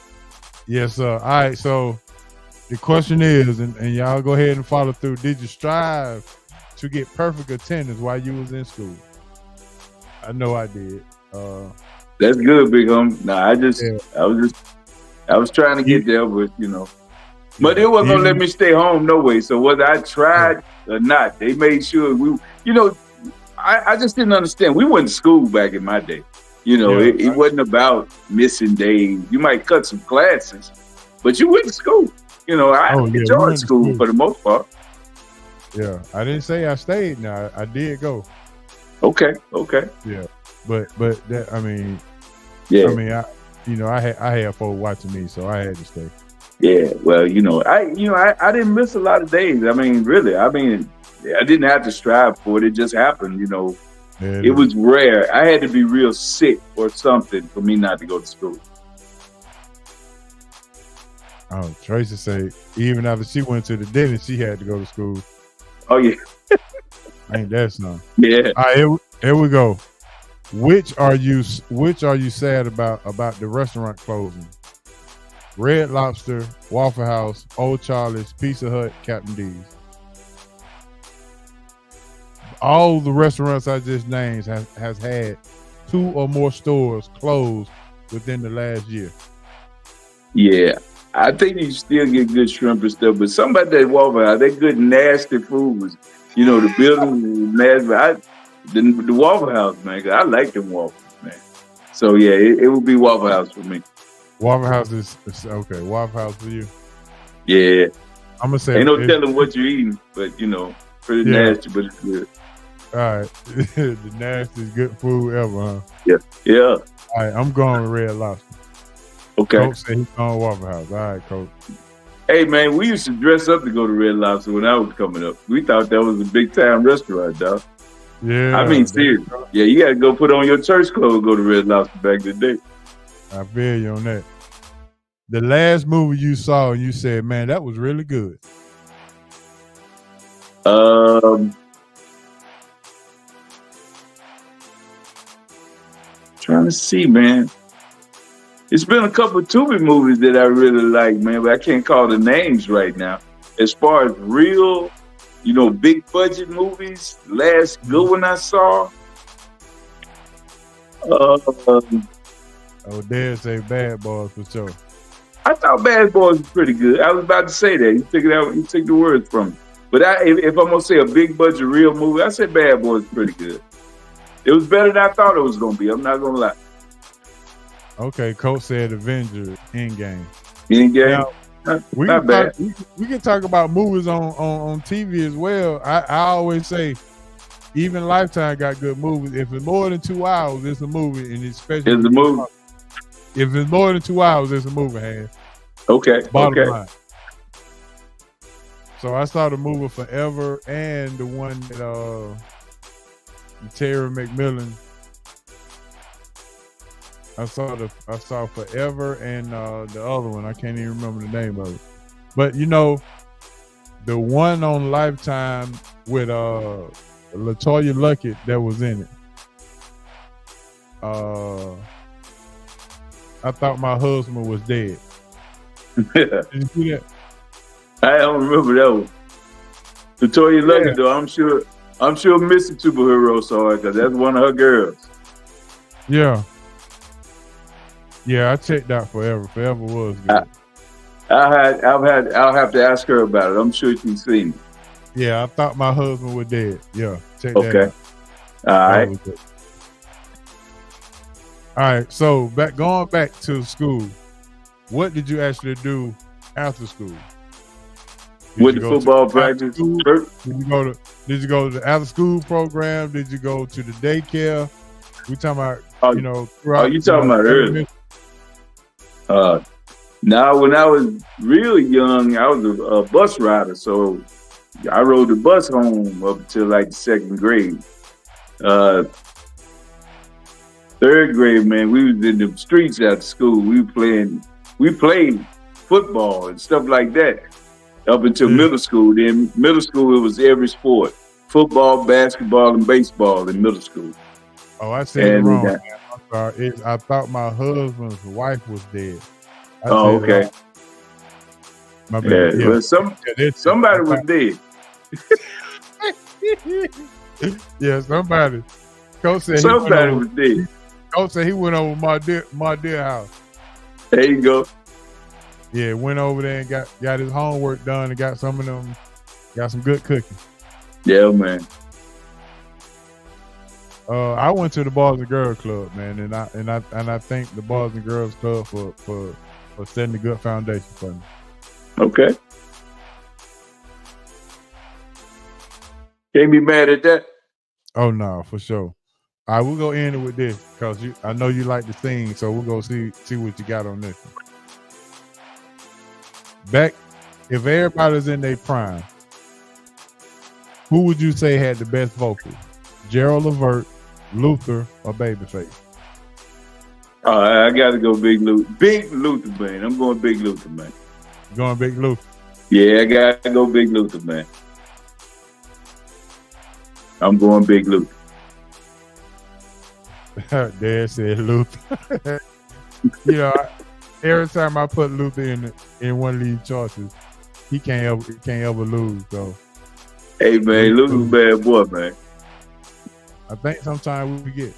Yes, sir. All right, so the question is, and y'all go ahead and follow through, did you strive to get perfect attendance while you was in school? I know I did. That's good, big homie. No, I was trying to get there, but but it wasn't gonna let me stay home no way. So whether I tried or not, they made sure I just didn't understand. We went to school back in my day. It wasn't about missing days. You might cut some classes, but you went to school. I enjoyed school for the most part. Yeah, I didn't say I stayed. Now I did go. Okay. Yeah, but that I mean, I had folks watching me, so I had to stay. Yeah, well, I didn't miss a lot of days. I mean, really, I didn't have to strive for it. It just happened. It was rare. I had to be real sick or something for me not to go to school. Oh, Tracy said even after she went to the dentist, she had to go to school. Oh yeah. Ain't that something? Yeah. All right, here we go. Which are you sad about the restaurant closing? Red Lobster, Waffle House, Old Charlie's, Pizza Hut, Captain D's. All the restaurants I just named has had 2 or more stores closed within the last year. Yeah. I think you still get good shrimp and stuff, but somebody that Waffle House, that good nasty food was, the building was nasty. The Waffle House, man, 'cause I like them waffles, man. So yeah, it would be Waffle House for me. Waffle House is okay. Waffle House for you. Yeah. I'm gonna say ain't no telling what you're eating, but pretty nasty, but it's good. All right, the nastiest good food ever, huh? Yeah. All right, I'm going with Red Lobster. Okay. Coach said he's going Waffle House. All right, Coach. Hey man, we used to dress up to go to Red Lobster when I was coming up. We thought that was a big time restaurant, dog. Yeah. I mean, seriously. Yeah, you got to go put on your church clothes, go to Red Lobster back in the day. I feel you on that. The last movie you saw and you said, man, that was really good. Trying to see, man. It's been a couple of Tubi movies that I really like, man, but I can't call the names right now. As far as real, big budget movies, last good one I saw. Dad say Bad Boys for sure. I thought Bad Boys was pretty good. I was about to say that. You took it out. You took the words from me. But if I'm gonna say a big budget real movie, I said Bad Boys was pretty good. It was better than I thought it was gonna be. I'm not gonna lie. Okay, Coach said Avengers Endgame. Endgame. We can talk about movies on TV as well. I always say, even Lifetime got good movies. If it's more than 2 hours, it's a movie, and especially it's a movie. If it's more than 2 hours, it's a movie. Hands. Okay. Bottom line. So I saw the movie Forever and the one that Terry McMillan. I saw Forever and the other one. I can't even remember the name of it. But the one on Lifetime with LaToya Luckett that was in it. I thought my husband was dead. Did you see that? I don't remember that one. LaToya Luckett, though, I'm sure Missy Superhero saw it because that's one of her girls. Yeah. Yeah, I checked out Forever. Forever was good. I'll have to ask her about it. I'm sure she's seen it. Yeah, I thought my husband was dead. Yeah, check that out. Okay. All right. All right. So going back to school, what did you actually do after school? With the football practice? Did you go to the after school program? Did you go to the daycare? We talking about throughout. You talking about early? Now, when I was really young, I was a bus rider, so I rode the bus home up until like the second grade. Third grade, man, we was in the streets after school. We played football and stuff like that up until middle school. Then middle school, it was every sport: football, basketball, and baseball in middle school. Oh, I said it wrong. I'm sorry. I thought my husband's wife was dead. Okay. My bad. Yeah. Well, somebody was dead. Yeah, somebody. Coach said somebody was dead. Coach said he went over my dear house. There you go. Yeah, went over there and got his homework done and got some good cooking. Yeah, man. I went to the Boys and Girls Club, man, and I thank the Boys and Girls Club for setting a good foundation for me. Okay. Can't be mad at that. Oh no, for sure. All right, we'll go end it with this because I know you like to sing, so we'll go see what you got on this one. Back, if everybody's in their prime, who would you say had the best vocals? Gerald Levert, Luther, or Babyface? I gotta go Big Luther. Big Luther, man. I'm going Big Luther, man. Going Big Luther? Yeah, I gotta go Big Luther, man. I'm going Big Luther. Dad said Luther. Every time I put Luther in one of these choices, he can't ever lose. So, hey man, Luther's a bad boy, man. I think sometimes we forget.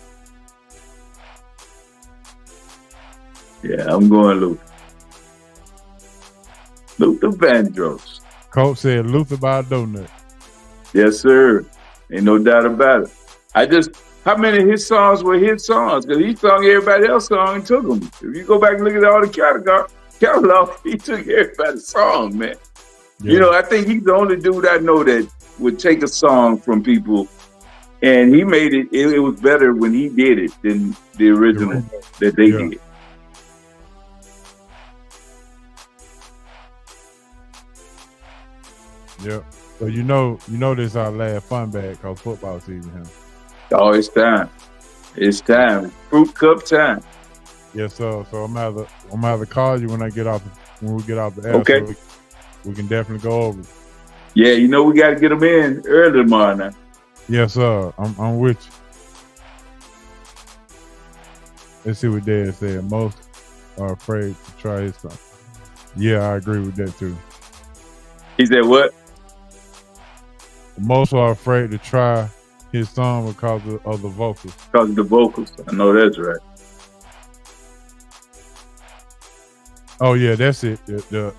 Yeah, I'm going Luther. Luther Vandross. Coach said Luther by a donut. Yes, sir. Ain't no doubt about it. How many of his songs were his songs? Because he sung everybody else's song and took them. If you go back and look at all the catalog, he took everybody's song, man. Yeah. I think he's the only dude I know that would take a song from people, and he made it. It was better when he did it than the original that they did. Yep. So you know this our last fun bag called football season here. Oh, it's time. It's time. Fruit cup time. Yes, sir. So I'm gonna have to call you when we get off the air. Okay. So we can definitely go over it. Yeah, you know we got to get them in early tomorrow now. Yes, sir. I'm with you. Let's see what Dad said. Most are afraid to try his son. Yeah, I agree with that too. He said what? Most are afraid to try his song because of the vocals. Because of the vocals. I know that's right. Oh yeah, that's it. The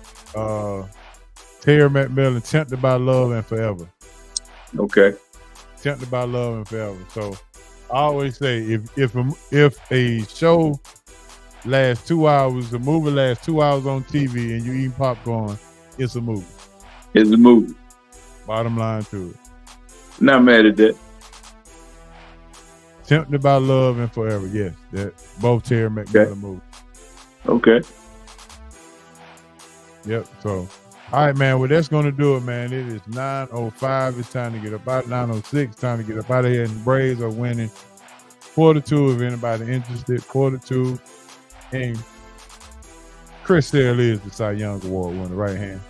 Terry McMillan, Tempted by Love and Forever. Okay. Tempted by Love and Forever. So I always say if a show lasts 2 hours, the movie lasts 2 hours on TV and you eat popcorn, it's a movie. It's a movie. Bottom line to it. Not mad at that. Tempted by Love and Forever, yes. That both Terry McMillan movies. Okay. Yep. So, all right, man. Well, that's going to do it, man. It is 9:05. It's time to get up out. 9:06. Time to get up out of here. And the Braves are winning 4-2. If anybody interested, 4-2. And Chris Sale is the Cy Young Award winner, right hand.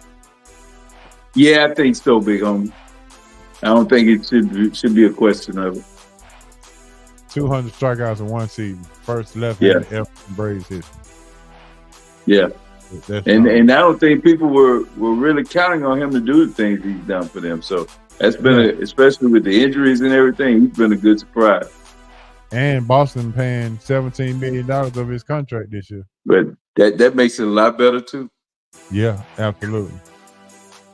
Yeah, I think so, big homie. I don't think it should be a question of it. 200 strikeouts in one season. First left-handed ever in Braves history. Yeah. And I don't think people were really counting on him to do the things he's done for them. So that's been especially with the injuries and everything, he's been a good surprise. And Boston paying $17 million of his contract this year. But that makes it a lot better too. Yeah, absolutely.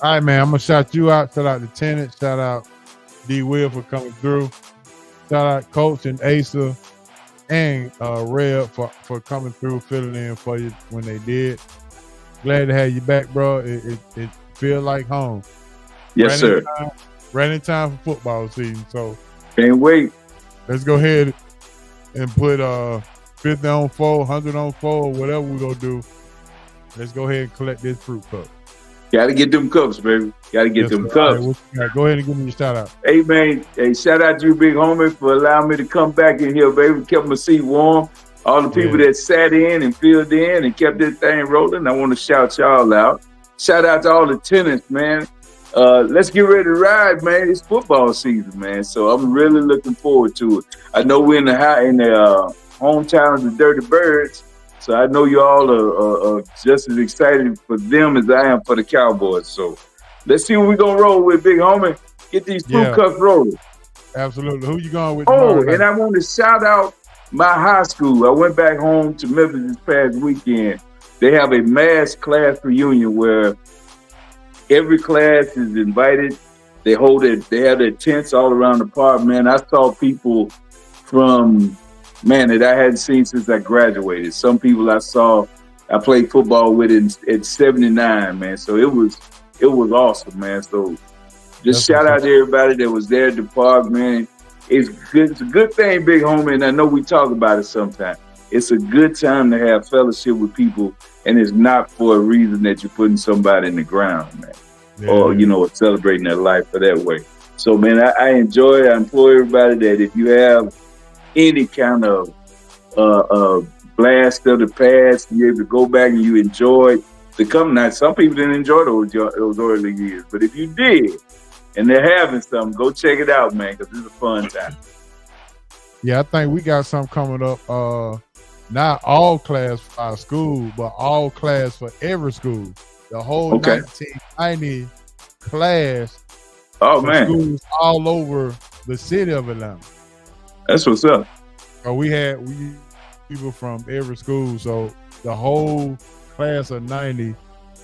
All right, man. I'm gonna shout you out. Shout out to Tenant. Shout out D Will for coming through. Shout out Coach and Asa and Red for coming through, filling in for you when they did. Glad to have you back, bro. It feels like home. Yes, sir. Right in time for football season. So can't wait. Let's go ahead and put 50 on 4, 100 on 4, whatever we're gonna do. Let's go ahead and collect this fruit cup. Gotta get them cups, baby. Gotta get them cups. Right, go ahead and give me a shout out. Hey, man. Hey, shout out to you, big homie, for allowing me to come back in here, baby. Kept my seat warm. All the people that sat in and filled in and kept this thing rolling, I want to shout y'all out. Shout out to all the tenants, man. Let's get ready to ride, man. It's football season, man. So I'm really looking forward to it. I know we're in the hometown of the Dirty Birds. So I know y'all are just as excited for them as I am for the Cowboys. So let's see what we're going to roll with, big homie. Get these fruit cups rolling. Absolutely. Who you going with? Oh, and I want to shout out my high school. I went back home to Memphis this past weekend. They have a mass class reunion where every class is invited. They have their tents all around the park, man. I saw people from that I hadn't seen since I graduated. Some people I played football with at 79, man. So it was awesome, man. So just shout out to everybody that was there at the park, man. It's good. It's a good thing, big homie, and I know we talk about it sometimes. It's a good time to have fellowship with people, and it's not for a reason that you're putting somebody in the ground, man, or celebrating their life for that way. So, man, I enjoy it. I implore everybody that if you have any kind of blast of the past, you're able to go back and you enjoyed the come night. Some people didn't enjoy those early years, but if you did, and they're having something, go check it out, man, because it's a fun time. Yeah, I think we got something coming up. Not all class for our school, but all class for every school. The whole 1990 class. Oh, man. Schools all over the city of Atlanta. That's what's up. So we people from every school. So the whole class of 90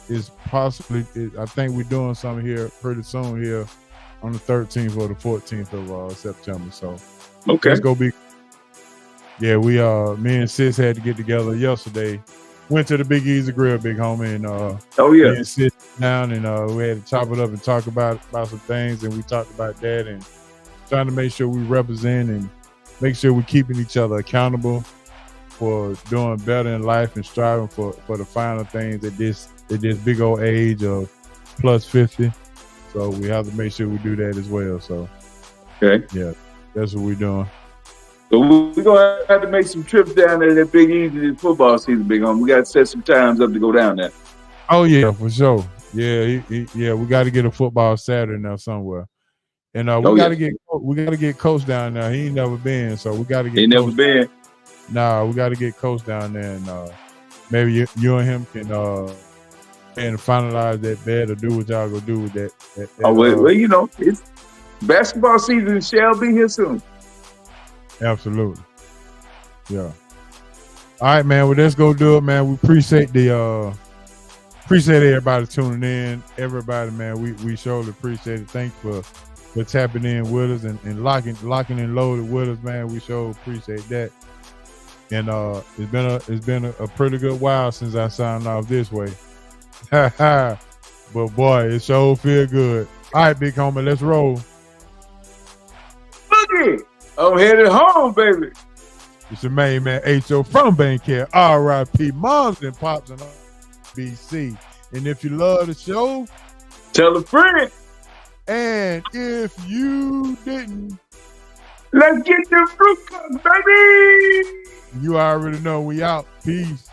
is possibly, I think we're doing something here pretty soon here on the 13th or the 14th of September. So it's gonna be. Yeah, me and Sis had to get together yesterday. Went to the Big Easy Grill, big homie, and me and Sis down and we had to chop it up and talk about some things, and we talked about that and trying to make sure we represent and make sure we're keeping each other accountable for doing better in life and striving for the finer things at this big old age of plus 50. So So we have to make sure we do that as well. So Okay. yeah, that's what we're doing. So we're gonna have to make some trips down there. That Big Easy this football season, big on. We got to set some times up to go down there. Oh yeah, for sure. Yeah, yeah. We got to get a football Saturday now somewhere, and we got to get Coach down there. He ain't never been, so we got to get. Ain't never been. Nah, we got to get Coach down there, and maybe you and him can and finalize that bet or do what y'all gonna do with that. Well, you know, it's basketball season shall be here soon. Absolutely. Yeah. All right, man. Well, let's go do it, man. We appreciate everybody tuning in. Everybody, man, we surely appreciate it. Thanks for tapping in with us and locking and loaded with us, man. We sure appreciate that. And it's been a pretty good while since I signed off this way. But boy, it sure feel good. All right, big homie, let's roll. Boogie, I'm headed home, baby. It's your main man, H.O. from Bankhead, R.I.P. Moms and Pops and BC. And if you love the show, tell a friend. And if you didn't, let's get the fruit cups, baby. You already know we out. Peace.